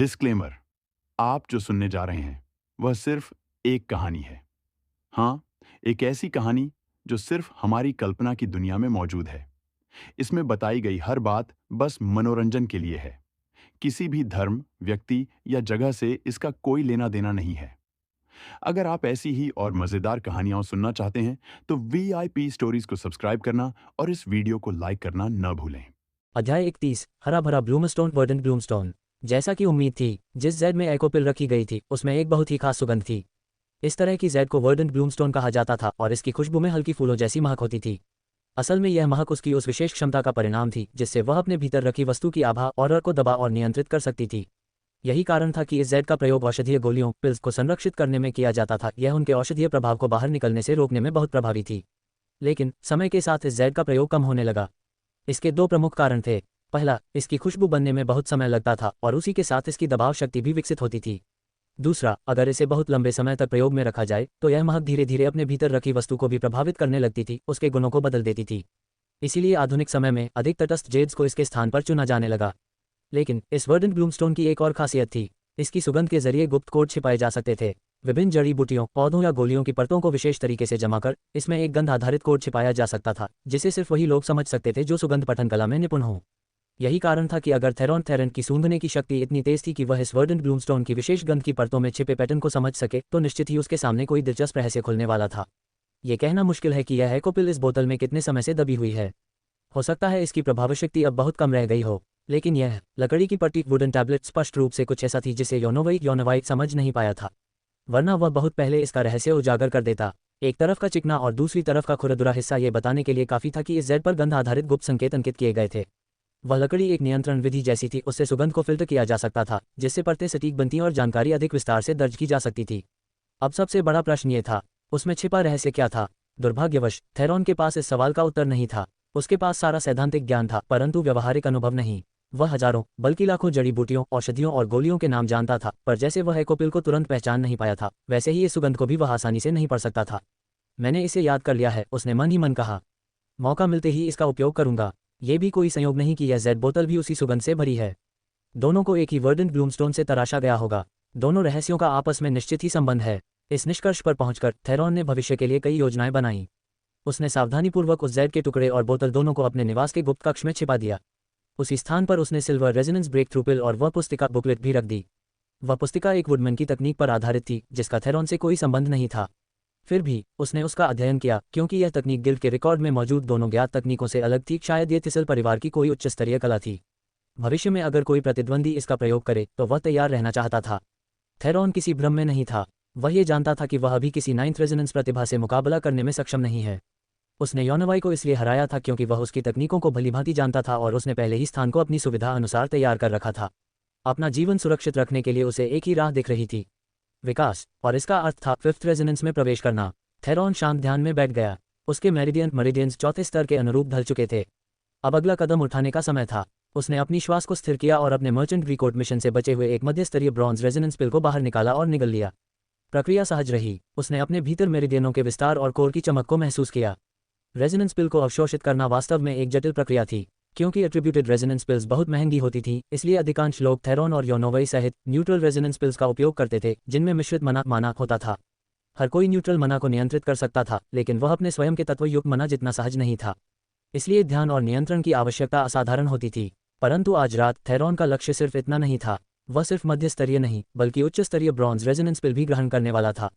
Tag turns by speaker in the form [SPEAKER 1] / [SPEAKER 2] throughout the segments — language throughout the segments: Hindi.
[SPEAKER 1] डिस्क्लेमर। आप जो सुनने जा रहे हैं वह सिर्फ एक कहानी है। हाँ, एक ऐसी कहानी जो सिर्फ हमारी कल्पना की दुनिया में मौजूद है। इसमें बताई गई हर बात बस मनोरंजन के लिए है। किसी भी धर्म, व्यक्ति या जगह से इसका कोई लेना देना नहीं है। अगर आप ऐसी ही और मजेदार कहानियां सुनना चाहते हैं तो VIP स्टोरीज को सब्सक्राइब करना और इस वीडियो को लाइक करना न भूलें।
[SPEAKER 2] अध्याय 31 हरा भरा ब्लूमस्टोन वर्डन ब्लूमस्टोन। जैसा कि उम्मीद थी, जिस जेड में एकोपिल रखी गई थी उसमें एक बहुत ही खास सुगंध थी। इस तरह की जेड को वर्डन ब्लूमस्टोन कहा जाता था और इसकी खुशबू में हल्की फूलों जैसी महक होती थी। असल में यह महक उसकी उस विशेष क्षमता का परिणाम थी जिससे वह अपने भीतर रखी वस्तु की आभा और को दबा और नियंत्रित कर सकती थी। यही कारण था कि इस जेड का प्रयोग औषधीय गोलियों पिल्स को संरक्षित करने में किया जाता था। यह उनके औषधीय प्रभाव को बाहर निकलने से रोकने में बहुत प्रभावी थी। लेकिन समय के साथ इस जेड का प्रयोग कम होने लगा। इसके दो प्रमुख कारण थे। पहला, इसकी खुशबू बनने में बहुत समय लगता था और उसी के साथ इसकी दबाव शक्ति भी विकसित होती थी। दूसरा, अगर इसे बहुत लंबे समय तक प्रयोग में रखा जाए तो यह महक धीरे धीरे अपने भीतर रखी वस्तु को भी प्रभावित करने लगती थी, उसके गुणों को बदल देती थी। इसीलिए आधुनिक समय में अधिक तटस्थ जेड्स को इसके स्थान पर चुना जाने लगा। लेकिन इस वर्डन ब्लूमस्टोन की एक और खासियत थी। इसकी सुगंध के जरिए गुप्त कोड छिपाए जा सकते थे। विभिन्न जड़ी बूटियों, पौधों या गोलियों की परतों को विशेष तरीके से जमा कर इसमें एक गंध आधारित कोड छिपाया जा सकता था, जिसे सिर्फ वही लोग समझ सकते थे जो सुगंध पठन कला में निपुण हों। यही कारण था कि अगर थेरेंट की सूंघने की शक्ति इतनी तेज थी कि वह इस वर्डन ब्लूमस्टोन की विशेष गंध की परतों में छिपे पैटर्न को समझ सके, तो निश्चित ही उसके सामने कोई दिलचस्प रहस्य खुलने वाला था। ये कहना मुश्किल है कि यह एकोपिल इस बोतल में कितने समय से दबी हुई है। हो सकता है इसकी प्रभावशक्ति अब बहुत कम रह गई हो, लेकिन यह लकड़ी की पट्टी वुडन टैबलेट स्पष्ट रूप से कुछ ऐसा थी जिसे योनोवाइट समझ नहीं पाया था, वरना वह बहुत पहले इसका रहस्य उजागर कर देता। एक तरफ का चिकना और दूसरी तरफ का खुरदुरा हिस्सा ये बताने के लिए काफी था कि इस जेड पर गंध आधारित गुप्त संकेत अंकित किए गए थे। वह लकड़ी एक नियंत्रण विधि जैसी थी, उससे सुगंध को फिल्टर किया जा सकता था, जिससे परतें सटीक बनती और जानकारी अधिक विस्तार से दर्ज की जा सकती थी। अब सबसे बड़ा प्रश्न ये था, उसमें छिपा रहस्य क्या था। दुर्भाग्यवश थेरॉन के पास इस सवाल का उत्तर नहीं था। उसके पास सारा सैद्धांतिक ज्ञान था, परंतु व्यवहारिक अनुभव नहीं। वह हजारों बल्कि लाखों जड़ी बूटियों, औषधियों और गोलियों के नाम जानता था, पर जैसे वह एकोपिल को तुरंत पहचान नहीं पाया था, वैसे ही इस सुगंध को भी वह आसानी से नहीं पढ़ सकता था। मैंने इसे याद कर लिया है, उसने मन ही मन कहा। मौका मिलते ही इसका उपयोग करूंगा। ये भी कोई संयोग नहीं कि यह जेड बोतल भी उसी सुगंध से भरी है। दोनों को एक ही वर्डन ब्लूमस्टोन से तराशा गया होगा। दोनों रहस्यों का आपस में निश्चित ही संबंध है। इस निष्कर्ष पर पहुंचकर थेरॉन ने भविष्य के लिए कई योजनाएं बनाई। उसने सावधानीपूर्वक उस जेड के टुकड़े और बोतल दोनों को अपने निवास के गुप्त कक्ष में छिपा दिया। उसी स्थान पर उसने सिल्वर रेजोनेंस ब्रेक थ्रू पिल और वह पुस्तिका बुकलेट भी रख दी। वह पुस्तिका एक वुडमैन की तकनीक पर आधारित थी, जिसका थेरॉन से कोई संबंध नहीं था। फिर भी उसने उसका अध्ययन किया, क्योंकि यह तकनीक गिल्ड के रिकॉर्ड में मौजूद दोनों ज्ञात तकनीकों से अलग थी। शायद ये थिसल परिवार की कोई उच्च स्तरीय कला थी। भविष्य में अगर कोई प्रतिद्वंदी इसका प्रयोग करे तो वह तैयार रहना चाहता था। थेरॉन किसी भ्रम में नहीं था। वह ये जानता था कि वह अभी किसी नाइन्थ रेजोनेंस प्रतिभा से मुकाबला करने में सक्षम नहीं है। उसने योनोवाई को इसलिए हराया था क्योंकि वह उसकी तकनीकों को भलीभांति जानता था और उसने पहले ही स्थान को अपनी सुविधा अनुसार तैयार कर रखा था। अपना जीवन सुरक्षित रखने के लिए उसे एक ही राह दिख रही थी, विकास, और इसका अर्थ था फिफ्थ रेजोनेंस में प्रवेश करना। थेरॉन शांत ध्यान में बैठ गया। उसके मेरिडियंस चौथे स्तर के अनुरूप ढल चुके थे। अब अगला कदम उठाने का समय था। उसने अपनी श्वास को स्थिर किया और अपने मर्चेंट रिकॉर्ड मिशन से बचे हुए एक मध्य स्तरीय ब्रॉन्ज रेजोनेंस पिल को बाहर निकाला और निगल लिया। प्रक्रिया सहज रही। उसने अपने भीतर मेरिडियनों के विस्तार और कोर की चमक को महसूस किया। रेजोनेंस पिल को अवशोषित करना वास्तव में एक जटिल प्रक्रिया थी, क्योंकि एट्रीब्यूटेड रेजोनेंस पिल्स बहुत महंगी होती थी। इसलिए अधिकांश लोग थेरॉन और योनोवाई सहित न्यूट्रल रेजोनेंस पिल्स का उपयोग करते थे, जिनमें मिश्रित माना होता था। हर कोई न्यूट्रल मना को नियंत्रित कर सकता था, लेकिन वह अपने स्वयं के तत्वयुक्त मना जितना सहज नहीं था। इसलिए ध्यान और नियंत्रण की आवश्यकता असाधारण होती थी। परंतु आज रात थेरॉन का लक्ष्य सिर्फ इतना नहीं था। वह सिर्फ मध्य स्तरीय नहीं, बल्कि उच्च स्तरीय ब्रॉन्ज रेजोनेंस पिल भी ग्रहण करने वाला था।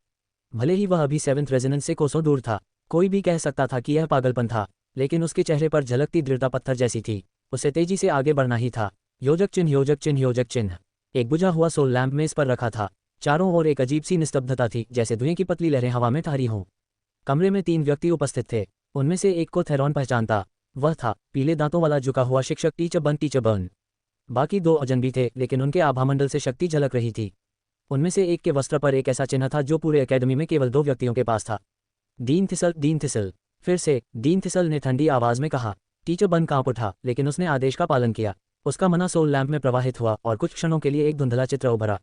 [SPEAKER 2] भले ही वह अभी सेवेंथ रेजोनेंस से कोसों दूर था। कोई भी कह सकता था कि यह पागलपन था, लेकिन उसके चेहरे पर झलकती दृढ़ता पत्थर जैसी थी। उसे तेजी से आगे बढ़ना ही था। योजक चिन्ह, योजक चिन्ह, योजक चिन्ह। एक बुझा हुआ सोल लैंप मेज पर रखा था। चारों ओर एक अजीब सी निस्तब्धता थी, जैसे धुएं की पतली लहरें हवा में ठहरी हों। कमरे में 3 व्यक्ति उपस्थित थे। उनमें से एक को थेरॉन पहचानता। वह था पीले दांतों वाला झुका हुआ शिक्षक टीचर बर्न। बाकी 2 अजनबी थे, लेकिन उनके आभामंडल से शक्ति झलक रही थी। उनमें से एक के वस्त्र पर एक ऐसा चिन्ह था जो पूरे एकेडमी में केवल 2 व्यक्तियों के पास था। Dean thistle. फिर से डीन थिसल ने ठंडी आवाज में कहा। टीचर बर्न कांप उठा, लेकिन उसने आदेश का पालन किया। उसका मना सोल लैंप में प्रवाहित हुआ और कुछ क्षणों के लिए एक धुंधला चित्र उभरा,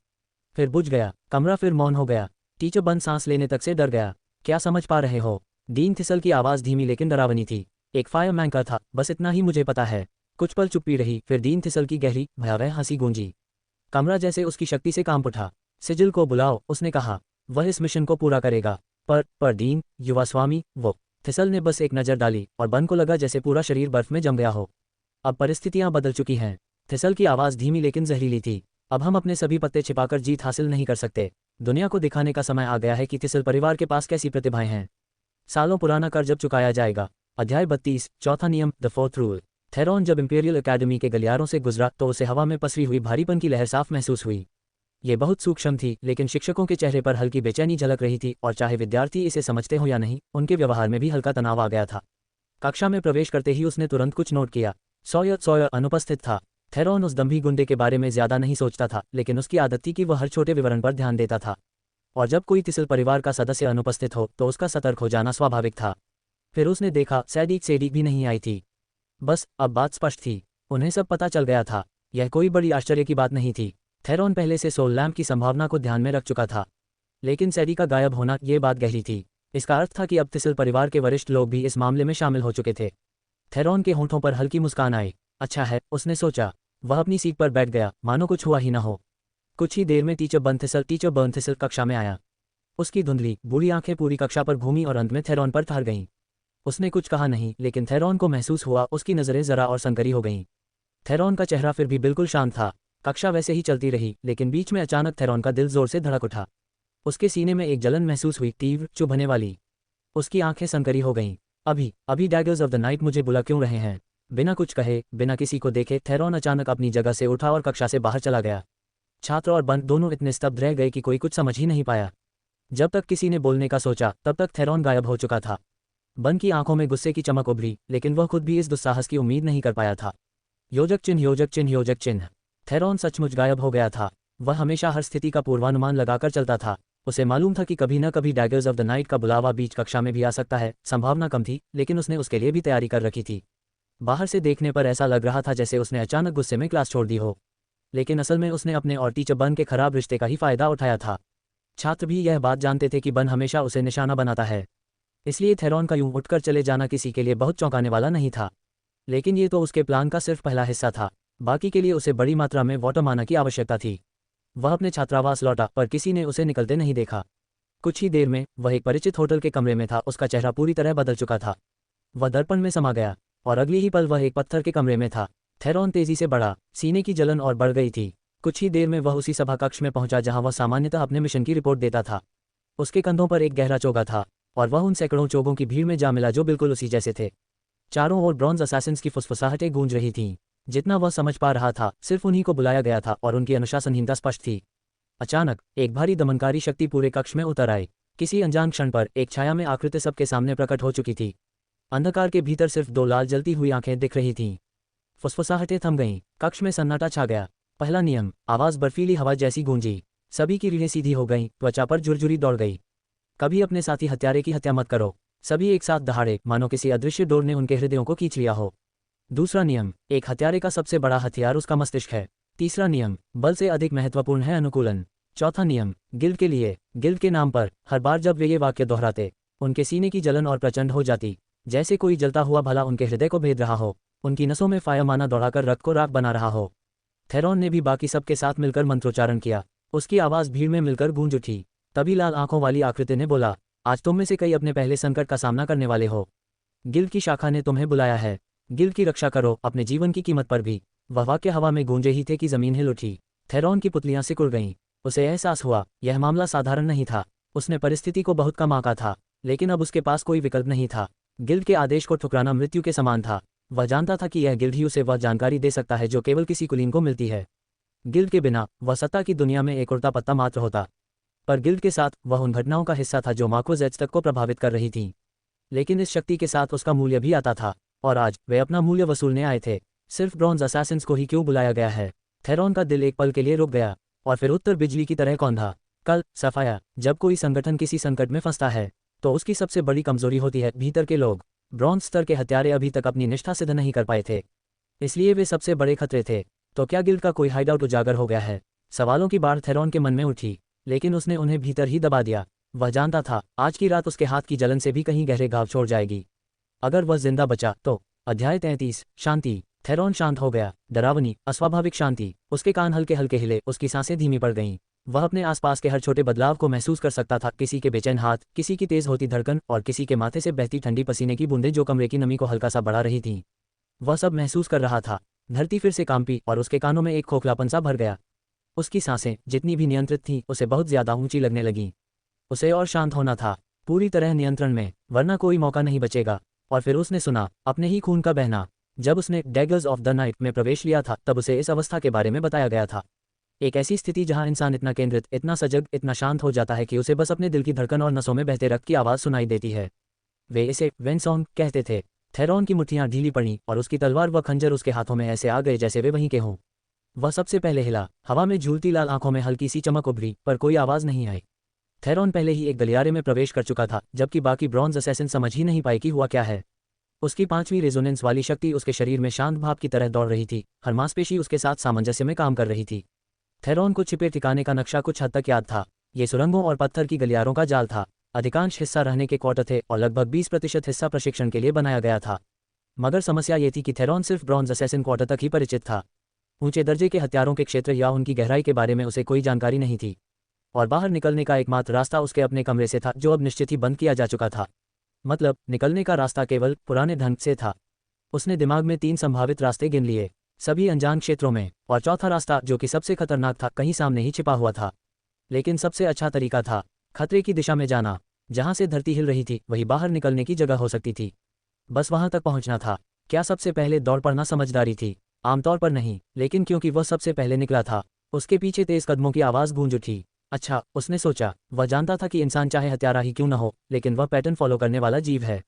[SPEAKER 2] फिर बुझ गया। कमरा फिर मौन हो गया। टीचर बर्न सांस लेने तक से डर गया। क्या समझ पा रहे हो? डीन थिसल की आवाज धीमी लेकिन डरावनी थी। एक फायरमैन का था, बस इतना ही मुझे पता है। कुछ पल चुप्पी रही, फिर डीन थिसल की गहरी भयावह हंसी गूंजी। कमरा जैसे उसकी शक्ति से कांप उठा। सिजिल को बुलाओ, उसने कहा। वह इस मिशन को पूरा करेगा। पर डीन, युवा स्वामी, वो। थिसल ने बस एक नज़र डाली और बन को लगा जैसे पूरा शरीर बर्फ में जम गया हो। अब परिस्थितियां बदल चुकी हैं। थिसल की आवाज़ धीमी लेकिन जहरीली थी। अब हम अपने सभी पत्ते छिपाकर जीत हासिल नहीं कर सकते। दुनिया को दिखाने का समय आ गया है कि थिसल परिवार के पास कैसी प्रतिभाएं हैं। सालों पुराना कर्ज अब चुकाया जाएगा। अध्याय 32, चौथा नियम, द फोर्थ रूल। थेरॉन जब इंपीरियल एकेडमी के गलियारों से गुजरा तो उसे हवा में पसरी हुई भारीपन की लहर साफ महसूस हुई। ये बहुत सूक्ष्म थी, लेकिन शिक्षकों के चेहरे पर हल्की बेचैनी झलक रही थी और चाहे विद्यार्थी इसे समझते हो या नहीं, उनके व्यवहार में भी हल्का तनाव आ गया था। कक्षा में प्रवेश करते ही उसने तुरंत कुछ नोट किया। सॉयर अनुपस्थित था। थेरॉन उस दम्भी गुंडे के बारे में ज्यादा नहीं सोचता था, लेकिन उसकी आदत थी कि वह हर छोटे विवरण पर ध्यान देता था। और जब कोई थिसल परिवार का सदस्य अनुपस्थित हो तो उसका सतर्क हो जाना स्वाभाविक था। फिर उसने देखा सैडिक भी नहीं आई थी। बस अब बात स्पष्ट थी। उन्हें सब पता चल गया था। यह कोई बड़ी आश्चर्य की बात नहीं थी। थेरॉन पहले से सोल लैम्प की संभावना को ध्यान में रख चुका था, लेकिन सैडी का गायब होना ये बात गहरी थी। इसका अर्थ था कि अब थिसल परिवार के वरिष्ठ लोग भी इस मामले में शामिल हो चुके थे। थेरॉन के होंठों पर हल्की मुस्कान आई। अच्छा है, उसने सोचा। वह अपनी सीट पर बैठ गया, मानो कुछ हुआ ही न हो। कुछ ही देर में टीचर बर्न थिसल कक्षा में आया। उसकी धुंधली बूढ़ी आंखें पूरी कक्षा पर घूमी और अंत में थेरॉन पर ठहर गईं। उसने कुछ कहा नहीं, लेकिन थेरॉन को महसूस हुआ उसकी नज़रें जरा और संकरी हो गईं। थेरॉन का चेहरा फिर भी बिल्कुल शांत था। कक्षा वैसे ही चलती रही, लेकिन बीच में अचानक थेरॉन का दिल जोर से धड़क उठा। उसके सीने में एक जलन महसूस हुई, तीव्र, चुभने वाली। उसकी आंखें संकरी हो गईं। अभी डैगर्स ऑफ द नाइट मुझे बुला क्यों रहे हैं? बिना कुछ कहे, बिना किसी को देखे थेरॉन अचानक अपनी जगह से उठा और कक्षा से बाहर चला गया। छात्र और बन दोनों इतने स्तब्ध रह गए कि कोई कुछ समझ ही नहीं पाया। जब तक किसी ने बोलने का सोचा, तब तक थेरॉन गायब हो चुका था। बन की आंखों में गुस्से की चमक उभरी, लेकिन वह खुद भी इस दुस्साहस की उम्मीद नहीं कर पाया था। योजक चिन्ह। थेरॉन सचमुच गायब हो गया था। वह हमेशा हर स्थिति का पूर्वानुमान लगाकर चलता था। उसे मालूम था कि कभी न कभी डैगर्स ऑफ द नाइट का बुलावा बीच कक्षा में भी आ सकता है। संभावना कम थी, लेकिन उसने उसके लिए भी तैयारी कर रखी थी। बाहर से देखने पर ऐसा लग रहा था जैसे उसने अचानक गुस्से में क्लास छोड़ दी हो, लेकिन असल में उसने अपने और टीचर बन के खराब रिश्ते का ही फायदा उठाया था। छात्र भी यह बात जानते थे कि बन हमेशा उसे निशाना बनाता है, इसलिए थेरॉन का यूं उठकर चले जाना किसी के लिए बहुत चौंकाने वाला नहीं था। लेकिन ये तो उसके प्लान का सिर्फ पहला हिस्सा था। बाकी के लिए उसे बड़ी मात्रा में वाटर माना की आवश्यकता थी। वह अपने छात्रावास लौटा, पर किसी ने उसे निकलते नहीं देखा। कुछ ही देर में वह एक परिचित होटल के कमरे में था। उसका चेहरा पूरी तरह बदल चुका था। वह दर्पण में समा गया और अगली ही पल वह एक पत्थर के कमरे में था। थेरॉन तेजी से बढ़ा, सीने की जलन और बढ़ गई थी। कुछ ही देर में वह उसी सभा कक्ष में पहुंचा जहां वह सामान्यतः अपने मिशन की रिपोर्ट देता था। उसके कंधों पर एक गहरा चोगा था और वह उन सैकड़ों चोगों की भीड़ में जा मिला जो बिल्कुल उसी जैसे थे। चारों ओर ब्रॉन्ज असैसिन्स की फुसफुसाहटें गूंज रही थीं। जितना वह समझ पा रहा था, सिर्फ उन्हीं को बुलाया गया था और उनकी अनुशासनहीनता स्पष्ट थी। अचानक एक भारी दमनकारी शक्ति पूरे कक्ष में उतर आई। किसी अनजान क्षण पर एक छाया में आकृति सबके सामने प्रकट हो चुकी थी। अंधकार के भीतर सिर्फ दो लाल जलती हुई आंखें दिख रही थीं। फुसफुसाहटें थम गईं। कक्ष में सन्नाटा छा गया। पहला नियम, आवाज बर्फीली हवा जैसी गूंजी। सभी की रीढ़ें सीधी हो गईं, त्वचा पर झुरझुरी दौड़ गई। कभी अपने साथी हत्यारे की हत्या मत करो। सभी एक साथ दहाड़े, मानो किसी अदृश्य डोर ने उनके हृदयों को खींच लिया हो। दूसरा नियम, एक हत्यारे का सबसे बड़ा हथियार उसका मस्तिष्क है। तीसरा नियम, बल से अधिक महत्वपूर्ण है अनुकूलन। चौथा नियम, गिल्ड के लिए, गिल्ड के नाम पर। हर बार जब वे ये वाक्य दोहराते, उनके सीने की जलन और प्रचंड हो जाती, जैसे कोई जलता हुआ भला उनके हृदय को भेद रहा हो, उनकी नसों में फायमाना दौड़ाकर रक्त को राख बना रहा हो। थेरॉन ने भी बाकी सबके साथ मिलकर मंत्रोच्चारण किया। उसकी आवाज़ भीड़ में मिलकर गूंज उठी। तभी लाल आंखों वाली आकृति ने बोला, आज तुम में से कई अपने पहले संकट का सामना करने वाले हो। गिल्ड की शाखा ने तुम्हें बुलाया है। गिल्ड की रक्षा करो, अपने जीवन की कीमत पर भी। वह वाक्य हवा में गूंजे ही थे कि जमीन हिल उठी। थेरॉन की पुतलियां सिकुड़ गईं। उसे एहसास हुआ, यह मामला साधारण नहीं था। उसने परिस्थिति को बहुत कम आंका था, लेकिन अब उसके पास कोई विकल्प नहीं था। गिल्ड के आदेश को ठुकराना मृत्यु के समान था। वह जानता था कि यह गिल्ड ही उसे वह जानकारी दे सकता है जो केवल किसी कुलीन को मिलती है। गिल्ड के बिना वह सत्ता की दुनिया में एक उड़ता पत्ता मात्र होता, पर गिल्ड के साथ वह उन घटनाओं का हिस्सा था जो मार्को जेट्स तक को प्रभावित कर रही थीं। लेकिन इस शक्ति के साथ उसका मूल्य भी आता था, और आज वे अपना मूल्य वसूलने आए थे। सिर्फ ब्रॉन्ज असैसिन्स को ही क्यों बुलाया गया है? थेरॉन का दिल एक पल के लिए रुक गया, और फिर उत्तर बिजली की तरह कौंधा। कल सफाया, जब कोई संगठन किसी संकट में फंसता है, तो उसकी सबसे बड़ी कमजोरी होती है भीतर के लोग। ब्रॉन्ज स्तर के हत्यारे अभी तक अपनी निष्ठा सिद्ध नहीं कर पाए थे, इसलिए वे सबसे बड़े खतरे थे। तो क्या गिल्ड का कोई हाइडआउट उजागर हो गया है? सवालों की बाढ़ थेरॉन के मन में उठी, लेकिन उसने उन्हें भीतर ही दबा दिया। वह जानता था, आज की रात उसके हाथ की जलन से भी कहीं गहरे घाव छोड़ जाएगी। अगर वह जिंदा बचा तो। अध्याय 33, शांति। थेरॉन शांत हो गया, डरावनी, अस्वाभाविक शांति। उसके कान हल्के हल्के हिले, उसकी सांसें धीमी पड़ गईं। वह अपने आसपास के हर छोटे बदलाव को महसूस कर सकता था, किसी के बेचैन हाथ, किसी की तेज होती धड़कन और किसी के माथे से बहती ठंडी पसीने की बूंदें जो कमरे की नमी को हल्का सा बढ़ा रही थीं। वह सब महसूस कर रहा था। धरती फिर से कांपी और उसके कानों में एक खोखलापन सा भर गया। उसकी सांसें जितनी भी नियंत्रित थीं, उसे बहुत ज्यादा ऊंची लगने लगीं। उसे और शांत होना था, पूरी तरह नियंत्रण में, वरना कोई मौका नहीं बचेगा। और फिर उसने सुना अपने ही खून का बहना। जब उसने डैगर्स ऑफ द नाइट में प्रवेश लिया था, तब उसे इस अवस्था के बारे में बताया गया था। एक ऐसी स्थिति जहां इंसान इतना केंद्रित, इतना सजग, इतना शांत हो जाता है कि उसे बस अपने दिल की धड़कन और नसों में बहते रक्त की आवाज़ सुनाई देती है। वे इसे वेनसॉन कहते थे। थेरॉन की मुट्ठियां ढीली पड़ीं और उसकी तलवार व खंजर उसके हाथों में ऐसे आ गए जैसे वे वहीं के हों। वह सबसे पहले हिला, हवा में झूलती लाल आंखों में हल्की सी चमक उभरी, पर कोई आवाज़ नहीं आई। थेरॉन पहले ही एक गलियारे में प्रवेश कर चुका था, जबकि बाकी ब्रॉन्ज असैसिन समझ ही नहीं पाए कि हुआ क्या है। उसकी पांचवीं रेजोनेंस वाली शक्ति उसके शरीर में शांत भाप की तरह दौड़ रही थी, हर मांसपेशी उसके साथ सामंजस्य में काम कर रही थी। थेरॉन को छिपे ठिकाने का नक्शा कुछ हद तक याद था। ये सुरंगों और पत्थर की गलियारों का जाल था। अधिकांश हिस्सा रहने के क्वार्टर थे और लगभग 20% हिस्सा प्रशिक्षण के लिए बनाया गया था। मगर समस्या ये थी कि थेरॉन सिर्फ ब्रॉन्ज असैसिन क्वार्टर तक ही परिचित था। ऊंचे दर्जे के हथियारों के क्षेत्र या उनकी गहराई के बारे में उसे कोई जानकारी नहीं थी। और बाहर निकलने का एकमात्र रास्ता उसके अपने कमरे से था, जो अब निश्चित ही बंद किया जा चुका था। मतलब निकलने का रास्ता केवल पुराने ढंग से था। उसने दिमाग में 3 संभावित रास्ते गिन लिए, सभी अनजान क्षेत्रों में, और चौथा रास्ता, जो कि सबसे खतरनाक था, कहीं सामने ही छिपा हुआ था। लेकिन सबसे अच्छा तरीका था खतरे की दिशा में जाना। जहां से धरती हिल रही थी, वही बाहर निकलने की जगह हो सकती थी। बस वहां तक पहुंचना था। क्या सबसे पहले दौड़ पड़ना समझदारी थी? आमतौर पर नहीं, लेकिन क्योंकि वह सबसे पहले निकला था, उसके पीछे तेज कदमों की आवाज़ गूंज उठी। अच्छा, उसने सोचा, वह जानता था कि इंसान चाहे हत्यारा ही क्यों न हो, लेकिन वह पैटर्न फॉलो करने वाला जीव है।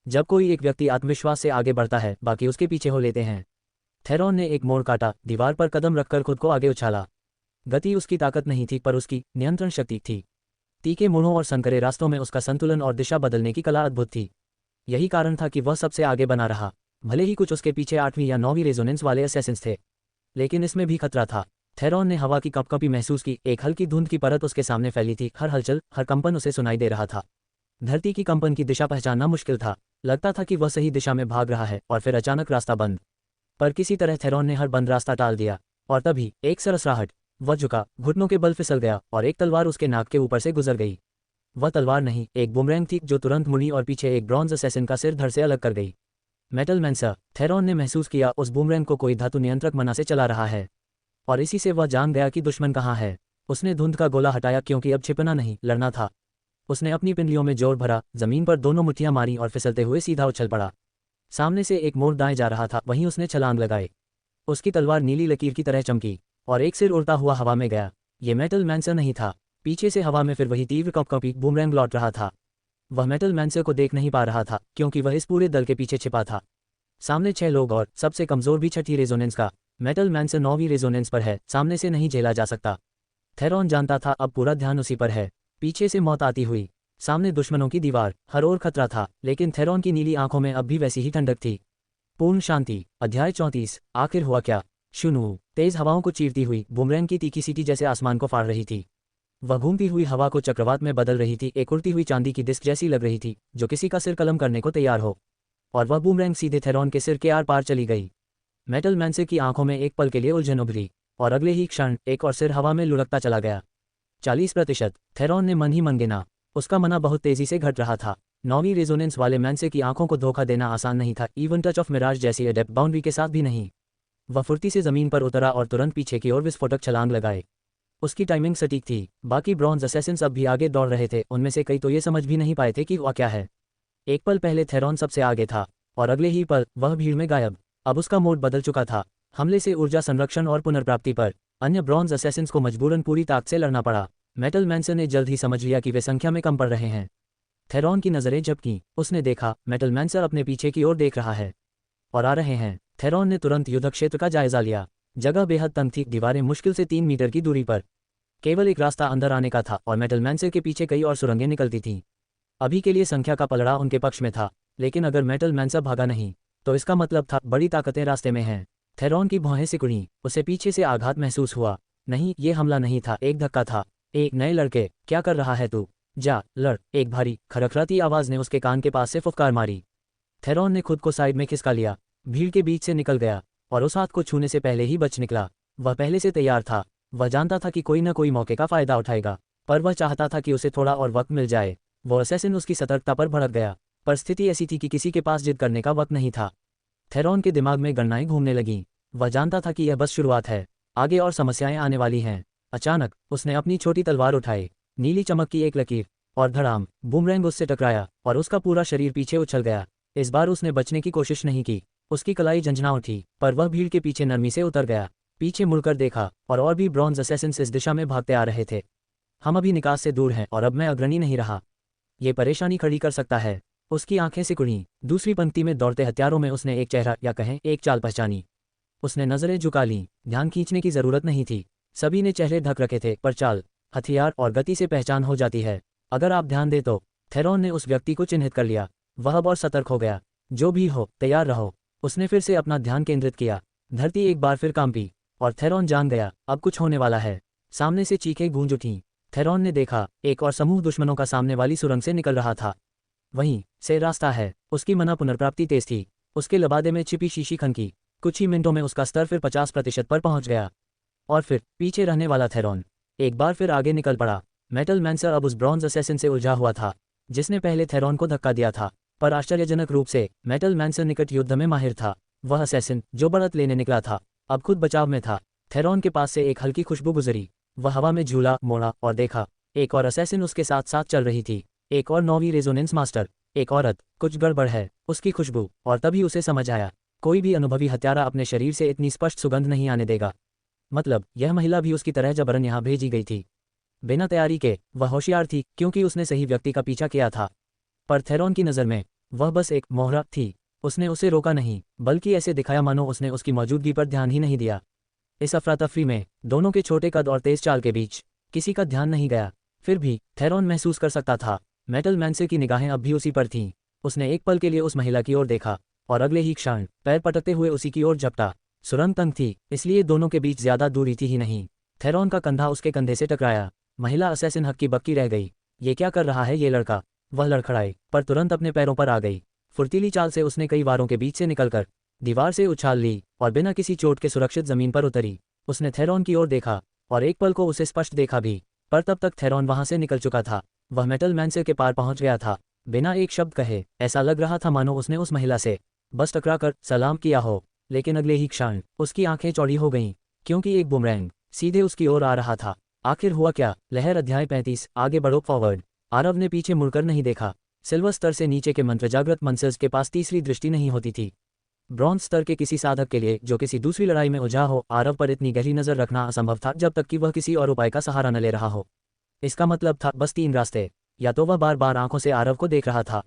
[SPEAKER 2] जब कोई एक व्यक्ति आत्मविश्वास से आगे बढ़ता है, बाकी उसके पीछे हो लेते हैं। थेरॉन ने एक मोड़ काटा, दीवार पर कदम रखकर खुद को आगे उछाला। गति उसकी ताकत नहीं थी, पर उसकी नियंत्रण शक्ति थी। तीखे मोड़ों और संकरे रास्तों में उसका संतुलन और दिशा बदलने की कला अद्भुत थी। यही कारण था कि वह सबसे आगे बना रहा, भले ही कुछ उसके पीछे 8वीं या 9वीं रेजोनेंस वाले असैसिन्स थे। लेकिन इसमें भी खतरा था। थेरॉन ने हवा की कंपकंपी महसूस की, एक हल्की धुंध की परत उसके सामने फैली थी, हर हलचल, हर कंपन उसे सुनाई दे रहा था। धरती की कंपन की दिशा पहचानना मुश्किल था। लगता था कि वह सही दिशा में भाग रहा है, और फिर अचानक रास्ता बंद। पर किसी तरह थेरॉन ने हर बंद रास्ता टाल दिया, और तभी एक सरसराहट। वह झुका, घुटनों के बल फिसल गया, और एक तलवार उसके नाक के ऊपर से गुजर गई। वह तलवार नहीं, एक बूमरैंग थी, जो तुरंत मुड़ी और पीछे एक ब्रॉन्ज असैसिन का सिर धड़ से अलग कर गई। मेटल मैंसर, थेरॉन ने महसूस किया, उस बूमरैंग को कोई धातु नियंत्रक मना से चला रहा है। और इसी से वह जान गया कि दुश्मन कहाँ है। उसने धुंध का गोला हटाया, क्योंकि अब छिपना नहीं, लड़ना था। उसने अपनी पिंडलियों में जोर भरा, जमीन पर दोनों मुट्ठियां मारी और फिसलते हुए सीधा उछल पड़ा। सामने से एक मोड़ दाएं जा रहा था, वहीं उसने छलांग लगाई। उसकी तलवार नीली लकीर की तरह चमकी, और एक सिर उड़ता हुआ हवा में गया। ये मेटल मैंसर नहीं था। पीछे से हवा में फिर वही तीव्र कंपकंपी बूमरैंग लौट रहा था। वह मेटल मैंसर को देख नहीं पा रहा था, क्योंकि वह इस पूरे दल के पीछे छिपा था। सामने 6 लोग, और सबसे कमजोर भी 6ठी रेजोनेंस का। मेटल मैंसर 9वीं रेजोनेंस पर है, सामने से नहीं झेला जा सकता। थेरॉन जानता था अब पूरा ध्यान उसी पर है। पीछे से मौत आती हुई, सामने दुश्मनों की दीवार, हर ओर खतरा था, लेकिन थेरॉन की नीली आंखों में अब भी वैसी ही ठंडक थी। पूर्ण शांति। अध्याय 34। आखिर हुआ क्या? शुनू। तेज हवाओं को चीरती हुई बूमरैंग की तीखी सीटी जैसे आसमान को फाड़ रही थी। वह घूमती हुई हवा को चक्रवात में बदल रही थी, एक उड़ती हुई चांदी की डिस्क जैसी लग रही थी, जो किसी का सिर कलम करने को तैयार हो। और वह बूमरैंग सीधे थेरॉन के सिर के आर पार चली गई। मेटल मैंसर की आंखों में एक पल के लिए उलझन उभरी, और अगले ही क्षण एक और सिर हवा में लुढ़कता चला गया। 40%। थेरॉन ने मन ही मन गिना। उसका मना बहुत तेजी से घट रहा था। 9वीं रेजोनेंस वाले मैंसर की आंखों को धोखा देना आसान नहीं था, इवन टच ऑफ मिराज जैसी अडेप्ट बाउंड्री के साथ भी नहीं। वह फुर्ती से जमीन पर उतरा और तुरंत पीछे की ओर विस्फोटक छलांग लगाए। उसकी टाइमिंग सटीक थी। बाकी ब्रॉन्ज असैसिन्स अब भी आगे दौड़ रहे थे, उनमें से कई तो ये समझ भी नहीं पाए थे कि हुआ क्या है। एक पल पहले थेरॉन सबसे आगे था, और अगले ही पल वह भीड़ में गायब। अब उसका मोड बदल चुका था। हमले से ऊर्जा संरक्षण और पुनर्प्राप्ति पर अन्य ब्रॉन्ज असैसिन्स को मजबूरन पूरी ताकत से लड़ना पड़ा। मेटल मैंसर ने जल्द ही समझ लिया कि वे संख्या में कम पड़ रहे हैं। थेरॉन की नज़रें झपकीं। उसने देखा, मेटल मैंसर अपने पीछे की ओर देख रहा है, और आ रहे हैं। थेरॉन ने तुरंत युद्ध क्षेत्र का जायजा लिया। जगह बेहद तंग थी, दीवारें मुश्किल से 3 मीटर की दूरी पर। केवल एक रास्ता अंदर आने का था, और मेटल मैंसर के पीछे कई और सुरंगें निकलती थीं। अभी के लिए संख्या का पलड़ा उनके पक्ष में था, लेकिन अगर मेटल मैंसर भागा नहीं, तो इसका मतलब था बड़ी ताकतें रास्ते में हैं। थेरॉन की भौहें सिकुड़ीं। उसे पीछे से आघात महसूस हुआ। नहीं, ये हमला नहीं था, एक धक्का था। एक नए लड़के, क्या कर रहा है तू? जा, लड़। एक भारी, खरखराती आवाज ने उसके कान के पास से फुफकार मारी। थेरॉन ने खुद को साइड में खिसका लिया, भीड़ के बीच से निकल गया। और उस हाथ को छूने से पहले ही बच निकला। वह पहले से तैयार था। वह जानता था कि कोई न कोई मौके का फायदा उठाएगा, पर वह चाहता था कि उसे थोड़ा और वक्त मिल जाए। वो असैसिन उसकी सतर्कता पर भड़क गया। परिस्थिति ऐसी थी कि किसी के पास जिद करने का वक्त नहीं था। थेरॉन के दिमाग में गणनाएं घूमने लगीं। वह जानता था कि यह बस शुरुआत है, आगे और समस्याएं आने वाली हैं। अचानक उसने अपनी छोटी तलवार उठाई, नीली चमक की एक लकीर, और धड़ाम, बूमरैंग उससे टकराया और उसका पूरा शरीर पीछे उछल गया। इस बार उसने बचने की कोशिश नहीं की। उसकी कलाई झंझना उठी, पर वह भीड़ के पीछे नरमी से उतर गया। पीछे मुड़कर देखा और भी ब्रॉन्ज असैसिन्स इस दिशा में भागते आ रहे थे। हम अभी निकास से दूर हैं और अब मैं अग्रणी नहीं रहा। ये परेशानी खड़ी कर सकता है। उसकी आंखें सिकुड़ीं। दूसरी पंक्ति में दौड़ते हत्यारों में उसने एक चेहरा या कहें एक चाल पहचानी। उसने नजरें झुका लीं। ध्यान खींचने की जरूरत नहीं थी। सभी ने चेहरे ढक रखे थे, पर चाल, हथियार और गति से पहचान हो जाती है। अगर आप ध्यान दें तो थेरॉन ने उस व्यक्ति को चिन्हित कर लिया। वह अब और सतर्क हो गया। जो भी हो, तैयार रहो। उसने फिर से अपना ध्यान केंद्रित किया। धरती एक बार फिर कांपी और थेरॉन जान गया, अब कुछ होने वाला है। सामने से चीखें गूंज उठीं। थेरॉन ने देखा, एक और समूह दुश्मनों का सामने वाली सुरंग से निकल रहा था। वहीं से रास्ता है। उसकी मना पुनर्प्राप्ति तेज थी। उसके लबादे में छिपी शीशी खनकी। कुछ ही मिनटों में उसका स्तर फिर 50% पर पहुंच गया। और फिर पीछे रहने वाला थेरॉन एक बार फिर आगे निकल पड़ा। मेटल मैंसर अब उस ब्रॉन्ज असैसिन से उलझा हुआ था जिसने पहले थेरॉन को धक्का दिया था, पर आश्चर्यजनक रूप से मेटल मैंसर निकट युद्ध में माहिर था। वह असैसिन जो बढ़त लेने निकला था, अब खुद बचाव में था। थेरॉन के पास से एक हल्की खुशबू गुजरी। वह हवा में झूला, मोड़ा और देखा, एक और असैसिन उसके साथ साथ चल रही थी। एक और नौवीं रेजोनेंस मास्टर, एक औरत। कुछ गड़बड़ है। उसकी खुशबू, और तभी उसे समझ आया, कोई भी अनुभवी हत्यारा अपने शरीर से इतनी स्पष्ट सुगंध नहीं आने देगा। मतलब यह महिला भी उसकी तरह जबरन यहाँ भेजी गई थी। बिना तैयारी के वह होशियार थी, क्योंकि उसने सही व्यक्ति का पीछा किया था। पर थेरॉन की नज़र में वह बस एक मोहरा थी। उसने उसे रोका नहीं, बल्कि ऐसे दिखाया मानो उसने उसकी मौजूदगी पर ध्यान ही नहीं दिया। इस अफरा-तफरी में दोनों के छोटे कद और तेज चाल के बीच किसी का ध्यान नहीं गया। फिर भी थेरॉन महसूस कर सकता था, मेटल मैंसर की निगाहें अब भी उसी पर थीं। उसने एक पल के लिए उस महिला की ओर देखा और अगले ही क्षण पैर पटकते हुए उसी की ओर झपटा। सुरंग तंग थी, इसलिए दोनों के बीच ज्यादा दूरी थी ही नहीं। थेरॉन का कंधा उसके कंधे से टकराया। महिला असैसिन हक्की बक्की रह गई। ये क्या कर रहा है ये लड़का? वह लड़खड़ाई, पर तुरंत अपने पैरों पर आ गई। फुर्तीली चाल से उसने कई वारों के बीच से निकलकर दीवार से उछाल ली और बिना किसी चोट के सुरक्षित जमीन पर उतरी। उसने थेरॉन की ओर देखा और एक पल को उसे स्पष्ट देखा भी, पर तब तक थेरॉन वहां से निकल चुका था। वह मेटल मैंसर के पार पहुंच गया था। बिना एक शब्द कहे ऐसा लग रहा था मानो उसने उस महिला से बस टकराकर सलाम किया हो। लेकिन अगले ही क्षण उसकी आंखें चौड़ी हो गईं, क्योंकि एक बुमरैंग सीधे उसकी ओर आ रहा था। आखिर हुआ क्या? लहर अध्याय 35। आगे बढ़ो फॉरवर्ड। आरव ने पीछे मुड़कर नहीं देखा। सिल्वर स्तर से नीचे के मंत्र जागृत मंसर्स के पास तीसरी दृष्टि नहीं होती थी। ब्रॉन्ज स्तर के किसी साधक के लिए जो किसी दूसरी लड़ाई में उलझा हो, आरव पर इतनी गहरी नजर रखना असंभव था जब तक कि वह किसी और उपाय का सहारा न ले रहा हो। इसका मतलब था बस 3 रास्ते। या तो वह बार बार आंखों से आरव को देख रहा था,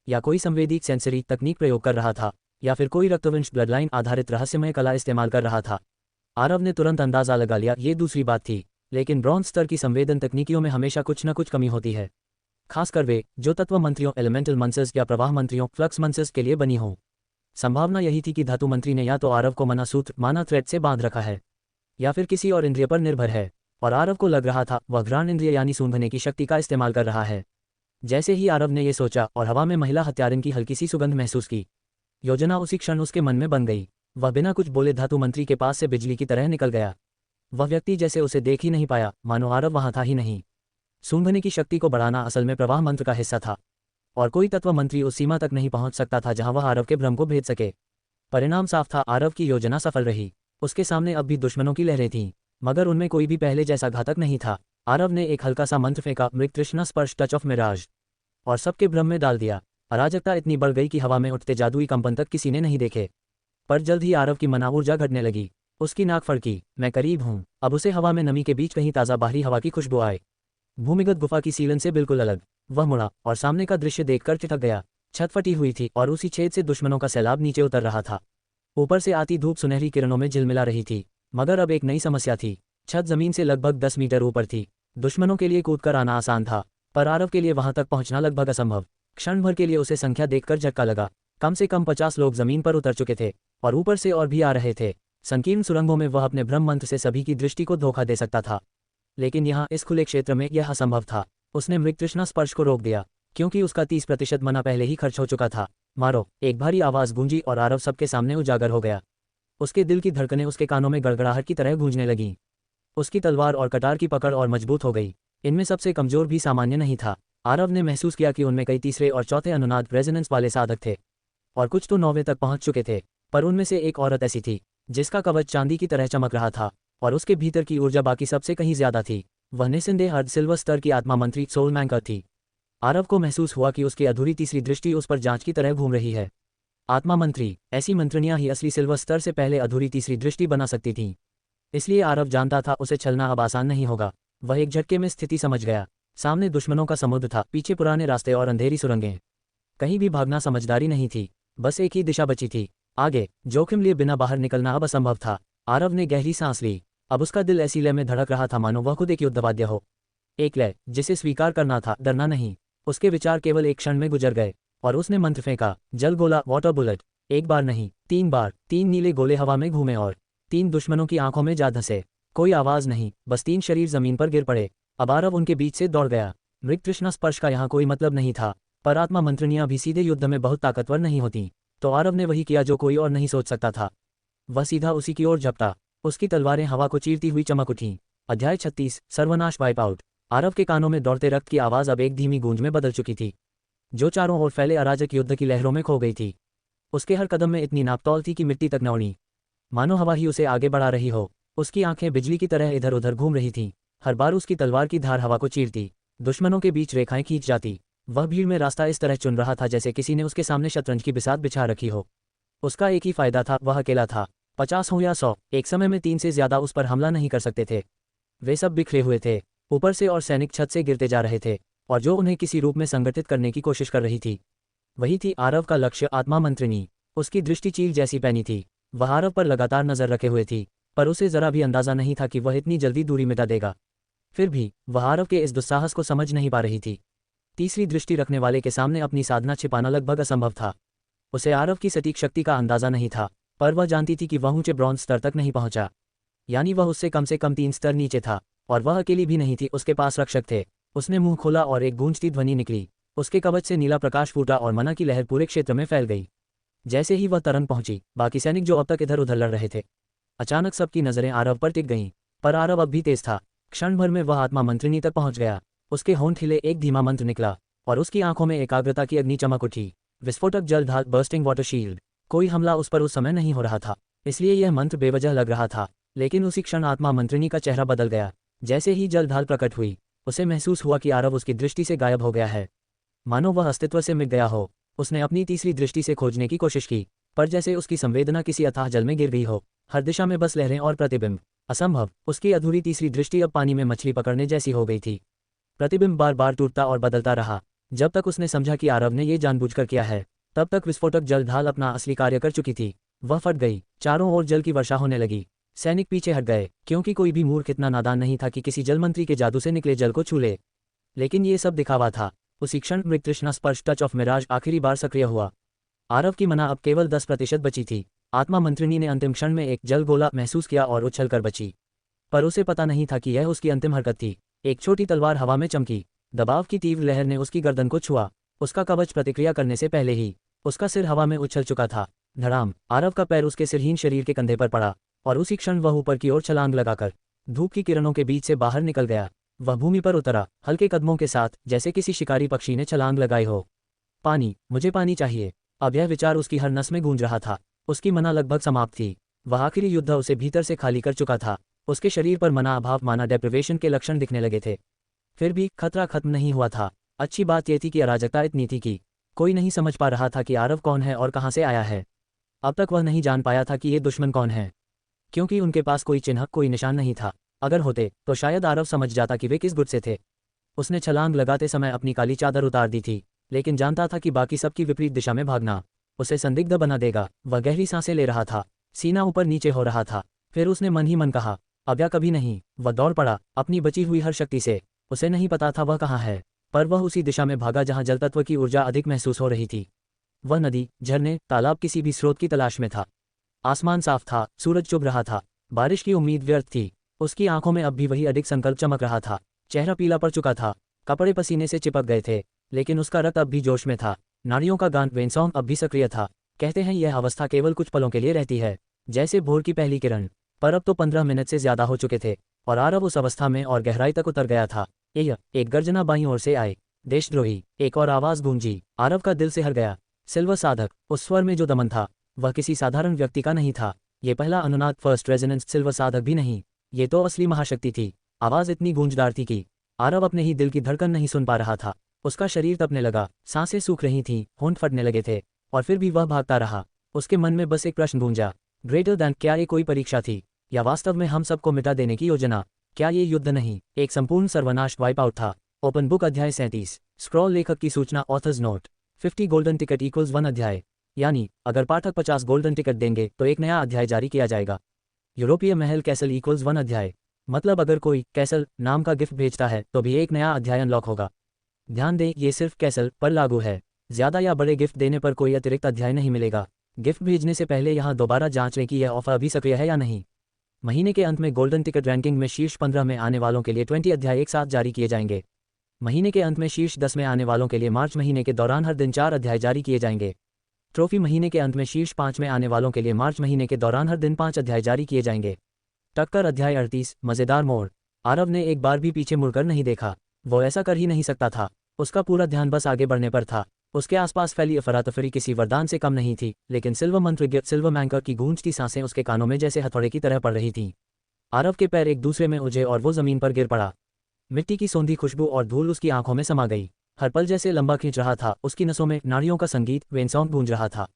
[SPEAKER 2] या कोई संवेदी सेंसरी तकनीक प्रयोग कर रहा था, या फिर कोई रक्तवंश ब्लडलाइन आधारित रहस्यमय कला इस्तेमाल कर रहा था। आरव ने तुरंत अंदाजा लगा लिया ये दूसरी बात थी। लेकिन ब्रॉन्ज स्तर की संवेदन तकनीकियों में हमेशा कुछ न कुछ कमी होती है, खासकर वे जो तत्व मंत्रियों, एलिमेंटल मंसर्स या प्रवाह मंत्रियों, फ्लक्स मंसर्स के लिए बनी हो। संभावना यही थी कि धातु मंत्री ने या तो आरव को मना सूत्र, माना थ्रेड से बांध रखा है, या फिर किसी और इंद्रिय पर निर्भर है। और आरव को लग रहा था वह घ्राण इंद्रिय यानी सूंघने की शक्ति का इस्तेमाल कर रहा है। जैसे ही आरव ने यह सोचा और हवा में महिला हत्यारिन की हल्की सी सुगंध महसूस की, योजना उसी क्षण उसके मन में बन गई। वह बिना कुछ बोले धातु मंत्री के पास से बिजली की तरह निकल गया। वह व्यक्ति जैसे उसे देख ही नहीं पाया, मानो आरव वहां था ही नहीं। सूंघने की शक्ति को बढ़ाना असल में प्रवाह मंत्र का हिस्सा था, और कोई तत्व मंत्री उस सीमा तक नहीं पहुंच सकता था जहां वह आरव के भ्रम को भेद सके। परिणाम साफ था, आरव की योजना सफल रही। उसके सामने अब भी दुश्मनों की लहरें थीं, मगर उनमें कोई भी पहले जैसा घातक नहीं था। आरव ने एक हल्का सा मंत्र फेंका, मृग तृष्णा स्पर्श, टच ऑफ मिराज, और सबके भ्रम में डाल दिया। अराजकता इतनी बढ़ गई कि हवा में उठते जादुई कंपन तक किसी ने नहीं देखे। पर जल्द ही आरव की मना ऊर्जा घटने लगी। उसकी नाक फड़की, मैं करीब हूं। अब उसे हवा में नमी के बीच कहीं ताज़ा बाहरी हवा की खुशबू आए, भूमिगत गुफा की सीलन से बिल्कुल अलग। वह मुड़ा और सामने का दृश्य देखकर ठिठक गया। छत फटी हुई थी और उसी छेद से दुश्मनों का सैलाब नीचे उतर रहा था। ऊपर से आती धूप सुनहरी किरणों में झिलमिला रही थी, मगर अब एक नई समस्या थी। छत जमीन से लगभग 10 मीटर ऊपर थी। दुश्मनों के लिए कूदकर आना आसान था, पर आरव के लिए वहां तक पहुंचना लगभग असंभव। क्षण भर के लिए उसे संख्या देखकर झटका लगा। कम से कम 50 लोग जमीन पर उतर चुके थे, और ऊपर से और भी आ रहे थे। संकीर्ण सुरंगों में वह अपने ब्रह्म मंत्र से सभी की दृष्टि को धोखा दे सकता था, लेकिन यहाँ इस खुले क्षेत्र में यह असंभव था। उसने मृग तृष्णा स्पर्श को रोक दिया, क्योंकि उसका 30% मना पहले ही खर्च हो चुका था। मारो! एक भारी आवाज गूंजी और आरव सबके सामने उजागर हो गया। उसके दिल की धड़कनें उसके कानों में गड़गड़ाहट की तरह गूंजने लगीं। उसकी तलवार और कटार की पकड़ और मजबूत हो गई। इनमें सबसे कमजोर भी सामान्य नहीं था। आरव ने महसूस किया कि उनमें कई तीसरे और चौथे अनुनाद रेजोनेंस वाले साधक थे, और कुछ तो 9वें तक पहुंच चुके थे। पर उनमें से एक औरत ऐसी थी जिसका कवच चांदी की तरह चमक रहा था, और उसके भीतर की ऊर्जा बाकी सबसे कहीं ज्यादा थी। वह निस्संदेह अर्ध सिल्वर स्तर की आत्मा मंत्री सोल मैंकर थी। आरव को महसूस हुआ कि उसकी अधूरी तीसरी दृष्टि उस पर जांच की तरह घूम रही है। आत्मा मंत्री, ऐसी मंत्रियां ही असली सिल्वर स्तर से पहले अधूरी तीसरी दृष्टि बना सकती थीं। इसलिए आरव जानता था उसे छलना अब आसान नहीं होगा। वह एक झटके में स्थिति समझ गया। सामने दुश्मनों का समुद्र था, पीछे पुराने रास्ते और अंधेरी सुरंगें। कहीं भी भागना समझदारी नहीं थी, बस एक ही दिशा बची थी, आगे। जोखिम लिए बिना बाहर निकलना अब असंभव था। आरव ने गहरी सांस ली। अब उसका दिल ऐसी लय में धड़क रहा था मानो वह खुद एक युद्धवाद्य हो। एक लय जिसे स्वीकार करना था, डरना नहीं। उसके विचार केवल एक क्षण में गुजर गए, और उसने मंत्र फेंका, जल गोला, वाटर बुलेट। एक बार नहीं, 3 बार। 3 नीले गोले हवा में घूमे और 3 दुश्मनों की आंखों में जा धंसे। कोई आवाज नहीं, बस 3 शरीर जमीन पर गिर पड़े। अब आरव उनके बीच से दौड़ गया। मृग तृष्णा स्पर्श का यहाँ कोई मतलब नहीं था, पर आत्मा मंत्रिनियां भी सीधे युद्ध में बहुत ताकतवर नहीं होती। तो आरव ने वही किया जो कोई और नहीं सोच सकता था। वह सीधा उसी की ओर झपटा। उसकी तलवारें हवा को चीरती हुई चमक उठीं। अध्याय 36, सर्वनाश, वाइप आउट। आरव के कानों में दौड़ते रक्त की आवाज अब एक धीमी गूंज में बदल चुकी थी, जो चारों ओर फैले अराजक युद्ध की लहरों में खो गई थी। उसके हर कदम में इतनी नापतौल थी कि मिट्टी तक न उड़ी, मानो हवा ही उसे आगे बढ़ा रही हो। उसकी आंखें बिजली की तरह इधर उधर घूम रही थीं। हर बार उसकी तलवार की धार हवा को चीरती, दुश्मनों के बीच रेखाएं खींच जाती। वह भीड़ में रास्ता इस तरह चुन रहा था जैसे किसी ने उसके सामने शतरंज की बिसात बिछा रखी हो। उसका एक ही फायदा था, वह अकेला था। 50 हो या 100, एक समय में 3 से ज्यादा उस पर हमला नहीं कर सकते थे। वे सब बिखरे हुए थे ऊपर से, और सैनिक छत से गिरते जा रहे थे, और जो उन्हें किसी रूप में संगठित करने की कोशिश कर रही थी। वही थी आरव का लक्ष्य, आत्मा मंत्रिनी। उसकी दृष्टि चील जैसी पैनी थी। वह आरव पर लगातार नजर रखे हुए थी, पर उसे जरा भी अंदाजा नहीं था कि वह इतनी जल्दी दूरी मिटा देगा। फिर भी वह आरव के इस दुस्साहस को समझ नहीं पा रही थी। तीसरी दृष्टि रखने वाले के सामने अपनी साधना छिपाना लगभग असंभव था। उसे आरव की सटीक शक्ति का अंदाजा नहीं था, पर वह जानती थी कि वह ऊंचे ब्रॉन्ज स्तर तक नहीं पहुंचा, यानी वह उससे कम से कम 3 स्तर नीचे था। और वह अकेली भी नहीं थी, उसके पास रक्षक थे। उसने मुंह खोला और एक गूंजती ध्वनि निकली। उसके कवच से नीला प्रकाश फूटा और मना की लहर पूरे क्षेत्र में फैल गई। जैसे ही वह तरंग पहुंची, बाकी सैनिक जो अब तक इधर उधर लड़ रहे थे, अचानक सबकी नजरें आरव पर टिक गईं। पर आरव अब भी तेज था। क्षण भर में वह आत्मा मंत्रिनी तक पहुंच गया। उसके होंठ हिले, एक धीमा मंत्र निकला, और उसकी आंखों में एकाग्रता की अग्नि चमक उठी। विस्फोटक जल ढाल, बर्स्टिंग वाटर शील्ड। कोई हमला उस पर उस समय नहीं हो रहा था, इसलिए यह मंत्र बेवजह लग रहा था। लेकिन उसी क्षण आत्मा मंत्रिनी का चेहरा बदल गया। जैसे ही जल ढाल प्रकट हुई, उसे महसूस हुआ कि आरव उसकी दृष्टि से गायब हो गया है, मानो वह अस्तित्व से मिट गया हो। उसने अपनी तीसरी दृष्टि से खोजने की कोशिश की, पर जैसे उसकी संवेदना किसी अथाह जल में गिर गई हो। हर दिशा में बस लहरें और प्रतिबिंब। असंभव। उसकी अधूरी तीसरी दृष्टि अब पानी में मछली पकड़ने जैसी हो गई थी। प्रतिबिंब बार बार टूटता और बदलता रहा। जब तक उसने समझा कि आरव ने ये जानबूझकर किया है, तब तक विस्फोटक जल ढाल अपना असली कार्य कर चुकी थी। वह फट गई। चारों ओर जल की वर्षा होने लगी। सैनिक पीछे हट गए, क्योंकि कोई भी मूर्ख इतना नादान नहीं था कि किसी जलमंत्री के जादू से निकले जल को छू ले। लेकिन ये सब दिखावा था। उसी क्षण मृग तृष्णा स्पर्श, टच ऑफ मिराज, आखिरी बार सक्रिय हुआ। आरव की मना अब केवल 10% बची थी। आत्मा मंत्रिनी ने अंतिम क्षण में एक जल गोला महसूस किया और उछल कर बची, पर उसे पता नहीं था कि यह उसकी अंतिम हरकत थी। एक छोटी तलवार हवा में चमकी। दबाव की तीव्र लहर ने उसकी गर्दन को छुआ। उसका कवच प्रतिक्रिया करने से पहले ही उसका सिर हवा में उछल चुका था। धड़ाम। आरव का पैर उसके सिरहीन शरीर के कंधे पर पड़ा, और उसी क्षण वह ऊपर की ओर छलांग लगाकर धूप की किरणों के बीच से बाहर निकल गया। वह भूमि पर उतरा, हल्के कदमों के साथ, जैसे किसी शिकारी पक्षी ने छलांग लगाई हो। पानी, मुझे पानी चाहिए। अब यह विचार उसकी हर नस में गूंज रहा था। उसकी मना लगभग समाप्त थी। वह आखिरी युद्ध उसे भीतर से खाली कर चुका था। उसके शरीर पर मना अभाव, माना डेप्रिवेशन के लक्षण दिखने लगे थे। फिर भी खतरा खत्म नहीं हुआ था। अच्छी बात यह थी कि अराजकता इतनी थी कि कोई नहीं समझ पा रहा था कि आरव कौन है और कहाँ से आया है। अब तक वह नहीं जान पाया था कि ये दुश्मन कौन है, क्योंकि उनके पास कोई चिन्ह, कोई निशान नहीं था। अगर होते तो शायद आरव समझ जाता कि वे किस गुट से थे। उसने छलांग लगाते समय अपनी काली चादर उतार दी थी, लेकिन जानता था कि बाकी सबकी विपरीत दिशा में भागना उसे संदिग्ध बना देगा। वह गहरी सांसें ले रहा था, सीना ऊपर नीचे हो रहा था। फिर उसने मन ही मन कहा, अब या कभी नहीं। वह दौड़ पड़ा अपनी बची हुई हर शक्ति से। उसे नहीं पता था वह कहाँ है, पर वह उसी दिशा में भागा जहाँ जल तत्व की ऊर्जा अधिक महसूस हो रही थी। वह नदी, झरने, तालाब, किसी भी स्रोत की तलाश में था। आसमान साफ था, सूरज चुभ रहा था, बारिश की उम्मीद व्यर्थ थी। उसकी आंखों में अब भी वही अडिग संकल्प चमक रहा था। चेहरा पीला पड़ चुका था, कपड़े पसीने से चिपक गए थे, लेकिन उसका रक्त अब भी जोश में था। नाड़ियों का गान, वेनसॉन्ग अब भी सक्रिय था। कहते हैं यह अवस्था केवल कुछ पलों के लिए रहती है। जैसे भोर की पहली किरण। पर अब तो 15 मिनट से ज्यादा हो चुके थे और आरव उस अवस्था में और गहराई तक उतर गया था। एक गर्जना बाईं ओर से आए। देशद्रोही, एक और आवाज गूंजी। आरव का दिल से हर गया। सिल्वर साधक, उस स्वर में जो दमन था वह किसी साधारण व्यक्ति का नहीं था। ये पहला अनुनाद फर्स्ट रेजोनेंस सिल्वर साधक भी नहीं, ये तो असली महाशक्ति थी। आवाज इतनी गूंजदार थी कि आरव अपने ही दिल की धड़कन नहीं सुन पा रहा था। उसका शरीर तपने लगा, सांसें सूख रही थीं, होंठ फटने लगे थे, और फिर भी वह भागता रहा। उसके मन में बस एक प्रश्न गूंजा, ग्रेटर दैन, क्या ये कोई परीक्षा थी या वास्तव में हम सबको मिटा देने की योजना? क्या ये युद्ध नहीं, एक संपूर्ण सर्वनाश वाइप आउट था? ओपन बुक अध्याय 37। स्क्रॉल लेखक की सूचना, authors note. 50 golden ticket equals 1 अध्याय। यानी अगर पाठक 50 गोल्डन टिकट देंगे तो एक नया अध्याय जारी किया जाएगा। यूरोपीय महल कैसल इक्वल्स 1 अध्याय। मतलब अगर कोई कैसल नाम का गिफ्ट भेजता है तो भी एक नया अध्याय अनलॉक होगा। ध्यान दें, ये सिर्फ कैसल पर लागू है। ज्यादा या बड़े गिफ्ट देने पर कोई अतिरिक्त अध्याय नहीं मिलेगा। गिफ्ट भेजने से पहले यहाँ दोबारा जांच लें कि यह ऑफर अभी सक्रिय है या नहीं। महीने के अंत में गोल्डन टिकट रैंकिंग में शीर्ष 15 में आने वालों के लिए 20 अध्याय एक साथ जारी किए जाएंगे। महीने के अंत में शीर्ष 10 में आने वालों के लिए मार्च महीने के दौरान हर दिन 4 अध्याय जारी किए जाएंगे। ट्रॉफी महीने के अंत में शीर्ष 5 में आने वालों के लिए मार्च महीने के दौरान हर दिन 5 अध्याय जारी किए जाएंगे। टक्कर अध्याय 38, मजेदार मोड़। आरव ने एक बार भी पीछे मुड़कर नहीं देखा। वो ऐसा कर ही नहीं सकता था। उसका पूरा ध्यान बस आगे बढ़ने पर था। उसके आसपास फैली अफरातफरी किसी वरदान से कम नहीं थी, लेकिन सिल्वर मंत्रज्ञ सिल्वर मैंकर की गूंजती सांसें उसके कानों में जैसे हथौड़े की तरह पड़ रही थीं। आरव के पैर एक दूसरे में उलझे और वो जमीन पर गिर पड़ा। मिट्टी की सौंधी खुशबू और धूल उसकी आंखों में समा गई। हर पल जैसे लंबा खींच रहा था। उसकी नसों में नाड़ियों का संगीत वेन सॉन्ग गूंज रहा था।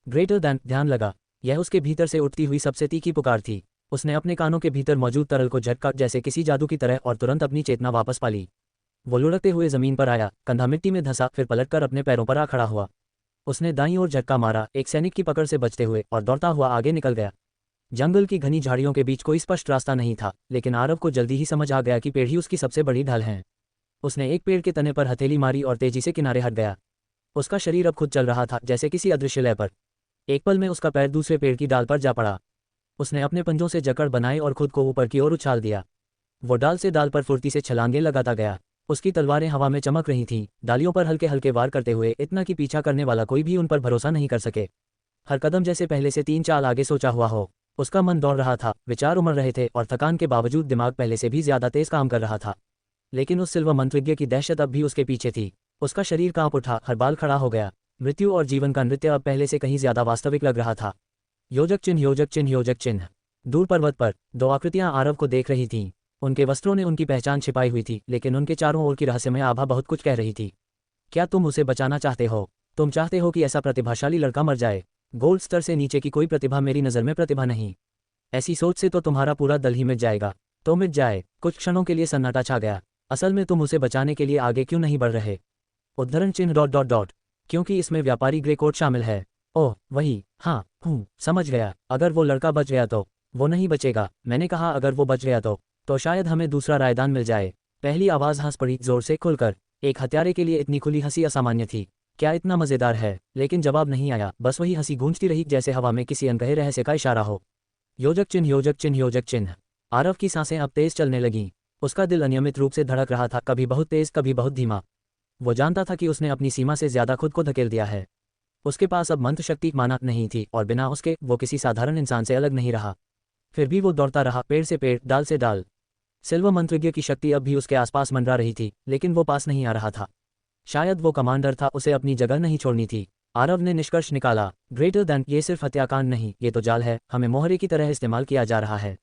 [SPEAKER 2] ग्रेटर दैन, ध्यान लगा। यह उसके भीतर से उठती हुई सबसे तीखी पुकार थी। उसने अपने कानों के भीतर मौजूद तरल को झटका जैसे किसी जादू की तरह और तुरंत अपनी चेतना वापस पा ली। वो लुढ़कते हुए जमीन पर आया, कंधा मिट्टी में धंसा, फिर पलटकर अपने पैरों पर आ खड़ा हुआ। उसने दाईं ओर झटका मारा, एक सैनिक की पकड़ से बचते हुए, और दौड़ता हुआ आगे निकल गया। जंगल की घनी झाड़ियों के बीच कोई स्पष्ट रास्ता नहीं था, लेकिन आरव को जल्दी ही समझ आ गया कि पेड़ ही उसकी सबसे बड़ी ढल है। उसने एक पेड़ के तने पर हथेली मारी और तेजी से किनारे हट गया। उसका शरीर अब खुद चल रहा था, जैसे किसी अदृश्य लय पर। एक पल में उसका पैर दूसरे पेड़ की डाल पर जा पड़ा। उसने अपने पंजों से जकड़ बनाई और खुद को ऊपर की ओर उछाल दिया। वो डाल से डाल पर फुर्ती से छलांगे लगाता गया। उसकी तलवारें हवा में चमक रही थीं, डालियों पर हल्के हल्के वार करते हुए, इतना कि पीछा करने वाला कोई भी उन पर भरोसा नहीं कर सके। हर कदम जैसे पहले से 3 चाल आगे सोचा हुआ हो। उसका मन दौड़ रहा था, विचार उमड़ रहे थे, और थकान के बावजूद दिमाग पहले से भी ज्यादा तेज काम कर रहा था। लेकिन उस सिल्वर मंत्रज्ञ की दहशत अब भी उसके पीछे थी। उसका शरीर कांप उठा, हर बाल खड़ा हो गया। मृत्यु और जीवन का नृत्य अब पहले से कहीं ज्यादा वास्तविक लग रहा था। योजक चिन्ह, योजक चिन्ह, योजक चिन्ह। दूर पर्वत पर 2 आकृतियां आरव को देख रही थीं। उनके वस्त्रों ने उनकी पहचान छिपाई हुई थी, लेकिन उनके चारों ओर की रहस्यमय आभा बहुत कुछ कह रही थी। क्या तुम उसे बचाना चाहते हो? तुम चाहते हो कि ऐसा प्रतिभाशाली लड़का मर जाए? गोल्ड स्तर से नीचे की कोई प्रतिभा मेरी नज़र में प्रतिभा नहीं। ऐसी सोच से तो तुम्हारा पूरा दल ही मिट जाएगा। तो मिट जाए। कुछ क्षणों के लिए सन्नाटा छा गया। असल में तुम उसे बचाने के लिए आगे क्यों नहीं बढ़ रहे? उद्धरण चिन्ह डॉट डॉट डॉट। क्योंकि इसमें व्यापारी ग्रे कोट शामिल है। ओह वही, हाँ समझ गया। अगर वो लड़का बच गया तो? वो नहीं बचेगा। मैंने कहा अगर वो बच गया तो शायद हमें दूसरा रायदान मिल जाए। पहली आवाज़ हंस पड़ी, जोर से खुलकर। एक हत्यारे के लिए इतनी खुली हंसी असामान्य थी। क्या इतना मज़ेदार है? लेकिन जवाब नहीं आया, बस वही हंसी गूंजती रही जैसे हवा में किसी अनकहे रहस्य का इशारा हो। योजक चिन्ह, योजक चिन्ह, योजक चिन्ह। आरव की सांसें अब तेज चलने लगीं। उसका दिल अनियमित रूप से धड़क रहा था, कभी बहुत तेज, कभी बहुत धीमा। वो जानता था कि उसने अपनी सीमा से ज्यादा खुद को धकेल दिया है। उसके पास अब मंत्र शक्ति माना नहीं थी, और बिना उसके वो किसी साधारण इंसान से अलग नहीं रहा। फिर भी वो दौड़ता रहा, पेड़ से पेड़, डाल से डाल। सिल्वर मंत्रज्ञ की शक्ति अब भी उसके आसपास मंडरा रही थी, लेकिन वो पास नहीं आ रहा था। शायद वो कमांडर था, उसे अपनी जगह नहीं छोड़नी थी। आरव ने निष्कर्ष निकाला, ग्रेटर दैन, ये सिर्फ हत्याकांड नहीं, ये तो जाल है, हमें मोहरे की तरह इस्तेमाल किया जा रहा है।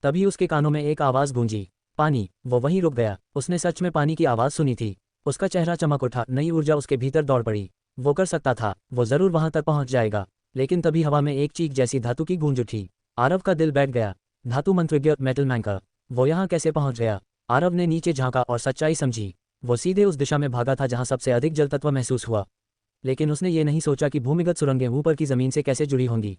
[SPEAKER 2] तभी उसके कानों में एक आवाज़ गूंजी, पानी। वो वहीं रुक गया। उसने सच में पानी की आवाज़ सुनी थी। उसका चेहरा चमक उठा, नई ऊर्जा उसके भीतर दौड़ पड़ी। वो कर सकता था, वो जरूर वहां तक पहुंच जाएगा। लेकिन तभी हवा में एक चीख जैसी धातु की गूंज उठी। आरव का दिल बैठ गया। धातु मंत्रज्ञ, मेटल मैंकर, वो यहाँ कैसे पहुंच गया? आरव ने नीचे झांका और सच्चाई समझी। वो सीधे उस दिशा में भागा था जहां सबसे अधिक जल तत्व महसूस हुआ। लेकिन उसने ये नहीं सोचा कि भूमिगत सुरंगें ऊपर की जमीन से कैसे जुड़ी होंगी।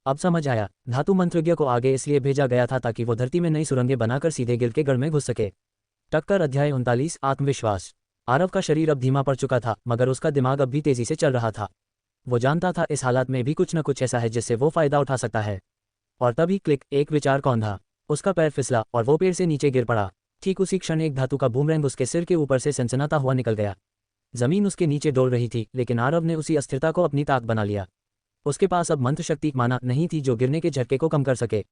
[SPEAKER 2] अब समझ आया, धातु मंत्रज्ञ को आगे इसलिए भेजा गया था ताकि वो धरती में नई सुरंगें बनाकर सीधे गिल के गढ़ में घुस सके। टक्कर अध्याय 39, आत्मविश्वास। आरव का शरीर अब धीमा पड़ चुका था, मगर उसका दिमाग अब भी तेजी से चल रहा था। वो जानता था इस हालात में भी कुछ न कुछ ऐसा है जिससे वो फायदा उठा सकता है। और तभी क्लिक, एक विचार कौंधा। उसका पैर फिसला और वो पेड़ से नीचे गिर पड़ा। ठीक उसी क्षण एक धातु का बूमरैंग उसके सिर के ऊपर से सनसनाता हुआ निकल गया। जमीन उसके नीचे डोल रही थी, लेकिन आरव ने उसी अस्थिरता को अपनी ताक बना लिया। उसके पास अब मंत्र शक्ति माना नहीं थी जो गिरने के झटके को कम कर सके।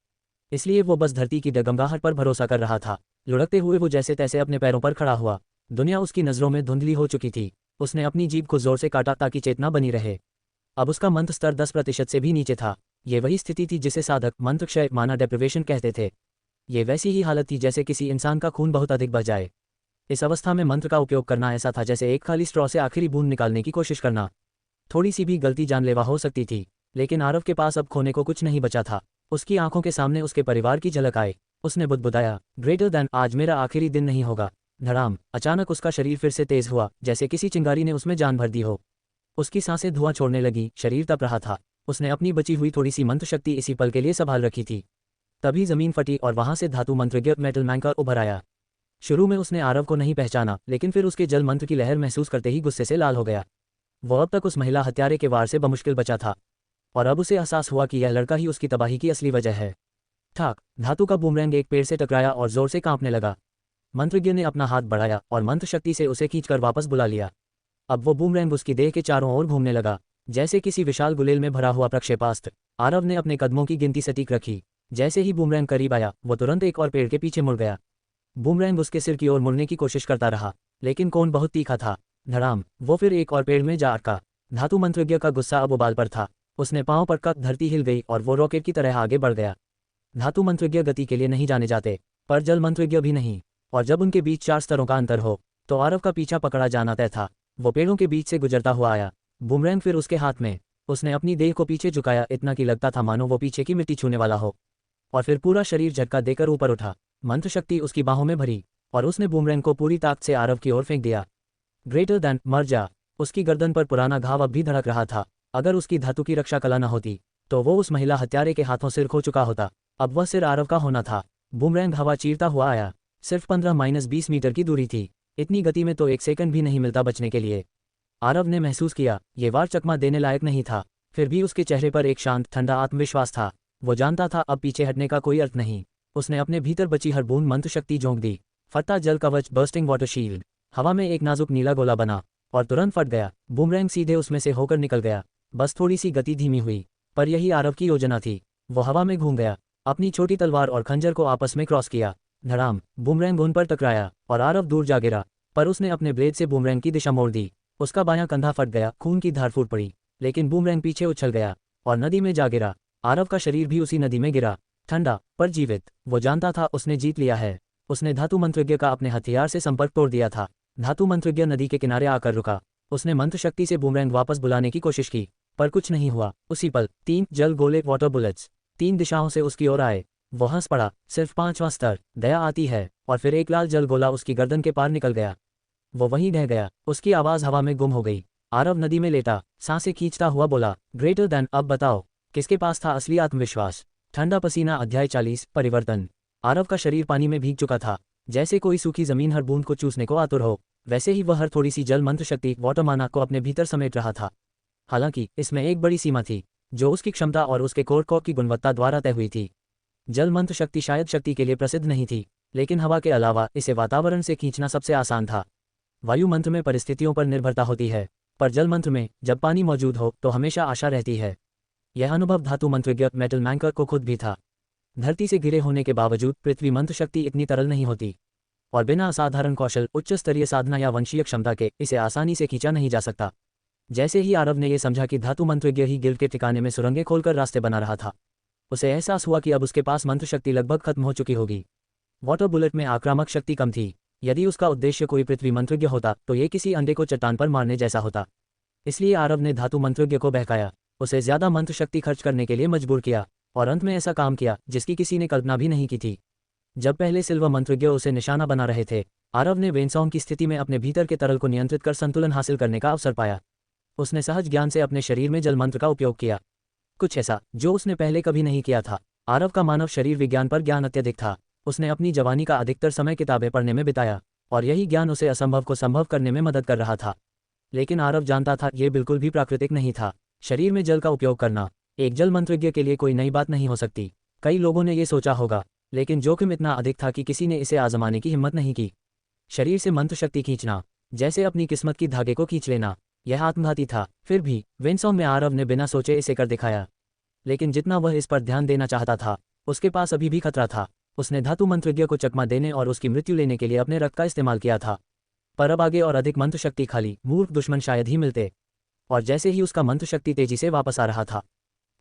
[SPEAKER 2] इसलिए वो बस धरती की डगमगाहट पर भरोसा कर रहा था। लुढ़कते हुए वो जैसे तैसे अपने पैरों पर खड़ा हुआ। दुनिया उसकी नज़रों में धुंधली हो चुकी थी। उसने अपनी जीभ को जोर से काटा ताकि चेतना बनी रहे। अब उसका मंत्र स्तर 10% से भी नीचे था। ये वही स्थिति थी जिसे साधक मंत्र क्षय माना डेप्रिवेशन कहते थे। ये वैसी ही हालत थी जैसे किसी इंसान का खून बहुत अधिक बह जाए। इस अवस्था में मंत्र का उपयोग करना ऐसा था जैसे एक खाली स्ट्रॉ से आखिरी बूंद निकालने की कोशिश करना। थोड़ी सी भी गलती जानलेवा हो सकती थी। लेकिन आरव के पास अब खोने को कुछ नहीं बचा था। उसकी आंखों के सामने उसके परिवार की झलक आई। उसने बुदबुदाया, ग्रेटर देन, आज मेरा आखिरी दिन नहीं होगा। धड़ाम, अचानक उसका शरीर फिर से तेज हुआ जैसे किसी चिंगारी ने उसमें जान भर दी हो। उसकी सांसें धुआं छोड़ने लगी, शरीर तप रहा था। उसने अपनी बची हुई थोड़ी सी मंत्र शक्ति इसी पल के लिए संभाल रखी थी। तभी जमीन फटी और वहां से धातु मंत्रज्ञ मेटल मैंकर उभर आया। शुरू में उसने आरव को नहीं पहचाना, लेकिन फिर उसके जल मंत्र की लहर महसूस करते ही गुस्से से लाल हो गया। वो अब तक उस महिला हत्यारे के वार से बमुश्किल बचा था, और अब उसे एहसास हुआ कि यह लड़का ही उसकी तबाही की असली वजह है। ठाक, धातु का बूमरैंग एक पेड़ से टकराया और जोर से कांपने लगा। मंत्रज्ञ ने अपना हाथ बढ़ाया और मंत्र शक्ति से उसे खींचकर वापस बुला लिया। अब वो बूमरैंग उसकी देह के चारों ओर घूमने लगा, जैसे किसी विशाल गुलेल में भरा हुआ प्रक्षेपास्त्र। आरव ने अपने कदमों की गिनती सटीक रखी। जैसे ही बूमरैंग करीब आया, वो तुरंत एक और पेड़ के पीछे मुड़ गया। बूमरैंग उसके सिर की ओर मुड़ने की कोशिश करता रहा, लेकिन कोन बहुत तीखा था। धड़ाम, वो फिर एक और पेड़ में जा अटका। धातु मंत्रज्ञ का गुस्सा अब उबाल पर था। उसने पांव पटका, धरती हिल गई और वो रॉकेट की तरह आगे बढ़ गया। धातु मंत्रज्ञ गति के लिए नहीं जाने जाते, पर जल मंत्रज्ञ भी नहीं। और जब उनके बीच 4 स्तरों का अंतर हो, तो आरव का पीछा पकड़ा जाना तय था। वो पेड़ों के बीच से गुजरता हुआ आया, बूमरैंग फिर उसके हाथ में। उसने अपनी देह को पीछे झुकाया, इतना कि लगता था मानो वो पीछे की मिट्टी छूने वाला हो, और फिर पूरा शरीर झटका देकर ऊपर उठा। मंत्र शक्ति उसकी बाहों में भरी और उसने बूमरैंग को पूरी ताकत से आरव की ओर फेंक दिया। ग्रेटर दैन, मर जा। उसकी गर्दन पर पुराना घाव अब भी धड़क रहा था। अगर उसकी धातु की रक्षा कला न होती, तो वो उस महिला हत्यारे के हाथों सिर खो चुका होता। अब वह सिर आरव का होना था। बूमरैंग हवा चीरता हुआ आया। सिर्फ 15-20 मीटर की दूरी थी। इतनी गति में तो 1 सेकंड भी नहीं मिलता बचने के लिए। आरव ने महसूस किया, ये वार चकमा देने लायक नहीं था। फिर भी उसके चेहरे पर एक शांत ठंडा आत्मविश्वास था। वो जानता था अब पीछे हटने का कोई अर्थ नहीं। उसने अपने भीतर बची हर बूंद मंत्र शक्ति झोंक दी। फटता जल कवच, बर्स्टिंग वाटर शील्ड। हवा में एक नाजुक नीला गोला बना और तुरंत फट गया। बूमरैंग सीधे उसमें से होकर निकल गया। बस थोड़ी सी गति धीमी हुई, पर यही आरव की योजना थी। वो हवा में घूम गया, अपनी छोटी तलवार और खंजर को आपस में क्रॉस किया। धड़ाम, बूमरैंग उन पर टकराया और आरव दूर जा गिरा, पर उसने अपने ब्लेड से बूमरैंग की दिशा मोड़ दी। उसका बायां कंधा फट गया, खून की धार फूट पड़ी, लेकिन बूमरैंग पीछे उछल गया और नदी में जा गिरा। आरव का शरीर भी उसी नदी में गिरा, ठंडा पर जीवित। वो जानता था उसने जीत लिया है। उसने धातु मंत्रज्ञ का अपने हथियार से संपर्क तोड़ दिया था। धातु मंत्रज्ञ नदी के किनारे आकर रुका। उसने मंत्र शक्ति से बूमरैंग वापस बुलाने की कोशिश की, पर कुछ नहीं हुआ। उसी पल 3 जल गोले, वाटर बुलेट्स, 3 दिशाओं से उसकी ओर आए। वो हंस पड़ा। सिर्फ 5वां स्तर, दया आती है। और फिर एक लाल जल गोला उसकी गर्दन के पार निकल गया। वो वहीं ढह गया। उसकी आवाज़ हवा में गुम हो गई। आरव नदी में लेटा, सांसें खींचता हुआ बोला, ग्रेटर देन, अब बताओ किसके पास था असली आत्मविश्वास? ठंडा पसीना। अध्याय 40, परिवर्तन। आरव का शरीर पानी में भीग चुका था। जैसे कोई सूखी जमीन हर बूंद को चूसने को आतुर हो, वैसे ही वह हर थोड़ी सी जल मंत्र शक्ति, वाटर माना, को अपने भीतर समेट रहा था। हालांकि इसमें एक बड़ी सीमा थी, जो उसकी क्षमता और उसके कोर की गुणवत्ता द्वारा तय हुई थी। जल मंत्र शक्ति शायद शक्ति के लिए प्रसिद्ध नहीं थी, लेकिन हवा के अलावा इसे वातावरण से खींचना सबसे आसान था। वायु मंत्र में परिस्थितियों पर निर्भरता होती है, पर जल मंत्र में जब पानी मौजूद हो तो हमेशा आशा रहती है। यह अनुभव धातु मंत्रज्ञ मेटल मैंकर को खुद भी था। धरती से घिरे होने के बावजूद पृथ्वी मंत्र शक्ति इतनी तरल नहीं होती, और बिना असाधारण कौशल, उच्च स्तरीय साधना या वंशीय क्षमता के इसे आसानी से खींचा नहीं जा सकता। जैसे ही आरव ने यह समझा कि धातु मंत्रज्ञ ही गिल्ड के ठिकाने में सुरंगें खोलकर रास्ते बना रहा था, उसे एहसास हुआ कि अब उसके पास मंत्र शक्ति लगभग खत्म हो चुकी होगी। वाटर बुलेट में आक्रामक शक्ति कम थी। यदि उसका उद्देश्य कोई पृथ्वी मंत्रज्ञ होता तो ये किसी अंडे को चट्टान पर मारने जैसा होता। इसलिए आरव ने धातु मंत्रज्ञ को बहकाया, उसे ज्यादा मंत्र शक्ति खर्च करने के लिए मजबूर किया, और अंत में ऐसा काम किया जिसकी किसी ने कल्पना भी नहीं की थी। जब पहले सिल्वर मंत्रज्ञ उसे निशाना बना रहे थे, आरव ने वेनसॉन्ग की स्थिति में अपने भीतर के तरल को नियंत्रित कर संतुलन हासिल करने का अवसर पाया। उसने सहज ज्ञान से अपने शरीर में जल मंत्र का उपयोग किया, कुछ ऐसा जो उसने पहले कभी नहीं किया था। आरव का मानव शरीर विज्ञान पर ज्ञान अत्यधिक था। उसने अपनी जवानी का अधिकतर समय किताबें पढ़ने में बिताया, और यही ज्ञान उसे असंभव को संभव करने में मदद कर रहा था। लेकिन आरव जानता था ये बिल्कुल भी प्राकृतिक नहीं था। शरीर में जल का उपयोग करना एक जल मंत्रज्ञ के लिए कोई नई बात नहीं हो सकती। कई लोगों ने ये सोचा होगा, लेकिन जोखिम इतना अधिक था कि किसी ने इसे आजमाने की हिम्मत नहीं की। शरीर से मंत्र शक्ति खींचना, जैसे अपनी किस्मत की धागे को खींच लेना, यह आत्मघाती था। फिर भी वेनसॉन्ग में आरव ने बिना सोचे इसे कर दिखाया। लेकिन जितना वह इस पर ध्यान देना चाहता था, उसके पास अभी भी खतरा था। उसने धातु मंत्रज्ञ को चकमा देने और उसकी मृत्यु लेने के लिए अपने रक्त का इस्तेमाल किया था। पर अब आगे और अधिक मंत्र शक्ति खाली मूर्ख दुश्मन शायद ही मिलते। और जैसे ही उसका मंत्र शक्ति तेजी से वापस आ रहा था,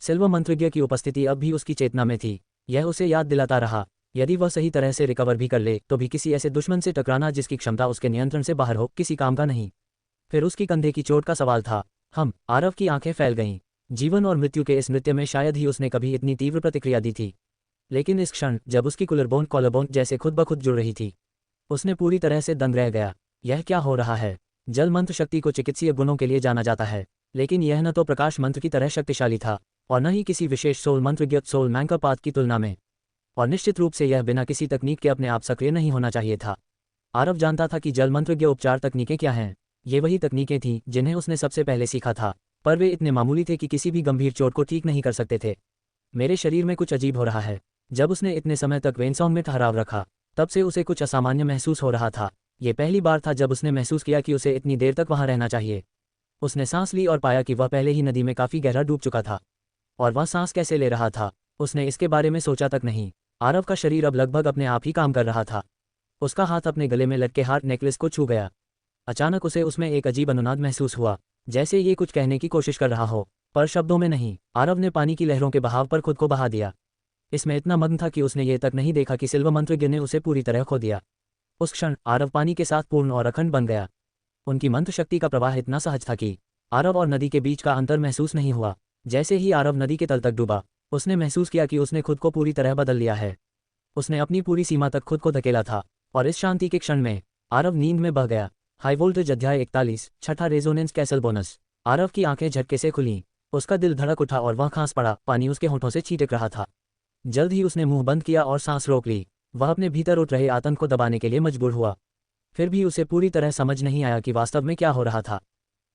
[SPEAKER 2] सिल्वर मंत्रज्ञ की उपस्थिति अब भी उसकी चेतना में थी। यह उसे याद दिलाता रहा, यदि वह सही तरह से रिकवर भी कर ले तो भी किसी ऐसे दुश्मन से टकराना जिसकी क्षमता उसके नियंत्रण से बाहर हो, किसी काम का नहीं। फिर उसकी कंधे की चोट का सवाल था। आरव की आंखें फैल गईं। जीवन और मृत्यु के इस नृत्य में शायद ही उसने कभी इतनी तीव्र प्रतिक्रिया दी थी। लेकिन इस क्षण जब उसकी कॉलरबोन जैसे खुद ब खुद जुड़ रही थी, उसने पूरी तरह से दंग रह गया। यह क्या हो रहा है? जल मंत्र शक्ति को चिकित्सीय गुणों के लिए जाना जाता है, लेकिन यह न तो प्रकाश मंत्र की तरह शक्तिशाली था और न ही किसी विशेष सोल मंत्रज्ञ सोल मैंकर पाथ की तुलना में। और निश्चित रूप से यह बिना किसी तकनीक के अपने आप सक्रिय नहीं होना चाहिए था। आरव जानता था कि जल मंत्रज्ञ उपचार तकनीकें क्या हैं। ये वही तकनीकें थीं जिन्हें उसने सबसे पहले सीखा था, पर वे इतने मामूली थे कि किसी भी गंभीर चोट को ठीक नहीं कर सकते थे। मेरे शरीर में कुछ अजीब हो रहा है। जब उसने इतने समय तक वेनसॉन्ग में ठहराव रखा, तब से उसे कुछ असामान्य महसूस हो रहा था। ये पहली बार था जब उसने महसूस किया कि उसे इतनी देर तक वहां रहना चाहिए। उसने सांस ली और पाया कि वह पहले ही नदी में काफी गहरा डूब चुका था। और वह सांस कैसे ले रहा था, उसने इसके बारे में सोचा तक नहीं। आरव का शरीर अब लगभग अपने आप ही काम कर रहा था। उसका हाथ अपने गले में लटके हार्ट नेकलेस को छू गया। अचानक उसे उसमें एक अजीब अनुनाद महसूस हुआ, जैसे ये कुछ कहने की कोशिश कर रहा हो, पर शब्दों में नहीं। आरव ने पानी की लहरों के बहाव पर खुद को बहा दिया। इसमें इतना मग्न था कि उसने ये तक नहीं देखा कि सिल्वर मंत्रज्ञ ने उसे पूरी तरह खो दिया। उस क्षण आरव पानी के साथ पूर्ण और अखंड बन गया। उनकी मंत्र शक्ति का प्रवाह इतना सहज था कि आरव और नदी के बीच का अंतर महसूस नहीं हुआ। जैसे ही आरव नदी के तल तक डूबा, उसने महसूस किया कि उसने खुद को पूरी तरह बदल लिया है। उसने अपनी पूरी सीमा तक खुद को धकेला था और इस शांति के क्षण में आरव नींद में बह गया। हाई वोल्टेज अध्याय 41 छठा रेजोनेंस कैसल बोनस। आरव की आंखें झटके से खुलीं। उसका दिल धड़क उठा और वह खांस पड़ा। पानी उसके होठों से छींट रहा था। जल्द ही उसने मुंह बंद किया और सांस रोक ली। वह अपने भीतर उठ रहे आतंक को दबाने के लिए मजबूर हुआ। फिर भी उसे पूरी तरह समझ नहीं आया कि वास्तव में क्या हो रहा था।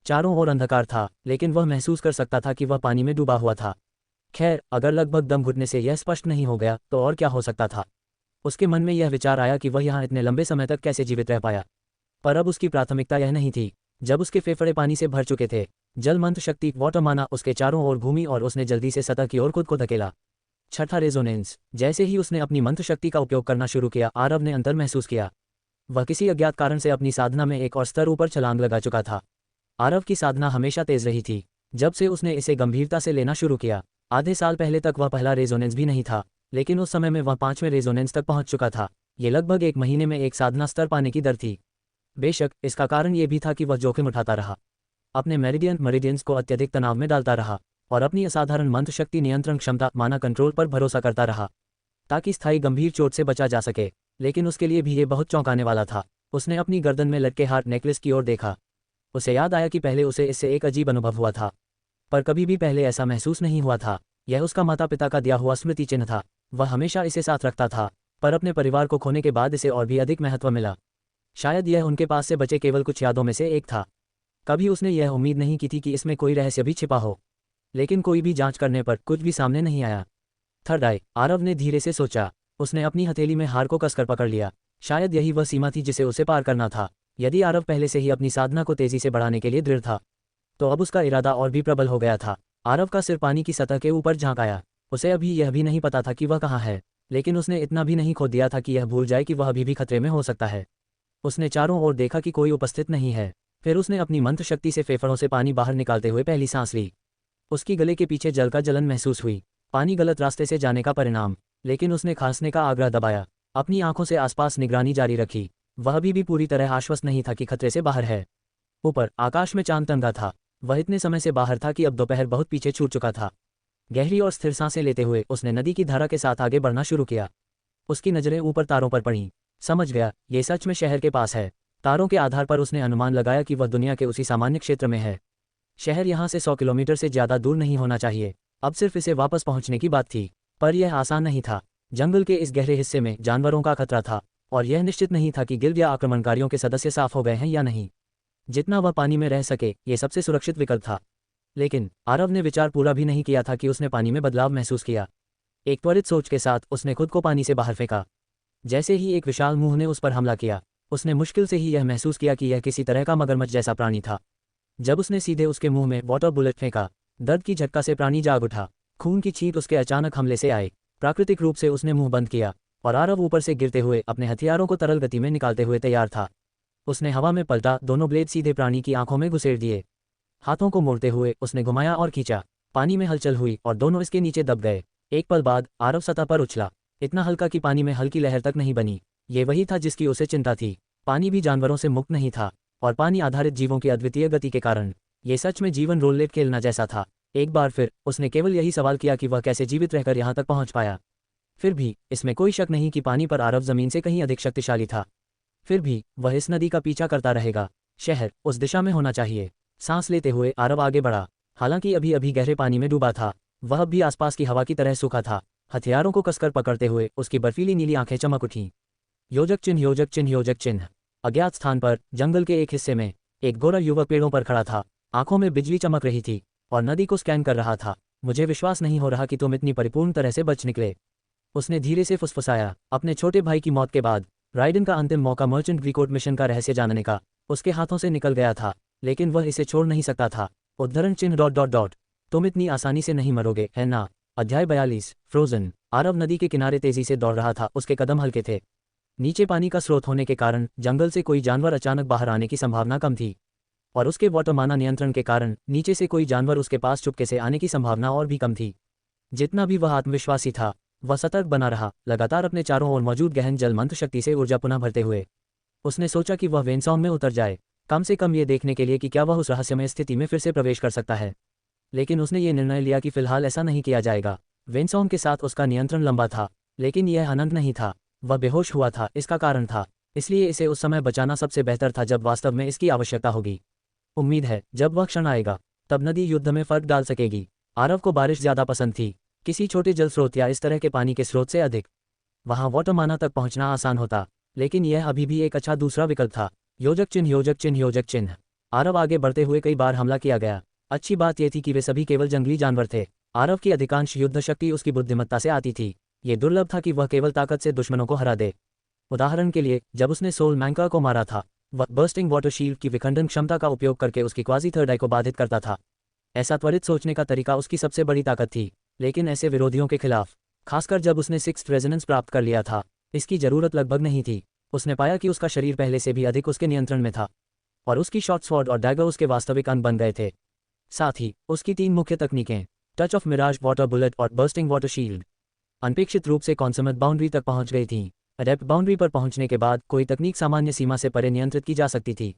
[SPEAKER 2] चारों ओर अंधकार था, लेकिन वह महसूस कर सकता था कि वह पानी में डूबा हुआ था। खैर, अगर लगभग दम घुटने से यह स्पष्ट नहीं हो गया तो और क्या हो सकता था। उसके मन में यह विचार आया कि वह यहाँ इतने लंबे समय तक कैसे जीवित रह पाया। पर अब उसकी प्राथमिकता यह नहीं थी। जब उसके फेफड़े पानी से भर चुके थे, जल मंत्र शक्ति वाटर माना उसके चारों ओर घूमी और उसने जल्दी से सतह की ओर खुद को धकेला। छठा रेजोनेंस। जैसे ही उसने अपनी मंत्र शक्ति का उपयोग करना शुरू किया, आरव ने अंतर महसूस किया। वह किसी अज्ञात कारण से अपनी साधना में एक और स्तर ऊपर छलांग लगा चुका था। आरव की साधना हमेशा तेज रही थी। जब से उसने इसे गंभीरता से लेना शुरू किया, आधे साल पहले तक वह पहला रेजोनेंस भी नहीं था, लेकिन उस समय में वह 5वें रेजोनेंस तक पहुंच चुका था। ये लगभग 1 महीने में एक साधना स्तर पाने की दर थी। बेशक इसका कारण ये भी था कि वह जोखिम उठाता रहा, अपने मेरिडियंस को अत्यधिक तनाव में डालता रहा और अपनी असाधारण मंत्र शक्ति नियंत्रण क्षमता माना कंट्रोल पर भरोसा करता रहा, ताकि स्थायी गंभीर चोट से बचा जा सके। लेकिन उसके लिए भी ये बहुत चौंकाने वाला था। उसने अपनी गर्दन में लटके हार्ट नेकलेस की ओर देखा। उसे याद आया कि पहले उसे इससे एक अजीब अनुभव हुआ था, पर कभी भी पहले ऐसा महसूस नहीं हुआ था। यह उसका माता पिता का दिया हुआ स्मृति चिन्ह था। वह हमेशा इसे साथ रखता था, पर अपने परिवार को खोने के बाद इसे और भी अधिक महत्व मिला। शायद यह उनके पास से बचे केवल कुछ यादों में से एक था। कभी उसने यह उम्मीद नहीं की थी कि इसमें कोई रहस्य भी छिपा हो, लेकिन कोई भी जांच करने पर कुछ भी सामने नहीं आया। थर्ड आई, आरव ने धीरे से सोचा। उसने अपनी हथेली में हार को कसकर पकड़ लिया। शायद यही वह सीमा थी जिसे उसे पार करना था। यदि आरव पहले से ही अपनी साधना को तेजी से बढ़ाने के लिए दृढ़ था, तो अब उसका इरादा और भी प्रबल हो गया था। आरव का सिर पानी की सतह के ऊपर झांक आया। उसे अभी यह भी नहीं पता था कि वह कहाँ है, लेकिन उसने इतना भी नहीं खो दिया था कि यह भूल जाए कि वह अभी भी खतरे में हो सकता है। उसने चारों ओर देखा कि कोई उपस्थित नहीं है। फिर उसने अपनी मंत्र शक्ति से फेफड़ों से पानी बाहर निकालते हुए पहली सांस ली। उसकी गले के पीछे जल का जलन महसूस हुई। पानी गलत रास्ते से जाने का परिणाम, लेकिन उसने खांसने का आग्रह दबाया। अपनी आंखों से आसपास निगरानी जारी रखी। वह अभी भी पूरी तरह आश्वस्त नहीं था कि खतरे से बाहर है। ऊपर आकाश में चांद तंगा था। वह इतने समय से बाहर था कि अब दोपहर बहुत पीछे छूट चुका था। गहरी और स्थिर सांसें लेते हुए उसने नदी की धारा के साथ आगे बढ़ना शुरू किया। उसकी नजरें ऊपर तारों पर पड़ीं। समझ गया, ये सच में शहर के पास है। तारों के आधार पर उसने अनुमान लगाया कि वह दुनिया के उसी सामान्य क्षेत्र में है। शहर यहाँ से 100 किलोमीटर से ज्यादा दूर नहीं होना चाहिए। अब सिर्फ इसे वापस पहुंचने की बात थी, पर यह आसान नहीं था। जंगल के इस गहरे हिस्से में जानवरों का खतरा था, और यह निश्चित नहीं था कि गिल्ड या आक्रमणकारियों के सदस्य साफ हो गए हैं या नहीं। जितना वह पानी में रह सके, ये सबसे सुरक्षित विकल्प था। लेकिन आरव ने विचार पूरा भी नहीं किया था कि उसने पानी में बदलाव महसूस किया। एक त्वरित सोच के साथ उसने खुद को पानी से बाहर फेंका। जैसे ही एक विशाल मुंह ने उस पर हमला किया, उसने मुश्किल से ही यह महसूस किया कि यह किसी तरह का मगरमच्छ जैसा प्राणी था। जब उसने सीधे उसके मुंह में वाटर बुलेट फेंका, दर्द की झटका से प्राणी जाग उठा। खून की छींट उसके अचानक हमले से आई। प्राकृतिक रूप से उसने मुंह बंद किया और आरव ऊपर से गिरते हुए अपने हथियारों को तरल गति में निकालते हुए तैयार था। उसने हवा में पलटा, दोनों ब्लेड सीधे प्राणी की आंखों में घुसेड़ दिए। हाथों को मोड़ते हुए उसने घुमाया और खींचा। पानी में हलचल हुई और दोनों इसके नीचे दब गए। एक पल बाद आरव सतह पर उछला, इतना हल्का कि पानी में हल्की लहर तक नहीं बनी। ये वही था जिसकी उसे चिंता थी। पानी भी जानवरों से मुक्त नहीं था, और पानी आधारित जीवों की अद्वितीय गति के कारण ये सच में जीवन रोललेट खेलना जैसा था। एक बार फिर उसने केवल यही सवाल किया कि वह कैसे जीवित रहकर यहाँ तक पहुँच पाया। फिर भी इसमें कोई शक नहीं कि पानी पर आरव जमीन से कहीं अधिक शक्तिशाली था। फिर भी वह इस नदी का पीछा करता रहेगा। शहर उस दिशा में होना चाहिए। सांस लेते हुए आरव आगे बढ़ा। हालांकि अभी अभी गहरे पानी में डूबा था, वह भी आसपास की हवा की तरह सूखा था। हथियारों को कसकर पकड़ते हुए उसकी बर्फीली नीली आंखें चमक उठीं। योजक चिन्ह, योजक चिन्ह, योजक चिन्ह। अज्ञात स्थान पर जंगल के एक हिस्से में एक गोरा युवक पेड़ों पर खड़ा था। आंखों में बिजली चमक रही थी और नदी को स्कैन कर रहा था। मुझे विश्वास नहीं हो रहा कि तुम इतनी परिपूर्ण तरह से बच निकले, उसने धीरे से फुसफुसाया। अपने छोटे भाई की मौत के बाद राइडन का अंतिम मौका मर्चेंट ग्रीकोड मिशन का रहस्य जानने का उसके हाथों से निकल गया था, लेकिन वह इसे छोड़ नहीं सकता था। उद्धरण चिन्ह डॉट डॉट डॉट। तुम इतनी आसानी से नहीं मरोगे, है ना? अध्याय 42 फ्रोजन। आरव नदी के किनारे तेजी से दौड़ रहा था। उसके कदम हल्के थे। नीचे पानी का स्रोत होने के कारण जंगल से कोई जानवर अचानक बाहर आने की संभावना कम थी, और उसके वाटर माना नियंत्रण के कारण नीचे से कोई जानवर उसके पास चुपके से आने की संभावना और भी कम थी। जितना भी वह आत्मविश्वासी था, वह सतर्क बना रहा, लगातार अपने चारों ओर मौजूद गहन जल मंत्र शक्ति से ऊर्जा पुनः भरते हुए। उसने सोचा कि वह वेनसॉन्ग में उतर जाए, कम से कम ये देखने के लिए कि क्या वह उस रहस्यमय स्थिति में फिर से प्रवेश कर सकता है। लेकिन उसने ये निर्णय लिया कि फिलहाल ऐसा नहीं किया जाएगा। वेनसॉन्ग के साथ उसका नियंत्रण लंबा था, लेकिन यह अनंत नहीं था। वह बेहोश हुआ था, इसका कारण था, इसलिए इसे उस समय बचाना सबसे बेहतर था जब वास्तव में इसकी आवश्यकता होगी। उम्मीद है जब वह क्षण आएगा तब नदी युद्ध में फर्क डाल सकेगी। आरव को बारिश ज्यादा पसंद थी, किसी छोटे जल स्रोत या इस तरह के पानी के स्रोत से अधिक। वहां वाटर माना तक पहुंचना आसान होता, लेकिन यह अभी भी एक अच्छा दूसरा विकल्प था। योजक चिन्ह, योजक चिन्ह, योजक चिन्ह। आरव आगे बढ़ते हुए कई बार हमला किया गया। अच्छी बात यह थी कि वे सभी केवल जंगली जानवर थे। आरव की अधिकांश युद्ध शक्ति उसकी बुद्धिमत्ता से आती थी। ये दुर्लभ था कि वह केवल ताकत से दुश्मनों को हरा दे। उदाहरण के लिए, जब उसने सोल मैंकर को मारा था, वह बर्स्टिंग वाटर शील्ड की विखंडन क्षमता का उपयोग करके उसकी क्वाजी थर्ड आई को बाधित करता था। ऐसा त्वरित सोचने का तरीका उसकी सबसे बड़ी ताकत थी, लेकिन ऐसे विरोधियों के खिलाफ, खासकर जब उसने सिक्स्थ रेजोनेंस प्राप्त कर लिया था, इसकी जरूरत लगभग नहीं थी। उसने पाया कि उसका शरीर पहले से भी अधिक उसके नियंत्रण में था, और उसकी शॉर्ट स्वॉर्ड और डैगर उसके वास्तविक अंग बन गए थे। साथ ही उसकी 3 मुख्य तकनीकें, touch of mirage, water bullet और बर्स्टिंग वाटर शील्ड, अनपेक्षित रूप से कॉन्समेट बाउंड्री तक पहुंच गई थीं। अडेप्ट बाउंड्री पर पहुंचने के बाद कोई तकनीक सामान्य सीमा से परे नियंत्रित की जा सकती थी।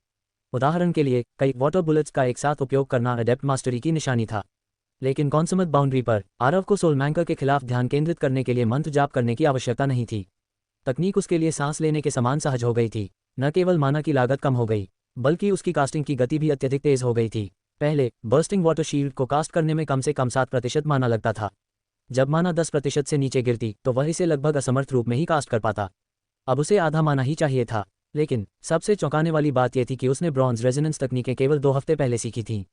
[SPEAKER 2] उदाहरण के लिए, कई वाटर बुलेट्स का एक साथ उपयोग करना अडेप्ट मास्टरी की निशानी था। लेकिन कॉन्समेट बाउंड्री पर आरव को सोल मैंकर के खिलाफ ध्यान केंद्रित करने के लिए मंत्र जाप करने की आवश्यकता नहीं थी। तकनीक उसके लिए सांस लेने के समान सहज हो गई थी। न केवल माना की लागत कम हो गई, बल्कि उसकी कास्टिंग की गति भी अत्यधिक तेज हो गई थी। पहले बर्स्टिंग वाटर शील्ड को कास्ट करने में कम से कम 7% माना लगता था। जब माना 10% से नीचे गिरती तो वह इसे लगभग असमर्थ रूप में ही कास्ट कर पाता। अब उसे आधा माना ही चाहिए था। लेकिन सबसे चौंकाने वाली बात यह थी कि उसने ब्रॉन्ज रेजोनेंस तकनीकें केवल 2 हफ्ते पहले सीखी थीं,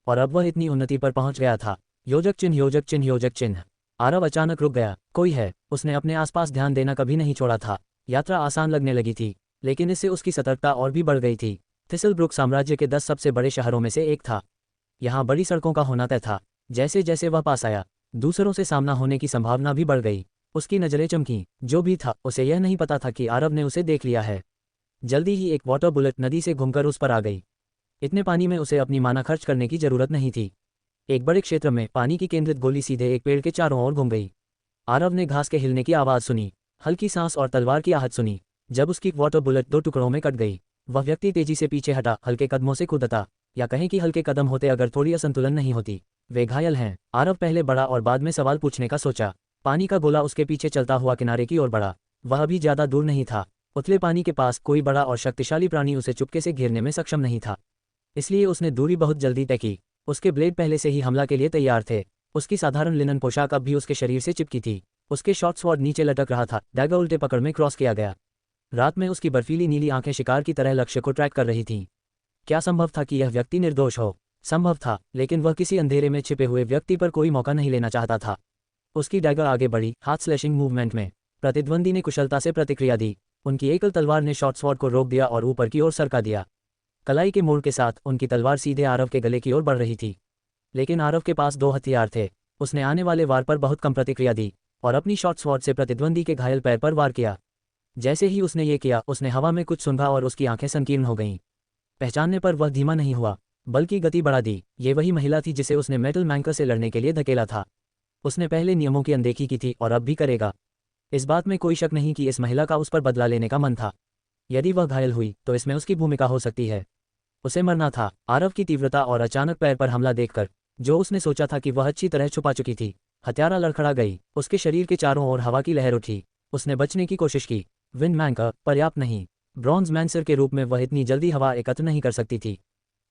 [SPEAKER 2] और अब वह इतनी उन्नति पर पहुंच गया था। योजक चिन्ह, योजक चिन्ह, योजक चिन्ह। आरव अचानक रुक गया। कोई है। उसने अपने आसपास ध्यान देना कभी नहीं छोड़ा था। यात्रा आसान लगने लगी थी, लेकिन इससे उसकी सतर्कता और भी बढ़ गई थी। थिसलब्रुक साम्राज्य के 10 सबसे बड़े शहरों में से एक था। यहाँ बड़ी सड़कों का होना तय था। जैसे जैसे वह पास आया, दूसरों से सामना होने की संभावना भी बढ़ गई। उसकी नजरें चमकीं। जो भी था, उसे यह नहीं पता था कि आरव ने उसे देख लिया है। जल्दी ही एक वाटर बुलेट नदी से घूमकर उस पर आ गई। इतने पानी में उसे अपनी माना खर्च करने की जरूरत नहीं थी। एक बड़े क्षेत्र में पानी की केंद्रित गोली सीधे एक पेड़ के चारों ओर घूम गई। आरव ने घास के हिलने की आवाज सुनी, हल्की सांस और तलवार की आहट सुनी। जब उसकी वाटर बुलेट 2 टुकड़ों में कट गई, वह व्यक्ति तेजी से पीछे हटा, हल्के कदमों से कूदता, या कहें कि हल्के कदम होते अगर थोड़ी असंतुलन नहीं होती। वे घायल हैं। आरव पहले बढ़ा और बाद में सवाल पूछने का सोचा। पानी का गोला उसके पीछे चलता हुआ किनारे की ओर बढ़ा। वह भी ज्यादा दूर नहीं था। उथले पानी के पास कोई बड़ा और शक्तिशाली प्राणी उसे चुपके से घेरने में सक्षम नहीं था, इसलिए उसने दूरी बहुत जल्दी तय की। उसके ब्लेड पहले से ही हमला के लिए तैयार थे। उसकी साधारण लिनन पोशाक अब भी उसके शरीर से चिपकी थी। उसके शॉर्ट स्वॉर्ड नीचे लटक रहा था, डैगर उल्टे पकड़ में क्रॉस किया गया। रात में उसकी बर्फीली नीली आंखें शिकार की तरह लक्ष्य को ट्रैक कर रही थीं। क्या संभव था कि यह व्यक्ति निर्दोष हो? संभव था, लेकिन वह किसी अंधेरे में छिपे हुए व्यक्ति पर कोई मौका नहीं लेना चाहता था। उसकी डैगर आगे बढ़ी, हाथ स्लैशिंग मूवमेंट में। प्रतिद्वंदी ने कुशलता से प्रतिक्रिया दी। उनकी एकल तलवार ने शॉर्ट स्वॉर्ड को रोक दिया और ऊपर की ओर सरका दिया। कलाई के मोड़ के साथ उनकी तलवार सीधे आरव के गले की ओर बढ़ रही थी। लेकिन आरव के पास 2 हथियार थे। उसने आने वाले वार पर बहुत कम प्रतिक्रिया दी और अपनी शॉर्ट स्वॉर्ड से प्रतिद्वंदी के घायल पैर पर वार किया। जैसे ही उसने ये किया, उसने हवा में कुछ सूंघा और उसकी आंखें संकीर्ण हो गईं। पहचानने पर वह धीमा नहीं हुआ, बल्कि गति बढ़ा दी। ये वही महिला थी जिसे उसने मेटल मैंकर से लड़ने के लिए धकेला था। उसने पहले नियमों की अनदेखी की थी और अब भी करेगा। इस बात में कोई शक नहीं कि इस महिला का उस पर बदला लेने का मन था। यदि वह घायल हुई तो इसमें उसकी भूमिका हो सकती है। उसे मरना था। आरव की तीव्रता और अचानक पैर पर हमला देखकर, जो उसने सोचा था कि वह अच्छी तरह छुपा चुकी थी, हत्यारा लड़खड़ा गई। उसके शरीर के चारों ओर हवा की लहर उठी। उसने बचने की कोशिश की। विंड मैंकर पर्याप्त नहीं। ब्रॉन्ज मैंसर के रूप में वह इतनी जल्दी हवा एकत्र नहीं कर सकती थी।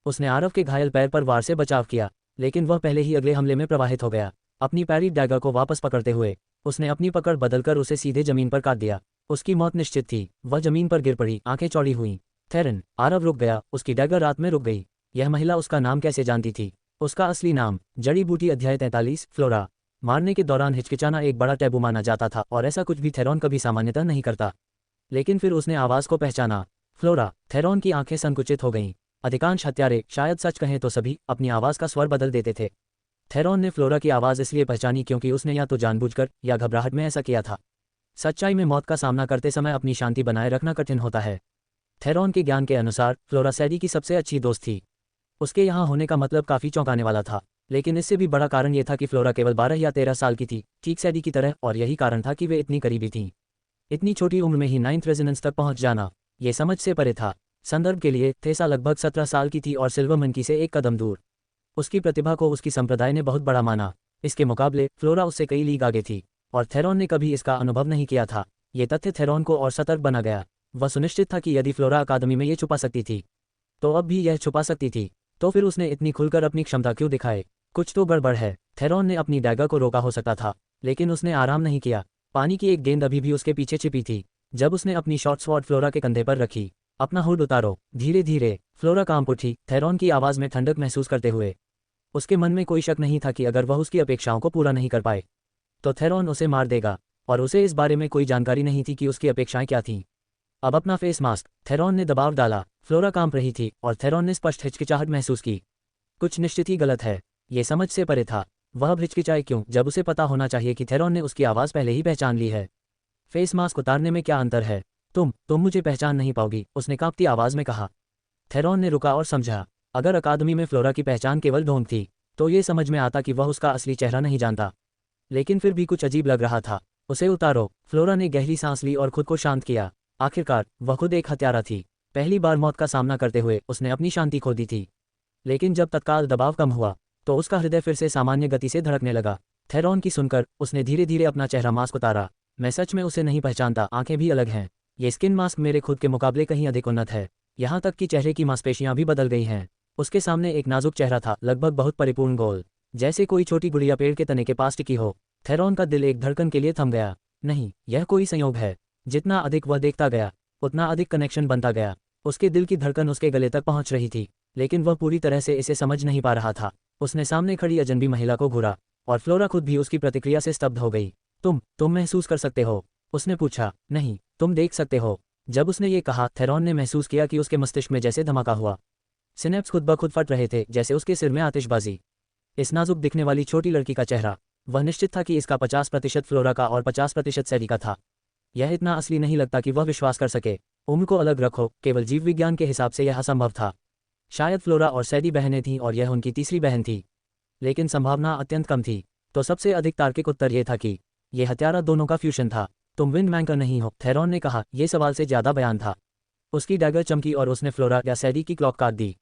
[SPEAKER 2] उसने आरव के घायल पैर पर वार से बचाव किया, लेकिन वह पहले ही अगले हमले में प्रवाहित हो गया। अपनी पैरी डैगर को वापस पकड़ते हुए उसने अपनी पकड़ बदलकर उसे सीधे जमीन पर काट दिया। उसकी मौत निश्चित थी। वह जमीन पर गिर पड़ी, आंखें चौड़ी हुईं। थेरन, आरव रुक गया। उसकी डैगर रात में रुक गई। यह महिला उसका नाम कैसे जानती थी? उसका असली नाम जड़ी बूटी। अध्याय 43 फ्लोरा। मारने के दौरान हिचकिचाना एक बड़ा टैबू माना जाता था और ऐसा कुछ भी थेरॉन कभी सामान्यतः नहीं करता। लेकिन फिर उसने आवाज़ को पहचाना, फ्लोरा। थेरॉन की आंखें संकुचित हो गईं। अधिकांश हत्यारे, शायद सच कहें तो सभी, अपनी आवाज़ का स्वर बदल देते थे। थेरॉन ने फ्लोरा की आवाज़ इसलिए पहचानी क्योंकि उसने या तो जानबूझकर या घबराहट में ऐसा किया था। सच्चाई में मौत का सामना करते समय अपनी शांति बनाए रखना कठिन होता है। थेरॉन के ज्ञान के अनुसार फ्लोरा सैडी की सबसे अच्छी दोस्त थी। उसके यहाँ होने का मतलब काफ़ी चौंकाने वाला था। लेकिन इससे भी बड़ा कारण यह था कि फ्लोरा केवल 12 या 13 साल की थी, ठीक सैडी की तरह, और यही कारण था कि वे इतनी करीबी थीं। इतनी छोटी उम्र में ही 9th रेजिडेंस तक पहुंच जाना, ये समझ से परे था। संदर्भ के लिए, थेसा लगभग 17 साल की थी और सिल्वर मंकी से एक कदम दूर। उसकी प्रतिभा को उसकी संप्रदाय ने बहुत बड़ा माना। इसके मुकाबले फ्लोरा उससे कई लीग आगे थी, और थेरॉन ने कभी इसका अनुभव नहीं किया था। ये तथ्य थेरॉन को और सतर्क बना गया। वह सुनिश्चित था कि यदि फ्लोरा अकादमी में ये छुपा सकती थी, तो अब भी यह छुपा सकती थी। तो फिर उसने इतनी खुलकर अपनी क्षमता क्यों दिखाए? कुछ तो गड़बड़ है। थेरॉन ने अपनी डैगर को रोका हो सकता था, लेकिन उसने आराम नहीं किया। पानी की एक गेंद अभी भी उसके पीछे छिपी थी। जब उसने अपनी शॉर्ट स्वॉर्ड फ्लोरा के कंधे पर रखी, अपना हुड उतारो, धीरे धीरे। फ्लोरा कांप उठी, थेरॉन की आवाज़ में ठंडक महसूस करते हुए। उसके मन में कोई शक नहीं था कि अगर वह उसकी अपेक्षाओं को पूरा नहीं कर पाए, तो थेरॉन उसे मार देगा, और उसे इस बारे में कोई जानकारी नहीं थी कि उसकी अपेक्षाएं क्या थीं। अब अपना फेस मास्क। थेरॉन ने दबाव डाला। फ्लोरा कांप रही थी, और थेरॉन ने स्पष्ट हिचकिचाहट महसूस की। कुछ निश्चित ही गलत है। ये समझ से परे था। वह अब हिचकिचाए क्यों, जब उसे पता होना चाहिए कि थेरॉन ने उसकी आवाज़ पहले ही पहचान ली है। फेस मास्क उतारने में क्या अंतर है? तुम मुझे पहचान नहीं पाओगी, उसने कांपती आवाज़ में कहा। थेरॉन ने रुका और समझा। अगर अकादमी में फ्लोरा की पहचान केवल ढोंग थी, तो ये समझ में आता कि वह उसका असली चेहरा नहीं जानता। लेकिन फिर भी कुछ अजीब लग रहा था। उसे उतारो। फ्लोरा ने गहरी सांस ली और खुद को शांत किया। आखिरकार वह खुद एक हत्यारा थी। पहली बार मौत का सामना करते हुए उसने अपनी शांति खो दी थी। लेकिन जब तत्काल दबाव कम हुआ, तो उसका हृदय फिर से सामान्य गति से धड़कने लगा। थेरॉन की सुनकर उसने धीरे धीरे अपना चेहरा मास्क उतारा। मैं सच में उसे नहीं पहचानता, आंखें भी अलग हैं। ये स्किन मास्क मेरे खुद के मुकाबले कहीं अधिक उन्नत है। यहाँ तक कि चेहरे की मांसपेशियां भी बदल गई हैं। उसके सामने एक नाजुक चेहरा था, लगभग बहुत परिपूर्ण गोल, जैसे कोई छोटी गुड़िया पेड़ के तने के पास टिकी हो। थेरॉन का दिल एक धड़कन के लिए थम गया। नहीं, यह कोई संयोग है। जितना अधिक वह देखता गया, उतना अधिक कनेक्शन बनता गया। उसके दिल की धड़कन उसके गले तक पहुंच रही थी, लेकिन वह पूरी तरह से इसे समझ नहीं पा रहा था। उसने सामने खड़ी अजनबी महिला को घूरा, और फ्लोरा खुद भी उसकी प्रतिक्रिया से स्तब्ध हो गई। तुम महसूस कर सकते हो? उसने पूछा। नहीं, तुम देख सकते हो। जब उसने ये कहा, थेरॉन ने महसूस किया कि उसके मस्तिष्क में जैसे धमाका हुआ। सिनेप्स खुद ब खुद फट रहे थे, जैसे उसके सिर में आतिशबाजी। इस नाजुक दिखने वाली छोटी लड़की का चेहरा, वह निश्चित था कि इसका 50% फ्लोरा का और 50% सैडी का था। यह इतना असली नहीं लगता कि वह विश्वास कर सके। उम्र को अलग रखो, केवल जीव विज्ञान के हिसाब से यह असंभव था। शायद फ्लोरा और सैडी बहनें थीं और यह उनकी तीसरी बहन थी, लेकिन संभावना अत्यंत कम थी। तो सबसे अधिक तार्किक उत्तर यह था कि यह हत्यारा दोनों का फ्यूशन था। तुम विंड मैंकर नहीं हो, थेरॉन ने कहा। यह सवाल से ज्यादा बयान था। उसकी डैगर चमकी और उसने फ्लोरा या सैडी की क्लॉक काट दी।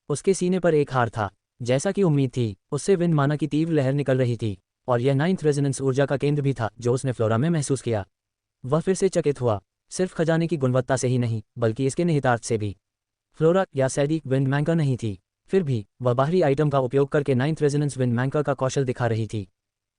[SPEAKER 2] उसके सीने पर एक हार था। जैसा कि उम्मीद थी, उससे विंड माना की तीव्र लहर निकल रही थी, और यह 9th रेजोनेंस ऊर्जा का केंद्र भी था जो उसने फ्लोरा में महसूस किया। वह फिर से चकित हुआ, सिर्फ खजाने की गुणवत्ता से ही नहीं, बल्कि इसके निहितार्थ से भी। फ्लोरा या सैडी विंड मैंकर नहीं थी, फिर भी वह बाहरी आइटम का उपयोग करके 9th रेजोनेंस विंड मैंकर का कौशल दिखा रही थी,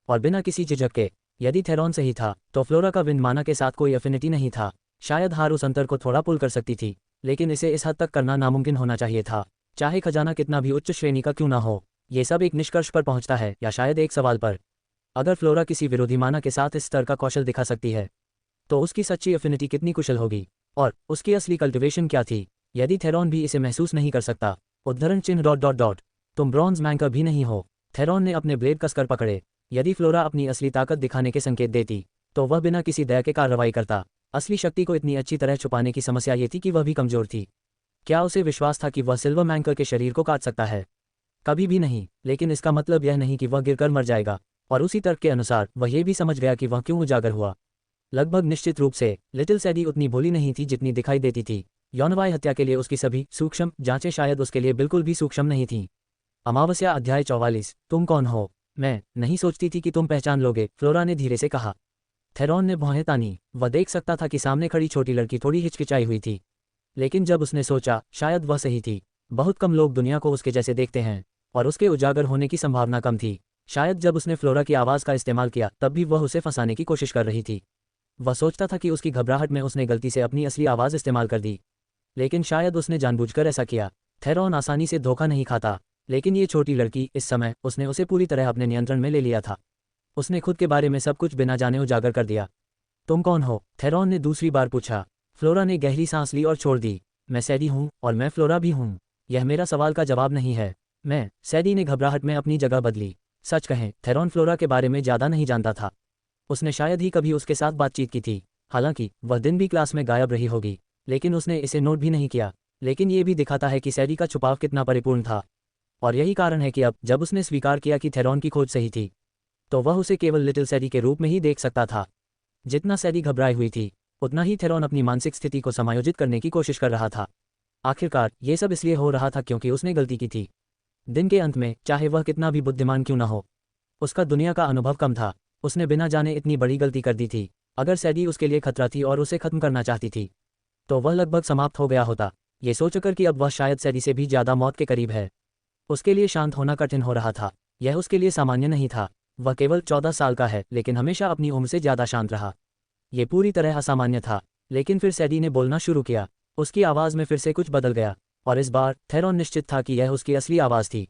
[SPEAKER 2] और बिना किसी झिझक के। यदि थेरॉन सही था, तो फ्लोरा का विंड माना के साथ कोई एफिनिटी नहीं था। शायद हार उस अंतर को थोड़ा पुल कर सकती थी, लेकिन इसे इस हद तक करना नामुमकिन होना चाहिए था, चाहे खजाना कितना भी उच्च श्रेणी का क्यों ना हो। ये सब एक निष्कर्ष पर पहुंचता है, या शायद एक सवाल पर। अगर फ्लोरा किसी विरोधी माना के साथ इस स्तर का कौशल दिखा सकती है, तो उसकी सच्ची एफिनिटी कितनी कुशल होगी, और उसकी असली कल्टिवेशन क्या थी? यदि थेरॉन भी इसे महसूस नहीं कर सकता, उद्धरण चिन्ह डॉट डॉट डॉट, तुम ब्रॉन्ज मैंकर भी नहीं हो। थेरॉन ने अपने ब्लेड कसकर पकड़े। यदि फ्लोरा अपनी असली ताकत दिखाने के संकेत देती तो वह बिना किसी दया के कार्रवाई करता। असली शक्ति को इतनी अच्छी तरह छुपाने की समस्या ये थी कि वह भी कमजोर थी। क्या उसे विश्वास था कि वह सिल्वर मैंकर के शरीर को काट सकता है? कभी भी नहीं। लेकिन इसका मतलब यह नहीं कि वह गिरकर मर जाएगा। और उसी तर्क के अनुसार वह ये भी समझ गया कि वह क्यों उजागर हुआ। लगभग निश्चित रूप से लिटिल सैडी उतनी भोली नहीं थी जितनी दिखाई देती थी। यौनवाय हत्या के लिए उसकी सभी सूक्ष्म जांचें शायद उसके लिए बिल्कुल भी सूक्ष्म नहीं थीं। अमावस्या अध्याय 44। तुम कौन हो? मैं नहीं सोचती थी कि तुम पहचान लोगे, फ्लोरा ने धीरे से कहा। थेरॉन ने भौहें तानी। वह देख सकता था कि सामने खड़ी छोटी लड़की थोड़ी हिचकिचाई हुई थी। लेकिन जब उसने सोचा शायद वह सही थी। बहुत कम लोग दुनिया को उसके जैसे देखते हैं और उसके उजागर होने की संभावना कम थी। शायद जब उसने फ्लोरा की आवाज़ का इस्तेमाल किया तब भी वह उसे फंसाने की कोशिश कर रही थी। वह सोचता था कि उसकी घबराहट में उसने गलती से अपनी असली आवाज़ इस्तेमाल कर दी। लेकिन शायद उसने जानबूझकर ऐसा किया। थेरॉन आसानी से धोखा नहीं खाता। लेकिन ये छोटी लड़की, इस समय उसने उसे पूरी तरह अपने नियंत्रण में ले लिया था। उसने खुद के बारे में सब कुछ बिना जाने उजागर कर दिया। तुम कौन हो? थेरॉन ने दूसरी बार पूछा। फ्लोरा ने गहरी सांस ली और छोड़ दी। मैं सैडी हूँ और मैं फ्लोरा भी हूँ। यह मेरा सवाल का जवाब नहीं है। मैं। सैडी ने घबराहट में अपनी जगह बदली। सच कहें, थेरॉन फ्लोरा के बारे में ज़्यादा नहीं जानता था। उसने शायद ही कभी उसके साथ बातचीत की थी। हालांकि वह दिन भी क्लास में गायब रही होगी, लेकिन उसने इसे नोट भी नहीं किया। लेकिन ये भी दिखाता है कि सैडी का छुपाव कितना परिपूर्ण था। और यही कारण है कि अब जब उसने स्वीकार किया कि थेरॉन की खोज सही थी, तो वह उसे केवल लिटिल सैडी के रूप में ही देख सकता था। जितना सैडी घबराई हुई थी, उतना ही थेरॉन अपनी मानसिक स्थिति को समायोजित करने की कोशिश कर रहा था। आखिरकार ये सब इसलिए हो रहा था क्योंकि उसने गलती की थी। दिन के अंत में, चाहे वह कितना भी बुद्धिमान क्यों न हो, उसका दुनिया का अनुभव कम था। उसने बिना जाने इतनी बड़ी गलती कर दी थी। अगर सैडी उसके लिए खतरा थी और उसे खत्म करना चाहती थी, तो वह लगभग समाप्त हो गया होता। ये सोचकर कि अब वह शायद सैडी से भी ज़्यादा मौत के करीब है, उसके लिए शांत होना कठिन हो रहा था। यह उसके लिए सामान्य नहीं था। वह केवल 14 साल का है, लेकिन हमेशा अपनी उम्र से ज़्यादा शांत रहा। ये पूरी तरह असामान्य था। लेकिन फिर सैडी ने बोलना शुरू किया। उसकी आवाज़ में फिर से कुछ बदल गया। और इस बार थेरॉन निश्चित था कि यह उसकी असली आवाज़ थी।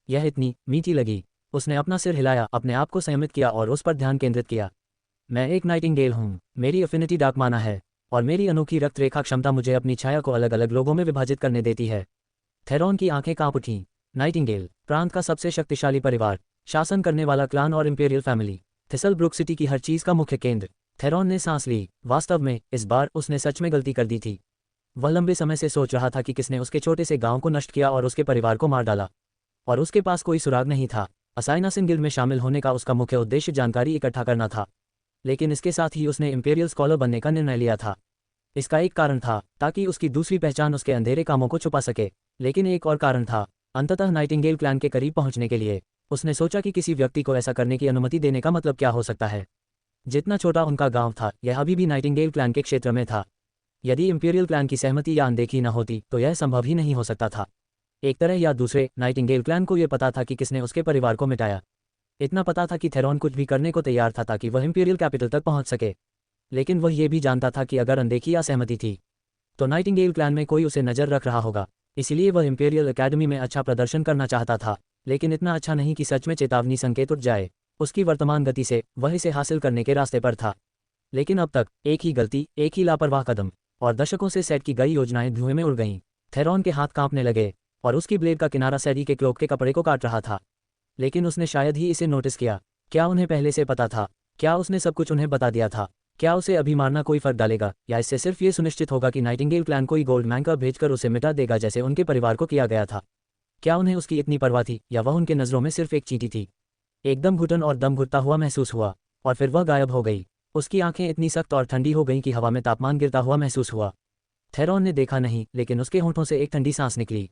[SPEAKER 2] यह इतनी मीठी लगी। उसने अपना सिर हिलाया, अपने आप को संयमित किया और उस पर ध्यान केंद्रित किया। मैं एक नाइटिंगेल हूँ। मेरी अफिनिटी डार्क माना है और मेरी अनोखी रक्त रेखा क्षमता मुझे अपनी छाया को अलग अलग लोगों में विभाजित करने देती है। थेरॉन की आंखें कांप उठीं। नाइटिंगेल, प्रांत का सबसे शक्तिशाली परिवार, शासन करने वाला क्लान और imperial family, Thistle Brook City की हर चीज़ का मुख्य केंद्र। थेरॉन ने सांस ली। वास्तव में इस बार उसने सच में गलती कर दी थी। वह लंबे समय से सोच रहा था कि किसने उसके छोटे से गांव को नष्ट किया और उसके परिवार को मार डाला, और उसके पास कोई सुराग नहीं था। असाइनासिन गिल्ड में शामिल होने का उसका मुख्य उद्देश्य जानकारी इकट्ठा करना था, लेकिन इसके साथ ही उसने इंपीरियल स्कॉलर बनने का निर्णय लिया था। इसका एक कारण था ताकि उसकी दूसरी पहचान उसके अंधेरे कामों को छुपा सके, लेकिन एक और कारण था अंततः नाइटिंगेल क्लैन के करीब पहुंचने के लिए। उसने सोचा कि किसी व्यक्ति को ऐसा करने की अनुमति देने का मतलब क्या हो सकता है। जितना छोटा उनका गांव था, यह अभी भी नाइटिंगेल क्लैन के क्षेत्र में था। यदि इंपीरियल क्लैन की सहमति या अनदेखी न होती तो यह संभव ही नहीं हो सकता था। एक तरह या दूसरे, नाइटिंगेल क्लैन को यह पता था कि किसने उसके परिवार को मिटाया। इतना पता था कि थेरॉन कुछ भी करने को तैयार था ताकि वह इंपीरियल कैपिटल तक पहुंच सके। लेकिन वह यह भी जानता था कि अगर अनदेखी या सहमति थी तो नाइटिंगेल क्लैन में कोई उसे नज़र रख रहा होगा। इसीलिए वह इंपीरियल एकेडमी में अच्छा प्रदर्शन करना चाहता था, लेकिन इतना अच्छा नहीं कि सच में चेतावनी संकेत उठ जाए। उसकी वर्तमान गति से वह इसे हासिल करने के रास्ते पर था। लेकिन अब तक एक ही गलती, एक ही लापरवाह कदम, और दशकों से सेट की गई योजनाएं धुएं में उड़ गईं। थेरॉन के हाथ कांपने लगे और उसकी ब्लेड का किनारा सैडी के क्लोक के कपड़े को काट रहा था। लेकिन उसने शायद ही इसे नोटिस किया। क्या उन्हें पहले से पता था? क्या उसने सब कुछ उन्हें बता दिया था? क्या उसे अभी मारना कोई फर्क डालेगा, या इससे सिर्फ ये सुनिश्चित होगा कि नाइटिंगेल क्लैन कोई गोल्ड मैंकर भेजकर उसे मिटा देगा जैसे उनके परिवार को किया गया था? क्या उन्हें उसकी इतनी परवाह थी, या वह उनके नज़रों में सिर्फ एक चींटी थी? एकदम घुटन और दम घुटता हुआ महसूस हुआ, और फिर वह गायब हो गई। उसकी आंखें इतनी सख्त और ठंडी हो गईं कि हवा में तापमान गिरता हुआ महसूस हुआ। थेरॉन ने देखा नहीं, लेकिन उसके होंठों से एक ठंडी सांस निकली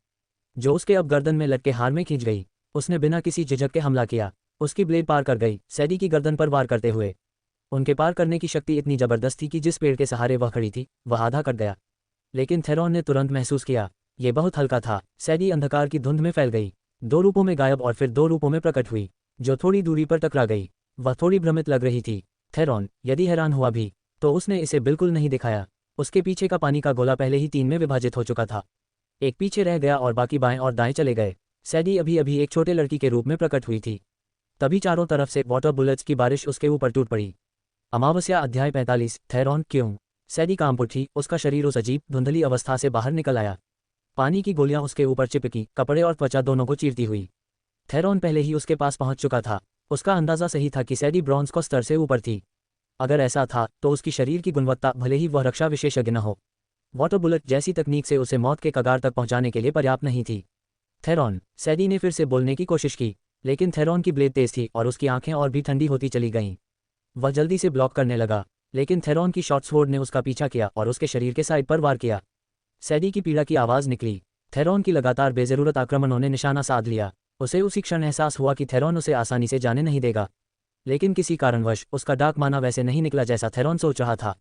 [SPEAKER 2] जो उसके अब गर्दन में लटके हार में खींच गई। उसने बिना किसी झिझक के हमला किया। उसकी ब्लेड पार कर गई, सैडी की गर्दन पर वार करते हुए। उनके पार करने की शक्ति इतनी जबरदस्त थी कि जिस पेड़ के सहारे वह खड़ी थी वह आधा कट गया। लेकिन थेरॉन ने तुरंत महसूस किया, यह बहुत हल्का था। सैडी अंधकार की धुंध में फैल गई, 2 रूपों में गायब और फिर 2 रूपों में प्रकट हुई, जो थोड़ी दूरी पर टकरा गई। वह थोड़ी भ्रमित लग रही थी। थेरॉन, यदि हैरान हुआ भी, तो उसने इसे बिल्कुल नहीं दिखाया। उसके पीछे का पानी का गोला पहले ही 3 में विभाजित हो चुका था। एक पीछे रह गया और बाकी बाएं और दाएं चले गए। सैडी अभी अभी एक छोटे लड़की के रूप में प्रकट हुई थी। तभी चारों तरफ से वाटर बुलेट्स की बारिश उसके ऊपर टूट पड़ी। अमावस्या अध्याय 45। थेरॉन क्यों? सैडी कांप उठी। उसका शरीर उस अजीब धुंधली अवस्था से बाहर निकल आया पानी की गोलियां उसके ऊपर चिपकी, कपड़े और त्वचा दोनों को चीरती हुई। थेरॉन पहले ही उसके पास पहुंच चुका था। उसका अंदाजा सही था कि सैडी ब्रॉन्ज को स्तर से ऊपर थी। अगर ऐसा था तो उसकी शरीर की गुणवत्ता, भले ही वह रक्षा विशेषज्ञ न हो, वाटर बुलेट जैसी तकनीक से उसे मौत के कगार तक पहुंचाने के लिए पर्याप्त नहीं थी। थेरॉन, सैडी ने फिर से बोलने की कोशिश की, लेकिन थेरॉन की ब्लेड तेज थी और उसकी आंखें और भी ठंडी होती चली गईं। वह जल्दी से ब्लॉक करने लगा, लेकिन थेरॉन की शॉर्ट स्वॉर्ड ने उसका पीछा किया और उसके शरीर के साइड पर वार किया। सैडी की पीड़ा की आवाज़ निकली। थेरॉन की लगातार बेजरूरत आक्रमणों ने निशाना साध लिया। उसे उसी क्षण एहसास हुआ कि थेरॉन उसे आसानी से जाने नहीं देगा। लेकिन किसी कारणवश उसका डाक माना वैसे नहीं निकला जैसा थेरॉन सोच रहा था।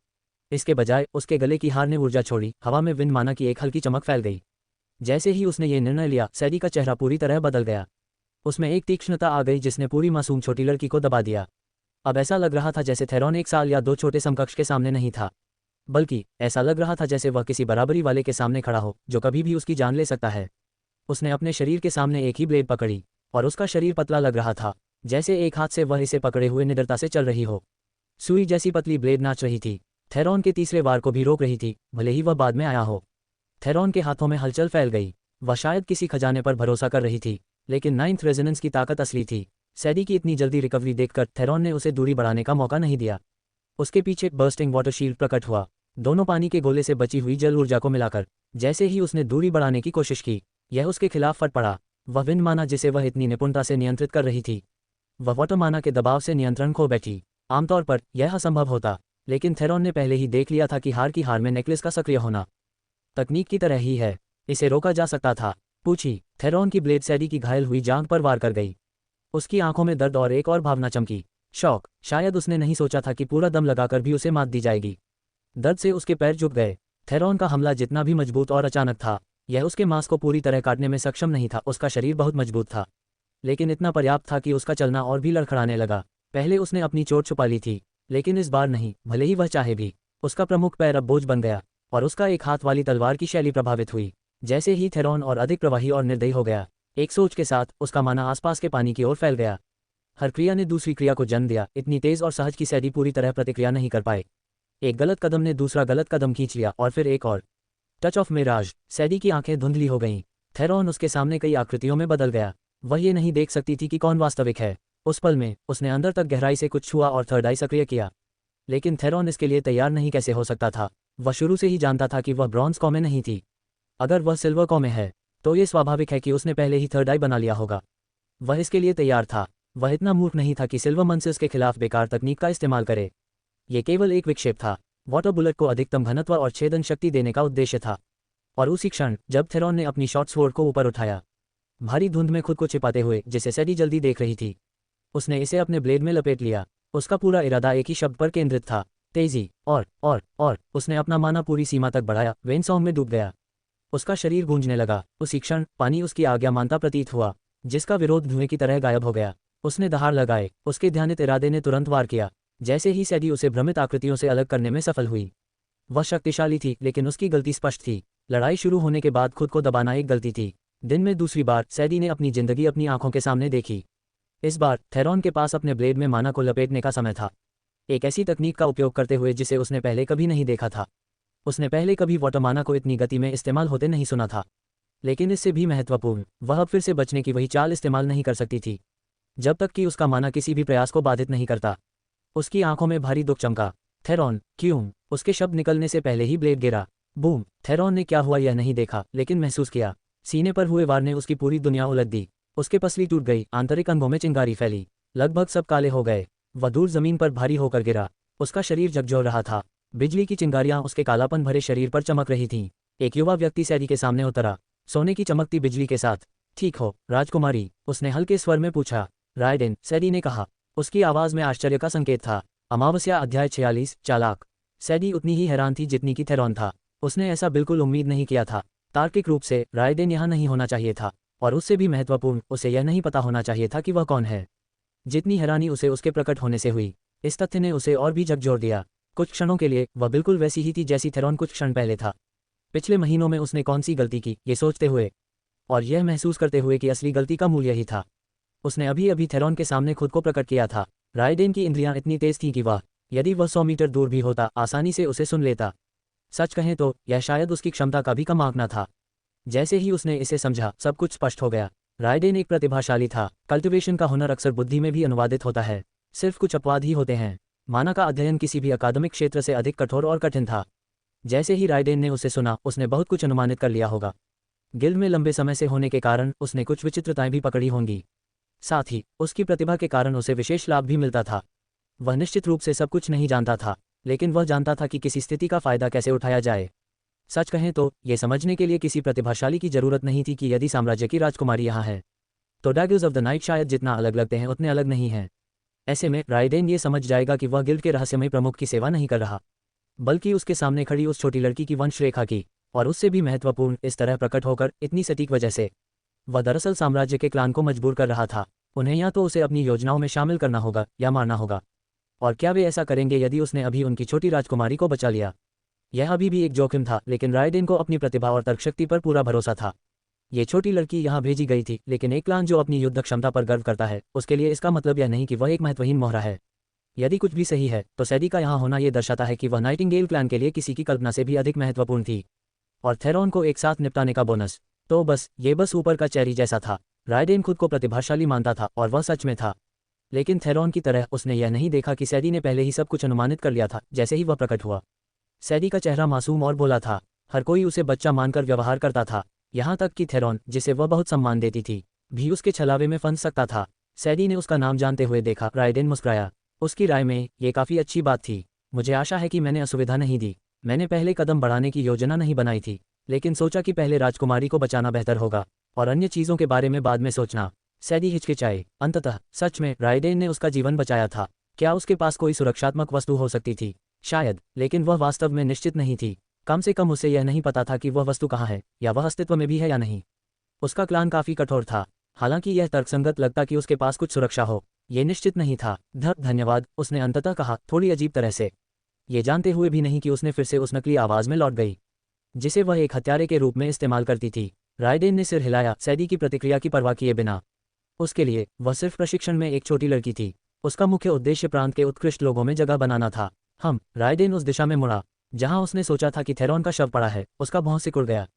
[SPEAKER 2] इसके बजाय उसके गले की हार ने ऊर्जा छोड़ी, हवा में विंड माना की एक हल्की चमक फैल गई। जैसे ही उसने ये निर्णय लिया, सैडी का चेहरा पूरी तरह बदल गया। उसमें एक तीक्ष्णता आ गई जिसने पूरी मासूम छोटी लड़की को दबा दिया। अब ऐसा लग रहा था जैसे थेरॉन 1 साल या 2 छोटे समकक्ष के सामने नहीं था, बल्कि ऐसा लग रहा था जैसे वह किसी बराबरी वाले के सामने खड़ा हो जो कभी भी उसकी जान ले सकता है। उसने अपने शरीर के सामने एक ही ब्लेड पकड़ी और उसका शरीर पतला लग रहा था, जैसे एक हाथ से वह इसे पकड़े हुए निडरता से चल रही हो। सुई जैसी पतली ब्लेड नाच रही थी, थेरॉन के तीसरे वार को भी रोक रही थी, भले ही वह बाद में आया हो। थेरॉन के हाथों में हलचल फैल गई। वह शायद किसी खजाने पर भरोसा कर रही थी, लेकिन नाइन्थ रेजोनेंस की ताकत असली थी। सैडी की इतनी जल्दी रिकवरी देखकर थेरॉन ने उसे दूरी बढ़ाने का मौका नहीं दिया। उसके पीछे बर्स्टिंग वाटर शील्ड प्रकट हुआ, दोनों पानी के गोले से बची हुई जल ऊर्जा को मिलाकर। जैसे ही उसने दूरी बढ़ाने की कोशिश की, यह उसके खिलाफ फट पड़ा। वह विंड माना जिसे वह इतनी निपुणता से नियंत्रित कर रही थी, वह वाटर माना के दबाव से नियंत्रण खो बैठी। आमतौर पर यह असंभव होता, लेकिन थेरॉन ने पहले ही देख लिया था कि हार में नेकलेस का सक्रिय होना तकनीक की तरह ही है, इसे रोका जा सकता था। पूछी, थेरॉन की ब्लेड सैडी की घायल हुई जांघ पर वार कर गई। उसकी आंखों में दर्द और एक और भावना चमकी, शौक। शायद उसने नहीं सोचा था कि पूरा दम लगाकर भी उसे मात दी जाएगी। दर्द से उसके पैर झुक गए। थेरॉन का हमला जितना भी मजबूत और अचानक था, यह उसके मांस को पूरी तरह काटने में सक्षम नहीं था। उसका शरीर बहुत मजबूत था, लेकिन इतना पर्याप्त था कि उसका चलना और भी लड़खड़ाने लगा। पहले उसने अपनी चोट छुपा ली थी, लेकिन इस बार नहीं, भले ही वह चाहे भी। उसका प्रमुख पैर अब बोझ बन गया और उसका एक हाथ वाली तलवार की शैली प्रभावित हुई। जैसे ही थेरॉन और अधिक प्रवाही और निर्दयी हो गया, एक सोच के साथ उसका माना आसपास के पानी की ओर फैल गया। हर क्रिया ने दूसरी क्रिया को जन्म दिया, इतनी तेज और सहज कि सैडी पूरी तरह प्रतिक्रिया नहीं कर पाए। एक गलत कदम ने दूसरा गलत कदम खींच लिया और फिर एक और। Touch of Miraj. सैडी की आंखें धुंधली हो गईं। थेरॉन उसके सामने कई आकृतियों में बदल गया। वह ये नहीं देख सकती थी कि कौन वास्तविक है। उस पल में उसने अंदर तक गहराई से कुछ छुआ और थर्ड आई सक्रिय किया, लेकिन थेरॉन इसके लिए तैयार नहीं कैसे हो सकता था। वह शुरू से ही जानता था कि वह ब्रॉन्ज कॉ में नहीं थी। अगर वह सिल्वर कॉ में है, तो ये स्वाभाविक है कि उसने पहले ही थर्ड आई बना लिया होगा। वह इसके लिए तैयार था। वह इतना मूर्ख नहीं था कि सिल्वर मंसिस के खिलाफ बेकार तकनीक का इस्तेमाल करे। ये केवल एक विक्षेप था। वाटर बुलेट को अधिकतम घनत्व और छेदन शक्ति देने का उद्देश्य था। और उसी क्षण जब थेरॉन ने अपनी शॉर्ट स्वॉर्ड को ऊपर उठाया, भारी धुंध में खुद को छिपाते हुए जिसे सैडी जल्दी देख रही थी, उसने इसे अपने ब्लेड में लपेट लिया। उसका पूरा इरादा एक ही शब्द पर केंद्रित था, तेजी। और उसने अपना माना पूरी सीमा तक बढ़ाया, वेन सॉन्ग में डूब गया। उसका शरीर गूंजने लगा। उसी क्षण पानी उसकी आज्ञा मानता प्रतीत हुआ, जिसका विरोध धुएं की तरह गायब हो गया। उसने दहाड़ लगाए। उसके ध्यानित इरादे ने तुरंत वार किया। जैसे ही सैडी उसे भ्रमित आकृतियों से अलग करने में सफल हुई। वह शक्तिशाली थी, लेकिन उसकी गलती स्पष्ट थी। लड़ाई शुरू होने के बाद खुद को दबाना एक गलती थी। दिन में दूसरी बार सैडी ने अपनी जिंदगी अपनी आंखों के सामने देखी। इस बार थेरॉन के पास अपने ब्लेड में माना को लपेटने का समय था, एक ऐसी तकनीक का उपयोग करते हुए जिसे उसने पहले कभी नहीं देखा था। उसने पहले कभी वाटर माना को इतनी गति में इस्तेमाल होते नहीं सुना था, लेकिन इससे भी महत्वपूर्ण, वह अब फिर से बचने की वही चाल इस्तेमाल नहीं कर सकती थी, जब तक कि उसका माना किसी भी प्रयास को बाधित नहीं करता। उसकी आंखों में भारी दुख चमका। थेरॉन, क्यों? उसके शब्द निकलने से पहले ही ब्लेड गिरा। बूम! थेरॉन ने क्या हुआ यह नहीं देखा, लेकिन महसूस किया। सीने पर हुए वार ने उसकी पूरी दुनिया उलट दी। उसके पसली टूट गई, आंतरिक अंगों में चिंगारी फैली, लगभग सब काले हो गए। वह दूर जमीन पर भारी होकर गिरा। उसका शरीर झकझोर रहा था। बिजली की चिंगारियां उसके कालापन भरे शरीर पर चमक रही थीं। एक युवा व्यक्ति सैडी के सामने उतरा, सोने की चमकती बिजली के साथ। ठीक हो, राजकुमारी? उसने हल्के स्वर में पूछा। रायडेन, सैडी ने कहा। उसकी आवाज में आश्चर्य का संकेत था। अमावस्या अध्याय 46, चालाक। सैडी उतनी ही हैरान थी जितनी कि थेरॉन था। उसने ऐसा बिल्कुल उम्मीद नहीं किया था। तार्किक रूप से रायडेन यहाँ नहीं होना चाहिए था, और उससे भी महत्वपूर्ण, उसे यह नहीं पता होना चाहिए था कि वह कौन है। जितनी हैरानी उसे उसके प्रकट होने से हुई, इस तथ्य ने उसे और भी झकझोर दिया। कुछ क्षणों के लिए वह बिल्कुल वैसी ही थी जैसी थेरॉन कुछ क्षण पहले था। पिछले महीनों में उसने कौन सी गलती की, ये सोचते हुए और यह महसूस करते हुए कि असली गलती का मूल्य ही था, उसने अभी अभी थेरॉन के सामने खुद को प्रकट किया था। रायडेन की इंद्रियां इतनी तेज थीं कि वह, यदि वह 100 मीटर दूर भी होता, आसानी से उसे सुन लेता। सच कहें तो यह शायद उसकी क्षमता का भी कम आंकना था। जैसे ही उसने इसे समझा, सब कुछ स्पष्ट हो गया। राइडेन एक प्रतिभाशाली था। कल्टिवेशन का हुनर अक्सर बुद्धि में भी अनुवादित होता है, सिर्फ कुछ अपवाद ही होते हैं। माना का अध्ययन किसी भी अकादमिक क्षेत्र से अधिक कठोर और कठिन था। जैसे ही राइडेन ने उसे सुना, उसने बहुत कुछ अनुमानित कर लिया होगा। गिल्ड में लंबे समय से होने के कारण उसने कुछ विचित्रताएं भी पकड़ी होंगी। साथ ही उसकी प्रतिभा के कारण उसे विशेष लाभ भी मिलता था। वह निश्चित रूप से सब कुछ नहीं जानता था, लेकिन वह जानता था कि किसी स्थिति का फायदा कैसे उठाया जाए। सच कहें तो ये समझने के लिए किसी प्रतिभाशाली की जरूरत नहीं थी कि यदि साम्राज्य की राजकुमारी यहाँ है तो डैगर्स ऑफ द नाइट शायद जितना अलग लगते हैं उतने अलग नहीं हैं। ऐसे में राइडेन ये समझ जाएगा कि वह गिल्ड के रहस्यमय प्रमुख की सेवा नहीं कर रहा, बल्कि उसके सामने खड़ी उस छोटी लड़की की वंश रेखा की, और उससे भी महत्वपूर्ण इस तरह प्रकट होकर इतनी सटीक वजह से। वह दरअसल साम्राज्य के क्लान को मजबूर कर रहा था। उन्हें या तो उसे अपनी योजनाओं में शामिल करना होगा या मारना होगा। और क्या वे ऐसा करेंगे यदि उसने अभी उनकी छोटी राजकुमारी को बचा लिया? यह अभी भी एक जोखिम था, लेकिन राइडेन को अपनी प्रतिभा और तर्कशक्ति पर पूरा भरोसा था। ये छोटी लड़की यहाँ भेजी गई थी, लेकिन एक क्लान जो अपनी युद्ध क्षमता पर गर्व करता है, उसके लिए इसका मतलब यह नहीं कि वह एक महत्वहीन मोहरा है। यदि कुछ भी सही है तो सैडी का यहाँ होना यह दर्शाता है कि वह नाइटिंगेल क्लान के लिए किसी की कल्पना से भी अधिक महत्वपूर्ण थी। और थेरॉन को एक साथ निपटाने का बोनस तो ये बस ऊपर का चेरी जैसा था। राइडेन खुद को प्रतिभाशाली मानता था और वह सच में था, लेकिन थेरॉन की तरह उसने यह नहीं देखा कि सैडी ने पहले ही सब कुछ अनुमानित कर लिया था जैसे ही वह प्रकट हुआ। सैडी का चेहरा मासूम और भोला था। हर कोई उसे बच्चा मानकर व्यवहार करता था, यहाँ तक कि थेरॉन, जिसे वह बहुत सम्मान देती थी, भी उसके छलावे में फंस सकता था। सैडी ने उसका नाम जानते हुए देखा। राइडेन मुस्कुराया। उसकी राय में ये काफ़ी अच्छी बात थी। मुझे आशा है कि मैंने असुविधा नहीं दी। मैंने पहले कदम बढ़ाने की योजना नहीं बनाई थी, लेकिन सोचा कि पहले राजकुमारी को बचाना बेहतर होगा और अन्य चीज़ों के बारे में बाद में सोचना। सैडी हिचकिचाई। अंततः सच में राइडेन ने उसका जीवन बचाया था। क्या उसके पास कोई सुरक्षात्मक वस्तु हो सकती थी? शायद, लेकिन वह वास्तव में निश्चित नहीं थी। कम से कम उसे यह नहीं पता था कि वह वस्तु कहाँ है या वह अस्तित्व में भी है या नहीं। उसका क्लान काफ़ी कठोर था। हालांकि यह तर्कसंगत लगता कि उसके पास कुछ सुरक्षा हो, ये निश्चित नहीं था। धन्यवाद, उसने अंततः कहा, थोड़ी अजीब तरह से, ये जानते हुए भी नहीं कि उसने फिर से उस नकली आवाज़ में लौट गई जिसे वह एक हत्यारे के रूप में इस्तेमाल करती थी। राइडेन ने सिर हिलाया, सैडी की प्रतिक्रिया की परवाह किए बिना। उसके लिए वह सिर्फ प्रशिक्षण में एक छोटी लड़की थी। उसका मुख्य उद्देश्य प्रांत के उत्कृष्ट लोगों में जगह बनाना था। राइडेन उस दिशा में मुड़ा जहां उसने सोचा था कि थेरॉन का शव पड़ा है। उसका भौं सिकुड़ गया।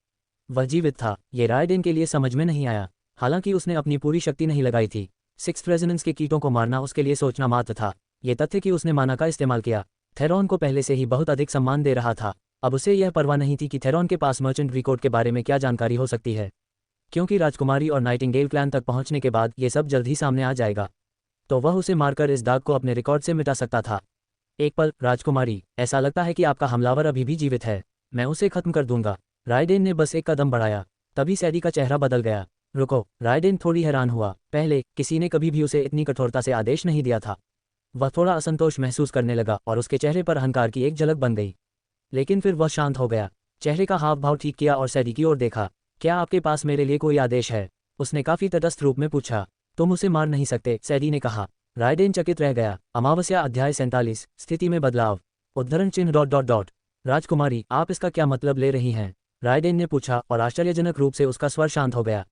[SPEAKER 2] वह जीवित था, ये राइडेन के लिए समझ में नहीं आया। हालांकि उसने अपनी पूरी शक्ति नहीं लगाई थी। सिक्स्थ रेजोनेंस के कीटों को मारना उसके लिए सोचना मात्र था। ये तथ्य कि उसने माना का इस्तेमाल किया, थेरॉन को पहले से ही बहुत अधिक सम्मान दे रहा था। अब उसे यह परवाह नहीं थी कि थेरॉन के पास मर्चेंट रिकॉर्ड के बारे में क्या जानकारी हो सकती है, क्योंकि राजकुमारी और नाइटिंगेल क्लैन तक पहुंचने के बाद ये सब जल्द ही सामने आ जाएगा। तो वह उसे मारकर इस दाग को अपने रिकॉर्ड से मिटा सकता था। एक पल, राजकुमारी, ऐसा लगता है कि आपका हमलावर अभी भी जीवित है। मैं उसे खत्म कर दूंगा। राइडेन ने बस एक कदम बढ़ाया, तभी सैडी का चेहरा बदल गया। रुको, राइडेन थोड़ी हैरान हुआ। पहले किसी ने कभी भी उसे इतनी कठोरता से आदेश नहीं दिया था। वह थोड़ा असंतोष महसूस करने लगा और उसके चेहरे पर अहंकार की एक झलक बन गई। लेकिन फिर वह शांत हो गया, चेहरे का हाव भाव ठीक किया और सैडी की ओर देखा। क्या आपके पास मेरे लिए कोई आदेश है? उसने काफी तटस्थ रूप में पूछा। तुम उसे मार नहीं सकते, सैडी ने कहा। राइडेन चकित रह गया। अमावस्या अध्याय 47, स्थिति में बदलाव। उद्धरण चिन्ह ... राजकुमारी, आप इसका क्या मतलब ले रही हैं? राइडेन ने पूछा और आश्चर्यजनक रूप से उसका स्वर शांत हो गया।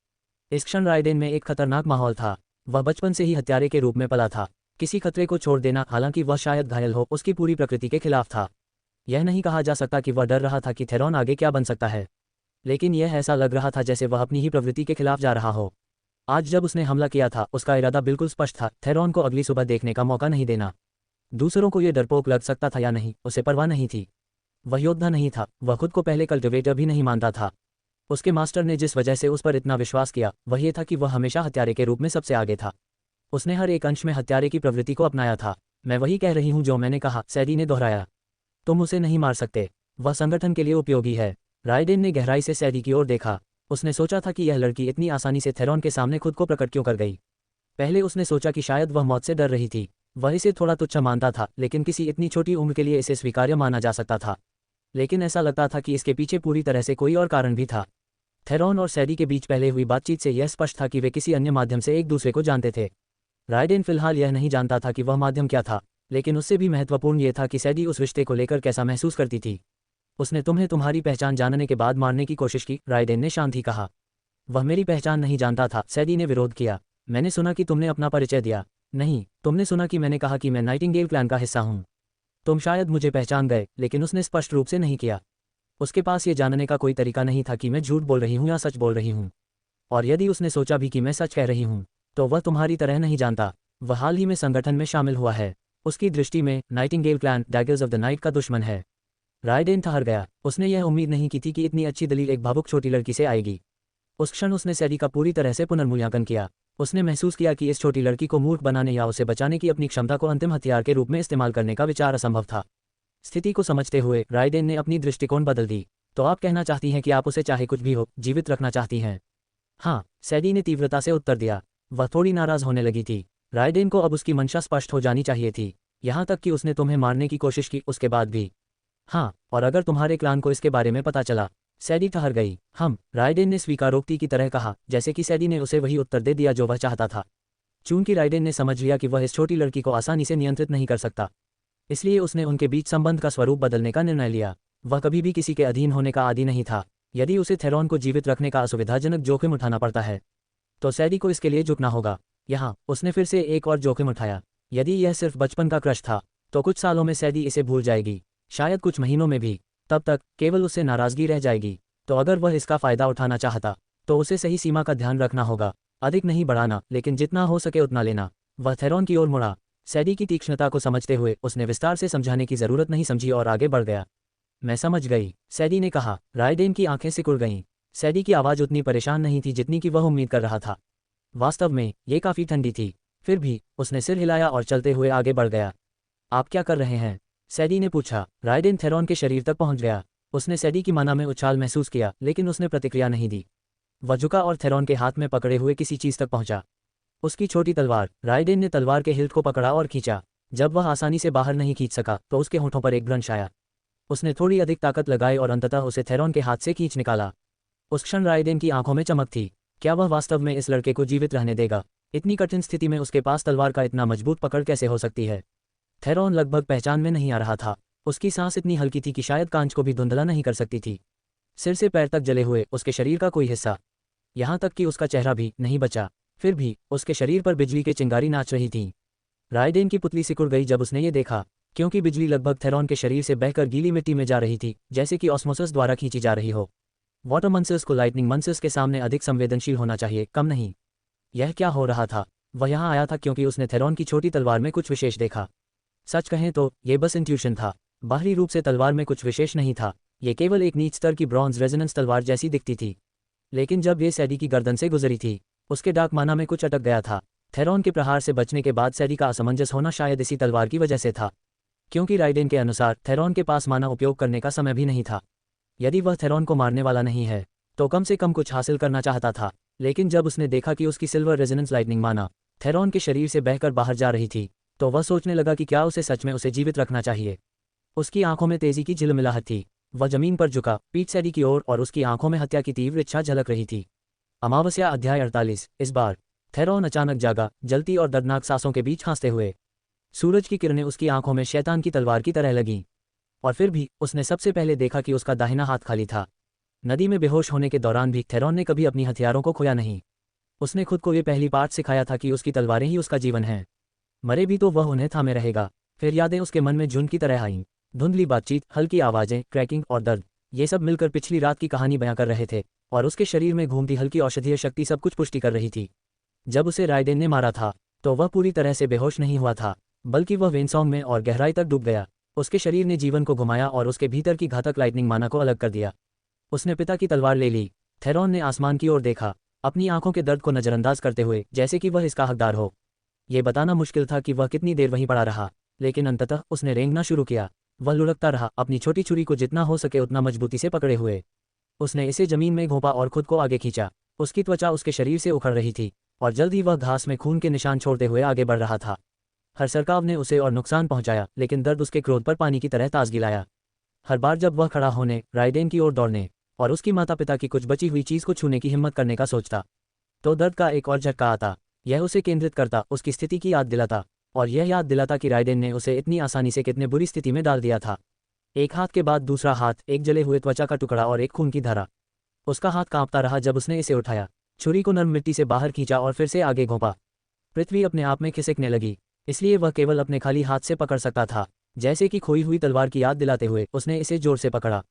[SPEAKER 2] इस क्षण राइडेन में एक खतरनाक माहौल था। वह बचपन से ही हत्यारे के रूप में पला था। किसी खतरे को छोड़ देना, हालांकि वह शायद घायल हो, उसकी पूरी प्रकृति के खिलाफ था। यह नहीं कहा जा सकता कि वह डर रहा था कि थेरॉन आगे क्या बन सकता है, लेकिन यह ऐसा लग रहा था जैसे वह अपनी ही प्रवृत्ति के खिलाफ जा रहा हो। आज जब उसने हमला किया था, उसका इरादा बिल्कुल स्पष्ट था, थेरॉन को अगली सुबह देखने का मौका नहीं देना। दूसरों को यह डरपोक लग सकता था या नहीं, उसे परवाह नहीं थी। वह योद्धा नहीं था, वह खुद को पहले कल्टिवेटर भी नहीं मानता था। उसके मास्टर ने जिस वजह से उस पर इतना विश्वास किया, वह ये था कि वह हमेशा हत्यारे के रूप में सबसे आगे था। उसने हर एक अंश में हत्यारे की प्रवृत्ति को अपनाया था। मैं वही कह रही हूँ जो मैंने कहा, सैडी ने दोहराया। तुम उसे नहीं मार सकते, वह संगठन के लिए उपयोगी है। राइडेन ने गहराई से सैडी की ओर देखा। उसने सोचा था कि यह लड़की इतनी आसानी से थेरॉन के सामने खुद को प्रकट क्यों कर गई। पहले उसने सोचा कि शायद वह मौत से डर रही थी। वह इसे थोड़ा तुच्छ मानता था, लेकिन किसी इतनी छोटी उम्र के लिए इसे स्वीकार्य माना जा सकता था। लेकिन ऐसा लगता था कि इसके पीछे पूरी तरह से कोई और कारण भी था। थेरॉन और सैडी के बीच पहले हुई बातचीत से यह स्पष्ट था कि वे किसी अन्य माध्यम से एक दूसरे को जानते थे। राइडेन फिलहाल यह नहीं जानता था कि वह माध्यम क्या था, लेकिन उससे भी महत्वपूर्ण यह था कि सैडी उस रिश्ते को लेकर कैसा महसूस करती थी। उसने तुम्हें तुम्हारी पहचान जानने के बाद मारने की कोशिश की, राइडेन ने शांत ही कहा। वह मेरी पहचान नहीं जानता था, सैडी ने विरोध किया। मैंने सुना कि तुमने अपना परिचय दिया। नहीं, तुमने सुना कि मैंने कहा कि मैं नाइटिंगेल क्लैन का हिस्सा हूँ। तुम शायद मुझे पहचान गए, लेकिन उसने स्पष्ट रूप से नहीं किया। उसके पास ये जानने का कोई तरीका नहीं था कि मैं झूठ बोल रही हूँ या सच बोल रही हूँ। और यदि उसने सोचा भी कि मैं सच कह रही हूँ, तो वह तुम्हारी तरह नहीं जानता। वह हाल ही में संगठन में शामिल हुआ है। उसकी दृष्टि में Nightingale clan daggers of the night का दुश्मन है। रायडेन ठहर गया। उसने यह उम्मीद नहीं की थी कि इतनी अच्छी दलील एक भावुक छोटी लड़की से आएगी। उस क्षण उसने सैडी का पूरी तरह से पुनर्मूल्यांकन किया। उसने महसूस किया कि इस छोटी लड़की को मूर्ख बनाने या उसे बचाने की अपनी क्षमता को अंतिम हथियार के रूप में इस्तेमाल करने का विचार असंभव था। स्थिति को समझते हुए रायडेन ने अपनी दृष्टिकोण बदल दी। तो आप कहना चाहती हैं कि आप उसे चाहे कुछ भी हो जीवित रखना चाहती हैं? हाँ, सैडी ने तीव्रता से उत्तर दिया। वह थोड़ी नाराज होने लगी थी। रायडेन को अब उसकी मंशा स्पष्ट हो जानी चाहिए थी, यहाँ तक कि उसने तुम्हें मारने की कोशिश की उसके बाद भी। हाँ, और अगर तुम्हारे क्लान को इसके बारे में पता चला। सैडी ठहर गई। रायडेन ने स्वीकारोक्ति की तरह कहा, जैसे कि सैडी ने उसे वही उत्तर दे दिया जो वह चाहता था। चूंकि रायडेन ने समझ लिया कि वह इस छोटी लड़की को आसानी से नियंत्रित नहीं कर सकता, इसलिए उसने उनके बीच संबंध का स्वरूप बदलने का निर्णय लिया। वह कभी भी किसी के अधीन होने का आदी नहीं था। यदि उसे थेरॉन को जीवित रखने का असुविधाजनक जोखिम उठाना पड़ता है, तो सैडी को इसके लिए झुकना होगा। यहाँ उसने फिर से एक और जोखिम उठाया। यदि यह सिर्फ बचपन का क्रश था, तो कुछ सालों में सैडी इसे भूल जाएगी, शायद कुछ महीनों में भी। तब तक केवल उससे नाराजगी रह जाएगी। तो अगर वह इसका फायदा उठाना चाहता, तो उसे सही सीमा का ध्यान रखना होगा। अधिक नहीं बढ़ाना, लेकिन जितना हो सके उतना लेना। वह थेरॉन की ओर मुड़ा। सैडी की तीक्ष्णता को समझते हुए उसने विस्तार से समझाने की जरूरत नहीं समझी और आगे बढ़ गया। मैं समझ गई, सैडी ने कहा। रायडेन की आंखें सिकुड़ गईं। सैडी की आवाज़ उतनी परेशान नहीं थी जितनी कि वह उम्मीद कर रहा था। वास्तव में ये काफ़ी ठंडी थी। फिर भी उसने सिर हिलाया और चलते हुए आगे बढ़ गया। आप क्या कर रहे हैं? सैडी ने पूछा। रायडेन थेरॉन के शरीर तक पहुंच गया। उसने सैडी की माना में उछाल महसूस किया, लेकिन उसने प्रतिक्रिया नहीं दी। वह झुका और थेरॉन के हाथ में पकड़े हुए किसी चीज़ तक पहुंचा। उसकी छोटी तलवार। रायडेन ने तलवार के हिल्ट को पकड़ा और खींचा। जब वह आसानी से बाहर नहीं खींच सका, तो उसके होठों पर एक भ्रंश आया। उसने थोड़ी अधिक ताकत लगाई और अंततः उसे थेरॉन के हाथ से खींच निकाला। उस क्षण रायडेन की आंखों में चमक थी। क्या वह वास्तव में इस लड़के को जीवित रहने देगा? इतनी कठिन स्थिति में उसके पास तलवार का इतना मजबूत पकड़ कैसे हो सकती है? थेरॉन लगभग पहचान में नहीं आ रहा था। उसकी सांस इतनी हल्की थी कि शायद कांच को भी धुंधला नहीं कर सकती थी। सिर से पैर तक जले हुए उसके शरीर का कोई हिस्सा, यहाँ तक कि उसका चेहरा भी नहीं बचा। फिर भी उसके शरीर पर बिजली के चिंगारी नाच रही थी। रायडेन की पुतली सिकुड़ गई जब उसने ये देखा, क्योंकि बिजली लगभग थेरॉन के शरीर से बहकर गीली मिट्टी में जा रही थी, जैसे कि ऑस्मोसिस द्वारा खींची जा रही हो। वाटर मंसर्स को लाइटनिंग मंसर्स के सामने अधिक संवेदनशील होना चाहिए, कम नहीं। यह क्या हो रहा था? वह यहाँ आया था क्योंकि उसने थेरॉन की छोटी तलवार में कुछ विशेष देखा। सच कहें तो ये बस इंट्यूशन था। बाहरी रूप से तलवार में कुछ विशेष नहीं था। ये केवल एक नीच स्तर की ब्रॉन्ज रेजोनेंस तलवार जैसी दिखती थी। लेकिन जब ये सैडी की गर्दन से गुजरी थी, उसके डाक माना में कुछ अटक गया था। थेरॉन के प्रहार से बचने के बाद सैडी का असमंजस होना शायद इसी तलवार की वजह से था, क्योंकि रायडेन के अनुसार थेरॉन के पास माना उपयोग करने का समय भी नहीं था। यदि वह थेरॉन को मारने वाला नहीं है, तो कम से कम कुछ हासिल करना चाहता था। लेकिन जब उसने देखा कि उसकी सिल्वर रेजोनेंस लाइटनिंग माना थेरॉन के शरीर से बहकर बाहर जा रही थी, तो वह सोचने लगा कि क्या उसे सच में उसे जीवित रखना चाहिए। उसकी आंखों में तेजी की झिलमिलाहट थी। वह जमीन पर झुका, पीठ सैडी की ओर, और उसकी आंखों में हत्या की तीव्र इच्छा झलक रही थी। अमावस्या अध्याय 48। इस बार थेरॉन अचानक जागा, जलती और दर्दनाक सांसों के बीच हंसते हुए। सूरज की किरणें उसकी आंखों में शैतान की तलवार की तरह लगीं। और फिर भी उसने सबसे पहले देखा कि उसका दाहिना हाथ खाली था। नदी में बेहोश होने के दौरान भी थेरॉन ने कभी अपनी हथियारों को खोया नहीं। उसने खुद को ये पहली पाठ सिखाया था कि उसकी तलवारें ही उसका जीवन हैं। मरे भी तो वह उन्हें थामे रहेगा। फिर यादें उसके मन में झुंड की तरह आईं। धुंधली बातचीत, हल्की आवाजें, क्रैकिंग और दर्द, ये सब मिलकर पिछली रात की कहानी बयां कर रहे थे। और उसके शरीर में घूमती हल्की औषधीय शक्ति सब कुछ पुष्टि कर रही थी। जब उसे रायडेन ने मारा था, तो वह पूरी तरह से बेहोश नहीं हुआ था, बल्कि वह वेनसॉन्ग में और गहराई तक डूब गया। उसके शरीर ने जीवन को घुमाया और उसके भीतर की घातक लाइटनिंग माना को अलग कर दिया। उसने पिता की तलवार ले ली। थेरॉन ने आसमान की ओर देखा, अपनी आंखों के दर्द को नजरअंदाज करते हुए, जैसे कि वह इसका हकदार हो। ये बताना मुश्किल था कि वह कितनी देर वहीं पड़ा रहा, लेकिन अंततः उसने रेंगना शुरू किया। वह लुढ़कता रहा, अपनी छोटी छुरी को जितना हो सके उतना मजबूती से पकड़े हुए। उसने इसे जमीन में घोंपा और खुद को आगे खींचा। उसकी त्वचा उसके शरीर से उखड़ रही थी, और जल्द ही वह घास में खून के निशान छोड़ते हुए आगे बढ़ रहा था। हर सरकाव ने उसे और नुकसान पहुंचाया, लेकिन दर्द उसके क्रोध पर पानी की तरह ताजगी लाया। हर बार जब वह खड़ा होने, रायडेन की ओर दौड़ने और उसकी माता पिता की कुछ बची हुई चीज़ को छूने की हिम्मत करने का सोचता, तो दर्द का एक और झटका आता। यह उसे केंद्रित करता, उसकी स्थिति की याद दिलाता, और यह याद दिलाता कि रायडेन ने उसे इतनी आसानी से कितने बुरी स्थिति में डाल दिया था। एक हाथ के बाद दूसरा हाथ, एक जले हुए त्वचा का टुकड़ा और एक खून की धारा। उसका हाथ कांपता रहा जब उसने इसे उठाया, छुरी को नर्म मिट्टी से बाहर खींचा और फिर से आगे घोंपा। पृथ्वी अपने आप में खिसकने लगी, इसलिए वह केवल अपने खाली हाथ से पकड़ सकता था। जैसे कि खोई हुई तलवार की याद दिलाते हुए उसने इसे जोर से पकड़ा।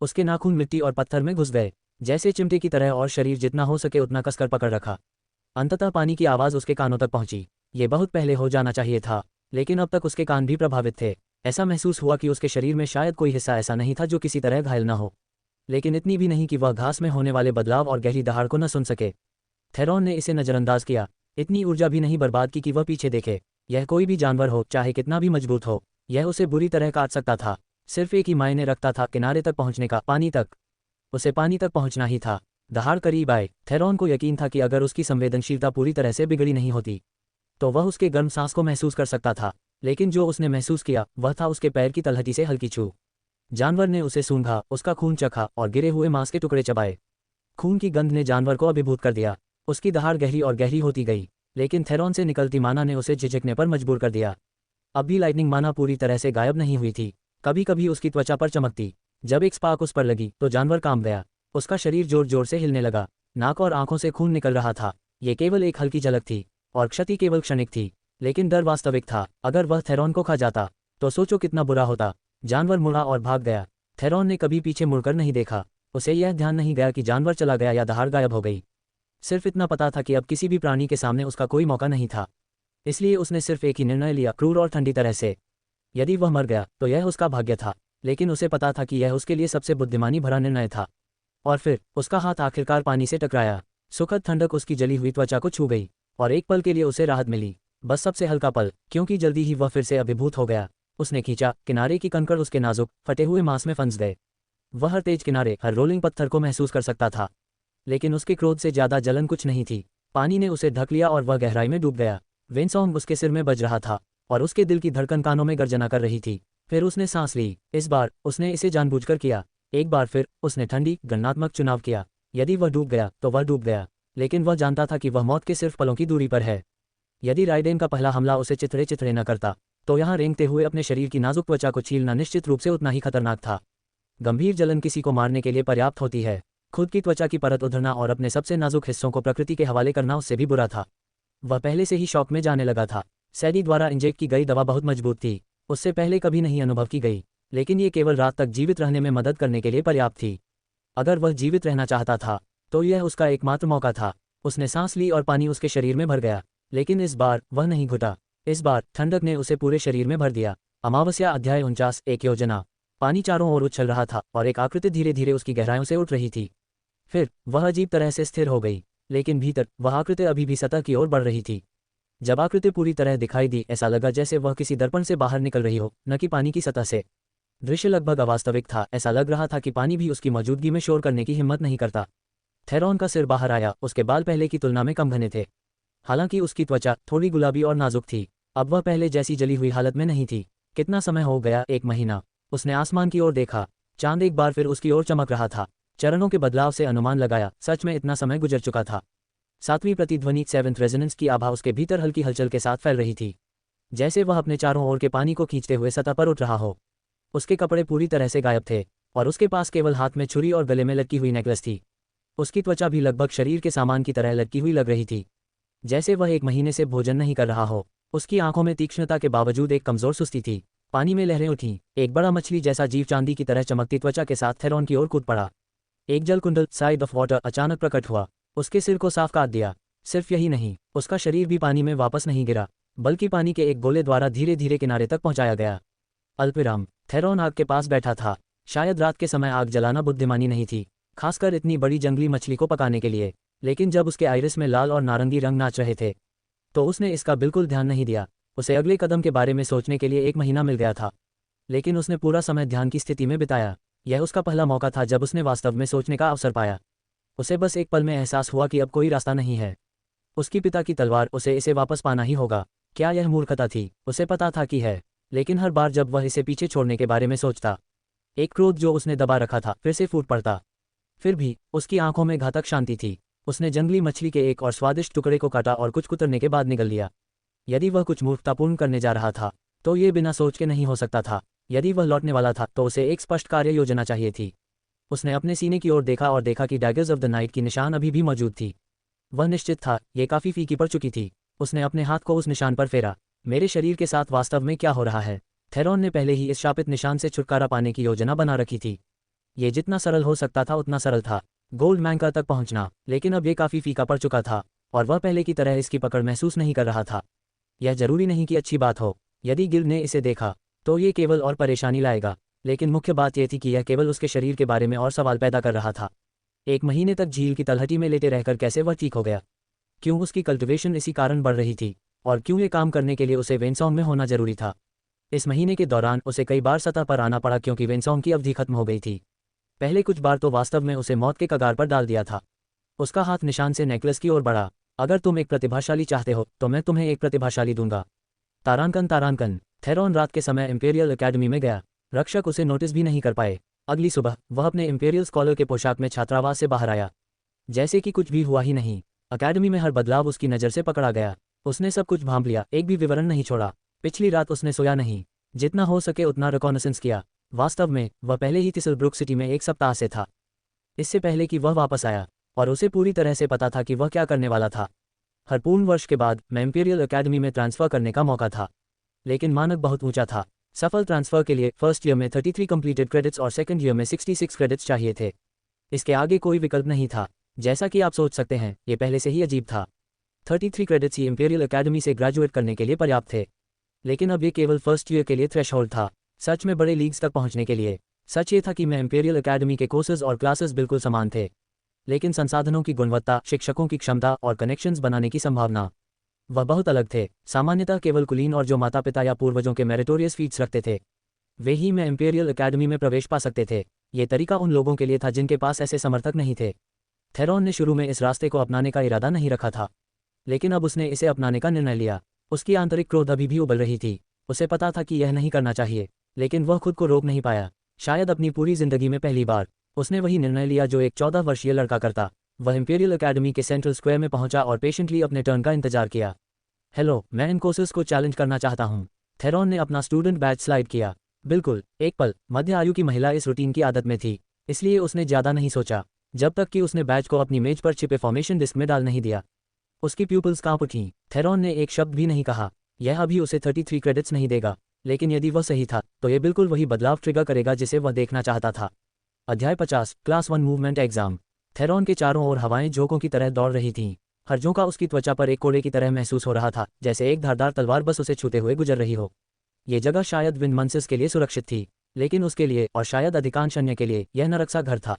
[SPEAKER 2] उसके नाखून मिट्टी और पत्थर में घुस गए, जैसे चिमटे की तरह, और शरीर जितना हो सके उतना कसकर पकड़ रखा। अंततः पानी की आवाज़ उसके कानों तक पहुंची। ये बहुत पहले हो जाना चाहिए था, लेकिन अब तक उसके कान भी प्रभावित थे। ऐसा महसूस हुआ कि उसके शरीर में शायद कोई हिस्सा ऐसा नहीं था जो किसी तरह घायल न हो, लेकिन इतनी भी नहीं कि वह घास में होने वाले बदलाव और गहरी दहाड़ को न सुन सके। थेरॉन ने इसे नज़रअंदाज किया, इतनी ऊर्जा भी नहीं बर्बाद की कि वह पीछे देखे। यह कोई भी जानवर हो, चाहे कितना भी मजबूत हो, यह उसे बुरी तरह काट सकता था। सिर्फ एक ही मायने रखता था, किनारे तक पहुंचने का, पानी तक। उसे पानी तक पहुंचना ही था। दहाड़ करीब आए। थेरॉन को यकीन था कि अगर उसकी संवेदनशीलता पूरी तरह से बिगड़ी नहीं होती तो वह उसके गर्म सांस को महसूस कर सकता था, लेकिन जो उसने महसूस किया वह था उसके पैर की तलहटी से हल्की छू। जानवर ने उसे सूंघा, उसका खून चखा और गिरे हुए मांस के टुकड़े चबाए। खून की गंध ने जानवर को अभिभूत कर दिया। उसकी दहाड़ गहरी और गहरी होती गई, लेकिन थेरॉन से निकलती माना ने उसे झिझकने पर मजबूर कर दिया। अब भी लाइटनिंग माना पूरी तरह से गायब नहीं हुई थी। कभी कभी उसकी त्वचा पर चमकती। जब एक स्पार्क उस पर लगी तो जानवर कांप गया। उसका शरीर जोर जोर से हिलने लगा, नाक और आंखों से खून निकल रहा था। ये केवल एक हल्की झलक थी और क्षति केवल क्षणिक थी, लेकिन डर वास्तविक था। अगर वह थेरॉन को खा जाता तो सोचो कितना बुरा होता। जानवर मुड़ा और भाग गया। थेरॉन ने कभी पीछे मुड़कर नहीं देखा। उसे यह ध्यान नहीं गया कि जानवर चला गया या दहाड़ गायब हो गई। सिर्फ इतना पता था कि अब किसी भी प्राणी के सामने उसका कोई मौका नहीं था। इसलिए उसने सिर्फ एक ही निर्णय लिया, क्रूर और ठंडी तरह से। यदि वह मर गया तो यह उसका भाग्य था, लेकिन उसे पता था कि यह उसके लिए सबसे बुद्धिमानी भरा निर्णय था। और फिर उसका हाथ आखिरकार पानी से टकराया। सुखद ठंडक उसकी जली हुई त्वचा को छू गई और एक पल के लिए उसे राहत मिली, बस सबसे हल्का पल, क्योंकि जल्दी ही वह फिर से अभिभूत हो गया। उसने खींचा, किनारे की कंकड़ उसके नाजुक फटे हुए मांस में फंस गए। वह हर तेज किनारे, हर रोलिंग पत्थर को महसूस कर सकता था, लेकिन उसके क्रोध से ज्यादा जलन कुछ नहीं थी। पानी ने उसे ढक लिया और वह गहराई में डूब गया। वेनसॉन्ग उसके सिर में बज रहा था और उसके दिल की धड़कन कानों में गर्जना कर रही थी। फिर उसने सांस ली। इस बार उसने इसे जानबूझकर किया। एक बार फिर उसने ठंडी गणनात्मक चुनाव किया। यदि वह डूब गया तो वह डूब गया, लेकिन वह जानता था कि वह मौत के सिर्फ पलों की दूरी पर है। यदि राइडेन का पहला हमला उसे चिथड़े चिथड़े न करता तो यहाँ रेंगते हुए अपने शरीर की नाजुक त्वचा को छीलना निश्चित रूप से उतना ही खतरनाक था। गंभीर जलन किसी को मारने के लिए पर्याप्त होती है। खुद की त्वचा की परत उधरना और अपने सबसे नाजुक हिस्सों को प्रकृति के हवाले करना उससे भी बुरा था। वह पहले से ही शौक में जाने लगा था। सैडी द्वारा इंजेक्ट की गई दवा बहुत मजबूत थी, उससे पहले कभी नहीं अनुभव की गई, लेकिन ये केवल रात तक जीवित रहने में मदद करने के लिए पर्याप्त थी। अगर वह जीवित रहना चाहता था तो यह उसका एकमात्र मौका था। उसने सांस ली और पानी उसके शरीर में भर गया, लेकिन इस बार वह नहीं घुटा। इस बार ठंडक ने उसे पूरे शरीर में भर दिया। अमावस्या अध्याय 49 एक योजना। पानी चारों ओर उछल रहा था और एक आकृति धीरे धीरे उसकी गहराइयों से उठ रही थी। फिर वह अजीब तरह से स्थिर हो गई, लेकिन भीतर वह आकृति अभी भी सतह की ओर बढ़ रही थी। जब आकृति पूरी तरह दिखाई दी, ऐसा लगा जैसे वह किसी दर्पण से बाहर निकल रही हो, न कि पानी की सतह से। दृश्य लगभग अवास्तविक था। ऐसा लग रहा था कि पानी भी उसकी मौजूदगी में शोर करने की हिम्मत नहीं करता। थेरॉन का सिर बाहर आया। उसके बाल पहले की तुलना में कम घने थे, हालांकि उसकी त्वचा थोड़ी गुलाबी और नाजुक थी। अब वह पहले जैसी जली हुई हालत में नहीं थी। कितना समय हो गया? 1 महीना। उसने आसमान की ओर देखा। चांद एक बार फिर उसकी ओर चमक रहा था। चरणों के बदलाव से अनुमान लगाया, सच में इतना समय गुजर चुका था। 7वीं प्रतिध्वनि 7th रेजोनेंस की आभा उसके भीतर हल्की हलचल के साथ फैल रही थी, जैसे वह अपने चारों ओर के पानी को खींचते हुए सतह पर उठ रहा हो। उसके कपड़े पूरी तरह से गायब थे और उसके पास केवल हाथ में छुरी और गले में लटकी हुई नेकलेस थी। उसकी त्वचा भी लगभग शरीर के सामान की तरह लटकी हुई लग रही थी, जैसे वह 1 महीने से भोजन नहीं कर रहा हो। उसकी आंखों में तीक्ष्णता के बावजूद एक कमजोर सुस्ती थी। पानी में लहरें उठीं। एक बड़ा मछली जैसा जीव चांदी की तरह चमकती त्वचा के साथ थेरॉन की ओर कूद पड़ा। एक जलकुंडल साइड ऑफ वाटर अचानक प्रकट हुआ, उसके सिर को साफ काट दिया। सिर्फ यही नहीं, उसका शरीर भी पानी में वापस नहीं गिरा, बल्कि पानी के एक गोले द्वारा धीरे धीरे किनारे तक पहुंचाया गया। अल्पविराम। थेरॉन आग के पास बैठा था। शायद रात के समय आग जलाना बुद्धिमानी नहीं थी, खासकर इतनी बड़ी जंगली मछली को पकाने के लिए, लेकिन जब उसके आइरिस में लाल और नारंगी रंग नाच रहे थे तो उसने इसका बिल्कुल ध्यान नहीं दिया। उसे अगले कदम के बारे में सोचने के लिए 1 महीना मिल गया था, लेकिन उसने पूरा समय ध्यान की स्थिति में बिताया। यह उसका पहला मौका था जब उसने वास्तव में सोचने का अवसर पाया। उसे बस एक पल में एहसास हुआ कि अब कोई रास्ता नहीं है। उसकी पिता की तलवार, उसे इसे वापस पाना ही होगा। क्या यह मूर्खता थी? उसे पता था कि है, लेकिन हर बार जब वह इसे पीछे छोड़ने के बारे में सोचता, एक क्रोध जो उसने दबा रखा था फिर से फूट पड़ता। फिर भी उसकी आंखों में घातक शांति थी। उसने जंगली मछली के एक और स्वादिष्ट टुकड़े को काटा और कुछ कुतरने के बाद निगल लिया। यदि वह कुछ मूर्खतापूर्ण करने जा रहा था तो ये बिना सोच के नहीं हो सकता था। यदि वह लौटने वाला था तो उसे एक स्पष्ट कार्य योजना चाहिए थी। उसने अपने सीने की ओर देखा और देखा कि डैगर्स ऑफ द नाइट की निशान अभी भी मौजूद थी। वह निश्चित था ये काफी फीकी पड़ चुकी थी। उसने अपने हाथ को उस निशान पर फेरा। मेरे शरीर के साथ वास्तव में क्या हो रहा है? थेरॉन ने पहले ही इस शापित निशान से छुटकारा पाने की योजना बना रखी थी। ये जितना सरल हो सकता था उतना सरल था, गोल्ड मैंकर तक पहुंचना, लेकिन अब ये काफ़ी फीका पड़ चुका था और वह पहले की तरह इसकी पकड़ महसूस नहीं कर रहा था। यह जरूरी नहीं कि अच्छी बात हो, यदि गिल ने इसे देखा तो ये केवल और परेशानी लाएगा, लेकिन मुख्य बात यह थी कि यह केवल उसके शरीर के बारे में और सवाल पैदा कर रहा था। 1 महीने तक झील की तलहटी में लेटे रहकर कैसे वह ठीक हो गया? क्यों उसकी कल्टिवेशन इसी कारण बढ़ रही थी? और क्यों ये काम करने के लिए उसे वेनसॉन्ग में होना जरूरी था? इस महीने के दौरान उसे कई बार सतह पर आना पड़ा क्योंकि वेनसॉन्ग की अवधि खत्म हो गई थी। पहले कुछ बार तो वास्तव में उसे मौत के कगार पर डाल दिया था। उसका हाथ निशान से नेकलेस की ओर बढ़ा। अगर तुम एक प्रतिभाशाली चाहते हो तो मैं तुम्हें एक प्रतिभाशाली दूंगा। तारांकन। थेरॉन रात के समय इंपीरियल एकेडमी में गया। रक्षक उसे नोटिस भी नहीं कर पाए। अगली सुबह वह अपने इंपीरियल स्कॉलर के पोशाक में छात्रावास से बाहर आया, जैसे कि कुछ भी हुआ ही नहीं। अकेडमी में हर बदलाव उसकी नज़र से पकड़ा गया। उसने सब कुछ भांप लिया, एक भी विवरण नहीं छोड़ा। पिछली रात उसने सोया नहीं, जितना हो सके उतना रिकॉनेसेंस किया। वास्तव में वह पहले ही थिसलब्रुक सिटी में 1 सप्ताह से था, इससे पहले कि वह वापस आया, और उसे पूरी तरह से पता था कि वह क्या करने वाला था। हर पूर्ण वर्ष के बाद मैं इंपीरियल एकेडमी में ट्रांसफ़र करने का मौका था, लेकिन मानक बहुत ऊंचा था। सफल ट्रांसफ़र के लिए फर्स्ट ईयर में 33 कंप्लीटेड क्रेडिट्स और सेकंड ईयर में 66 क्रेडिट्स चाहिए थे। इसके आगे कोई विकल्प नहीं था। जैसा कि आप सोच सकते हैं, ये पहले से ही अजीब था। 33 क्रेडिट्स ही इंपीरियल एकेडमी से ग्रेजुएट करने के लिए पर्याप्त थे, लेकिन अब ये केवल फर्स्ट ईयर के लिए थ्रेशहोल्ड था, सच में बड़े लीग्स तक पहुंचने के लिए। सच ये था कि मैं इंपीरियल एकेडमी के कोर्सेज और क्लासेस बिल्कुल समान थे, लेकिन संसाधनों की गुणवत्ता, शिक्षकों की क्षमता और कनेक्शंस बनाने की संभावना, वह बहुत अलग थे। सामान्यतः केवल कुलीन और जो माता पिता या पूर्वजों के मेरिटोरियस फीट्स रखते थे, वे ही मैं इंपीरियल एकेडमी में प्रवेश पा सकते थे। ये तरीका उन लोगों के लिए था जिनके पास ऐसे समर्थक नहीं थे। थेरॉन ने शुरू में इस रास्ते को अपनाने का इरादा नहीं रखा था, लेकिन अब उसने इसे अपनाने का निर्णय लिया। उसकी आंतरिक क्रोध अभी भी उबल रही थी। उसे पता था कि यह नहीं करना चाहिए, लेकिन वह खुद को रोक नहीं पाया। शायद अपनी पूरी जिंदगी में पहली बार उसने वही निर्णय लिया जो एक 14 वर्षीय लड़का करता। वह इंपीरियल एकेडमी के सेंट्रल स्क्वायर में पहुंचा और पेशेंटली अपने टर्न का इंतजार किया। हेलो, मैं इन कोर्सेज को चैलेंज करना चाहता हूं। थेरॉन ने अपना स्टूडेंट बैच स्लाइड किया। बिल्कुल, एक पल। मध्य आयु की महिला इस रूटीन की आदत में थी, इसलिए उसने ज़्यादा नहीं सोचा, जब तक कि उसने बैच को अपनी मेज पर छिपे फॉर्मेशन डिस्क में डाल नहीं दिया। उसकी प्यूपल्स कांप उठीं। थेरॉन ने एक शब्द भी नहीं कहा। यह अभी उसे 33 क्रेडिट्स नहीं देगा, लेकिन यदि वह सही था तो यह बिल्कुल वही बदलाव ट्रिगर करेगा जिसे वह देखना चाहता था। अध्याय 50, क्लास 1 मूवमेंट एग्जाम। थेरॉन के चारों ओर हवाएं झोंकों की तरह दौड़ रही थीं। हर झोंका उसकी त्वचा पर एक कोड़े की तरह महसूस हो रहा था, जैसे एक धारदार तलवार बस उसे छूते हुए गुजर रही हो। ये जगह शायद विंडमंसिस के लिए सुरक्षित थी, लेकिन उसके लिए और शायद अधिकांश अन्य के लिए यह नरक सा घर था।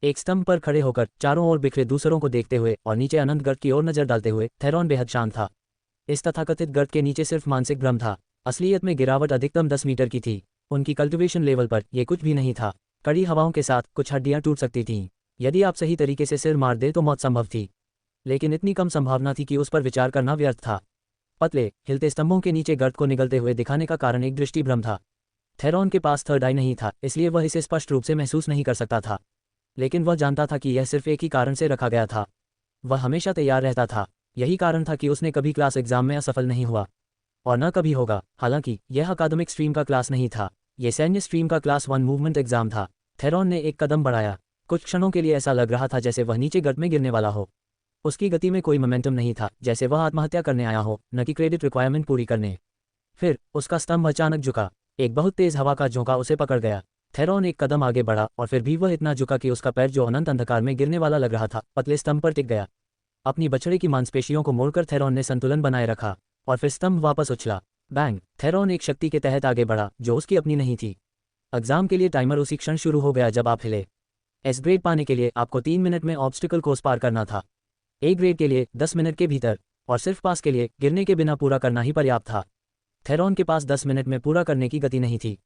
[SPEAKER 2] एक स्तंभ पर खड़े होकर चारों ओर बिखरे दूसरों को देखते हुए और नीचे अनंत गर्त की ओर नजर डालते हुए थेरॉन बेहद शांत था। इस तथाकथित गर्त के नीचे सिर्फ मानसिक भ्रम था। असलियत में गिरावट अधिकतम 10 मीटर की थी। उनकी कल्टिवेशन लेवल पर यह कुछ भी नहीं था। कड़ी हवाओं के साथ कुछ हड्डियां टूट सकती थीं। यदि आप सही तरीके से सिर मार दे तो मौत संभव थी, लेकिन इतनी कम संभावना थी कि उस पर विचार करना व्यर्थ था। पतले हिलते स्तंभों के नीचे गर्त को निगलते हुए दिखाने का कारण एक दृष्टि भ्रम था। थेरॉन के पास थर्ड आई नहीं था, इसलिए वह इसे स्पष्ट रूप से महसूस नहीं कर सकता था, लेकिन वह जानता था कि यह सिर्फ एक ही कारण से रखा गया था। वह हमेशा तैयार रहता था। यही कारण था कि उसने कभी क्लास एग्जाम में असफल नहीं हुआ, और न कभी होगा। हालांकि यह अकादमिक स्ट्रीम का क्लास नहीं था, यह सैन्य स्ट्रीम का क्लास 1 मूवमेंट एग्जाम था। थेरॉन ने एक कदम बढ़ाया। कुछ क्षणों के लिए ऐसा लग रहा था जैसे वह नीचे गर्त में गिरने वाला हो। उसकी गति में कोई मोमेंटम नहीं था, जैसे वह आत्महत्या करने आया हो, न कि क्रेडिट रिक्वायरमेंट पूरी करने। फिर उसका स्तंभ अचानक झुका। एक बहुत तेज हवा का झोंका उसे पकड़ गया। थेरॉन एक कदम आगे बढ़ा और फिर भी वह इतना झुका कि उसका पैर, जो अनंत अंधकार में गिरने वाला लग रहा था, पतले स्तंभ पर टिक गया। अपनी बछड़े की मांसपेशियों को मोड़कर थेरॉन ने संतुलन बनाए रखा और फिर स्तंभ वापस उछला। बैंग! थेरॉन एक शक्ति के तहत आगे बढ़ा जो उसकी अपनी नहीं थी। एग्जाम के लिए टाइमर उसी क्षण शुरू हो गया जब आप हिले। एस ग्रेड पाने के लिए आपको 3 मिनट में ऑब्स्टिकल कोर्स पार करना था। ए ग्रेड के लिए 10 मिनट के भीतर, और सिर्फ पास के लिए गिरने के बिना पूरा करना ही पर्याप्त था। थेरॉन के पास 10 मिनट में पूरा करने की गति नहीं थी।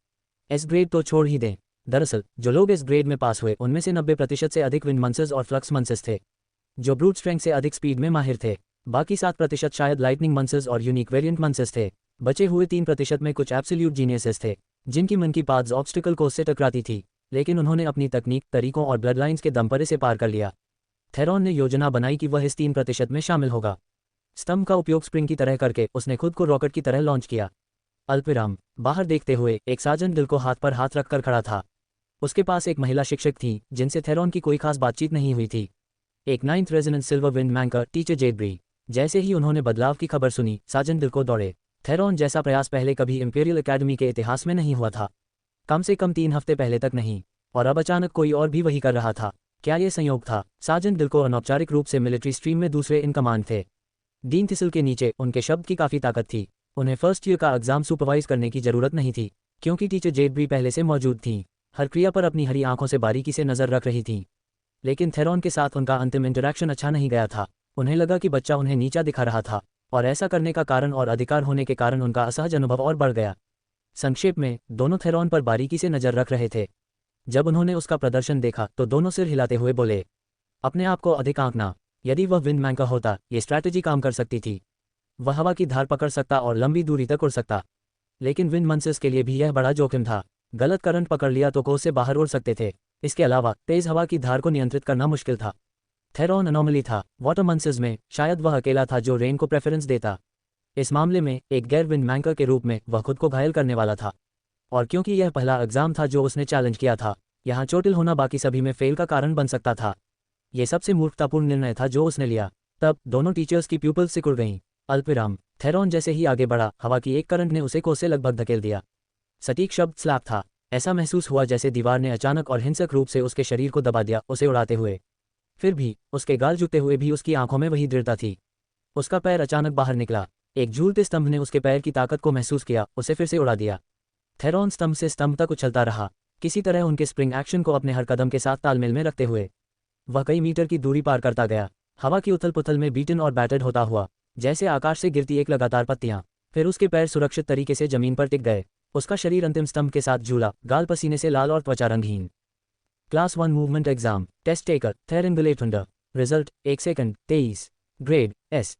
[SPEAKER 2] एस ग्रेड तो छोड़ ही दें। दरअसल जो लोग इस ग्रेड में पास हुए उनमें से 90% से अधिक विंडमंसेस और फ्लक्स मंसेस थे, जो ब्रूट स्ट्रेंथ से अधिक स्पीड में माहिर थे। बाकी 7% शायद लाइटनिंग मंसेस और यूनिक वेरिएंट मंसेस थे। बचे हुए 3% में कुछ एब्सोल्यूट जीनियसेस थे, जिनकी मन की पाथ्स ऑब्स्टिकल कोर्स से टकराती थी, लेकिन उन्होंने अपनी तकनीक, तरीकों और ब्लड लाइन्स के दम पर इसे पार कर लिया। थेरॉन ने योजना बनाई कि वह इस 3% में शामिल होगा। स्तंभ का उपयोग स्प्रिंग की तरह करके उसने खुद को रॉकेट की तरह लॉन्च किया। अल्पविराम। बाहर देखते हुए एक साजन दिल को हाथ पर हाथ रखकर खड़ा था। उसके पास एक महिला शिक्षक थी जिनसे थेरॉन की कोई खास बातचीत नहीं हुई थी। एक 9th रेजिडेंट सिल्वर विंड मैंकर टीचर जेडब्री। जैसे ही उन्होंने बदलाव की खबर सुनी, साजन दिल को दौड़े। थेरॉन जैसा प्रयास पहले कभी इंपीरियल एकेडमी के इतिहास में नहीं हुआ था, कम से कम 3 हफ्ते पहले तक नहीं। और अब अचानक कोई और भी वही कर रहा था। क्या ये संयोग था? सार्जेंट डिल्को अनौपचारिक रूप से मिलिट्री स्ट्रीम में दूसरे इन कमांड थे। डीन थिसल के नीचे उनके शब्द की काफ़ी ताकत थी। उन्हें फर्स्ट ईयर का एग्जाम सुपरवाइज करने की जरूरत नहीं थी, क्योंकि टीचर जेड भी पहले से मौजूद थी, हर क्रिया पर अपनी हरी आंखों से बारीकी से नजर रख रही थी। लेकिन थेरॉन के साथ उनका अंतिम इंटरैक्शन अच्छा नहीं गया था। उन्हें लगा कि बच्चा उन्हें नीचा दिखा रहा था, और ऐसा करने का कारण और अधिकार होने के कारण उनका असहज अनुभव और बढ़ गया। संक्षेप में, दोनों थेरॉन पर बारीकी से नजर रख रहे थे। जब उन्होंने उसका प्रदर्शन देखा तो दोनों सिर हिलाते हुए बोले, अपने आप को अधिक आंकना। यदि वह विंड मैंकर होता, ये स्ट्रैटेजी काम कर सकती थी। वह हवा की धार पकड़ सकता और लंबी दूरी तक उड़ सकता। लेकिन विंड मंसर्स के लिए भी यह बड़ा जोखिम था। गलत करंट पकड़ लिया तो कोस से बाहर उड़ सकते थे। इसके अलावा तेज हवा की धार को नियंत्रित करना मुश्किल था। थेरॉन अनोमली था। वाटर मंसर्स में शायद वह अकेला था जो रेन को प्रेफरेंस देता। इस मामले में एक गैर विंड मैंकर के रूप में वह खुद को घायल करने वाला था। और क्योंकि यह पहला एग्जाम था जो उसने चैलेंज किया था, यहाँ चोटिल होना बाकी सभी में फेल का कारण बन सकता था। यह सबसे मूर्खतापूर्ण निर्णय था जो उसने लिया। तब दोनों टीचर्स की प्यूपल्स सिकुड़ गईं। अल्पविराम। थेरॉन जैसे ही आगे बढ़ा, हवा की एक करंट ने उसे कोस से लगभग धकेल दिया। सटीक शब्द स्लैप था। ऐसा महसूस हुआ जैसे दीवार ने अचानक और हिंसक रूप से उसके शरीर को दबा दिया, उसे उड़ाते हुए। फिर भी उसके गाल जूते हुए भी उसकी आंखों में वही दृढ़ता थी। उसका पैर अचानक बाहर निकला। एक झूलते स्तंभ ने उसके पैर की ताकत को महसूस किया, उसे फिर से उड़ा दिया। थेरॉन स्तंभ से स्तंभ तक उछलता रहा, किसी तरह उनके स्प्रिंग एक्शन को अपने हर कदम के साथ तालमेल में रखते हुए। वह कई मीटर की दूरी पार करता गया, हवा की उथल पुथल में बीटन और बैटर्ड होता हुआ, जैसे आकाश से गिरती एक लगातार पत्तियां। फिर उसके पैर सुरक्षित तरीके से जमीन पर टिक गए। उसका शरीर अंतिम स्तंभ के साथ झूला, गाल पसीने से लाल और त्वचा रंगहीन। Class 1 movement exam test taker थेरन गुलेटुंडर। Result 1 second 23। Grade S.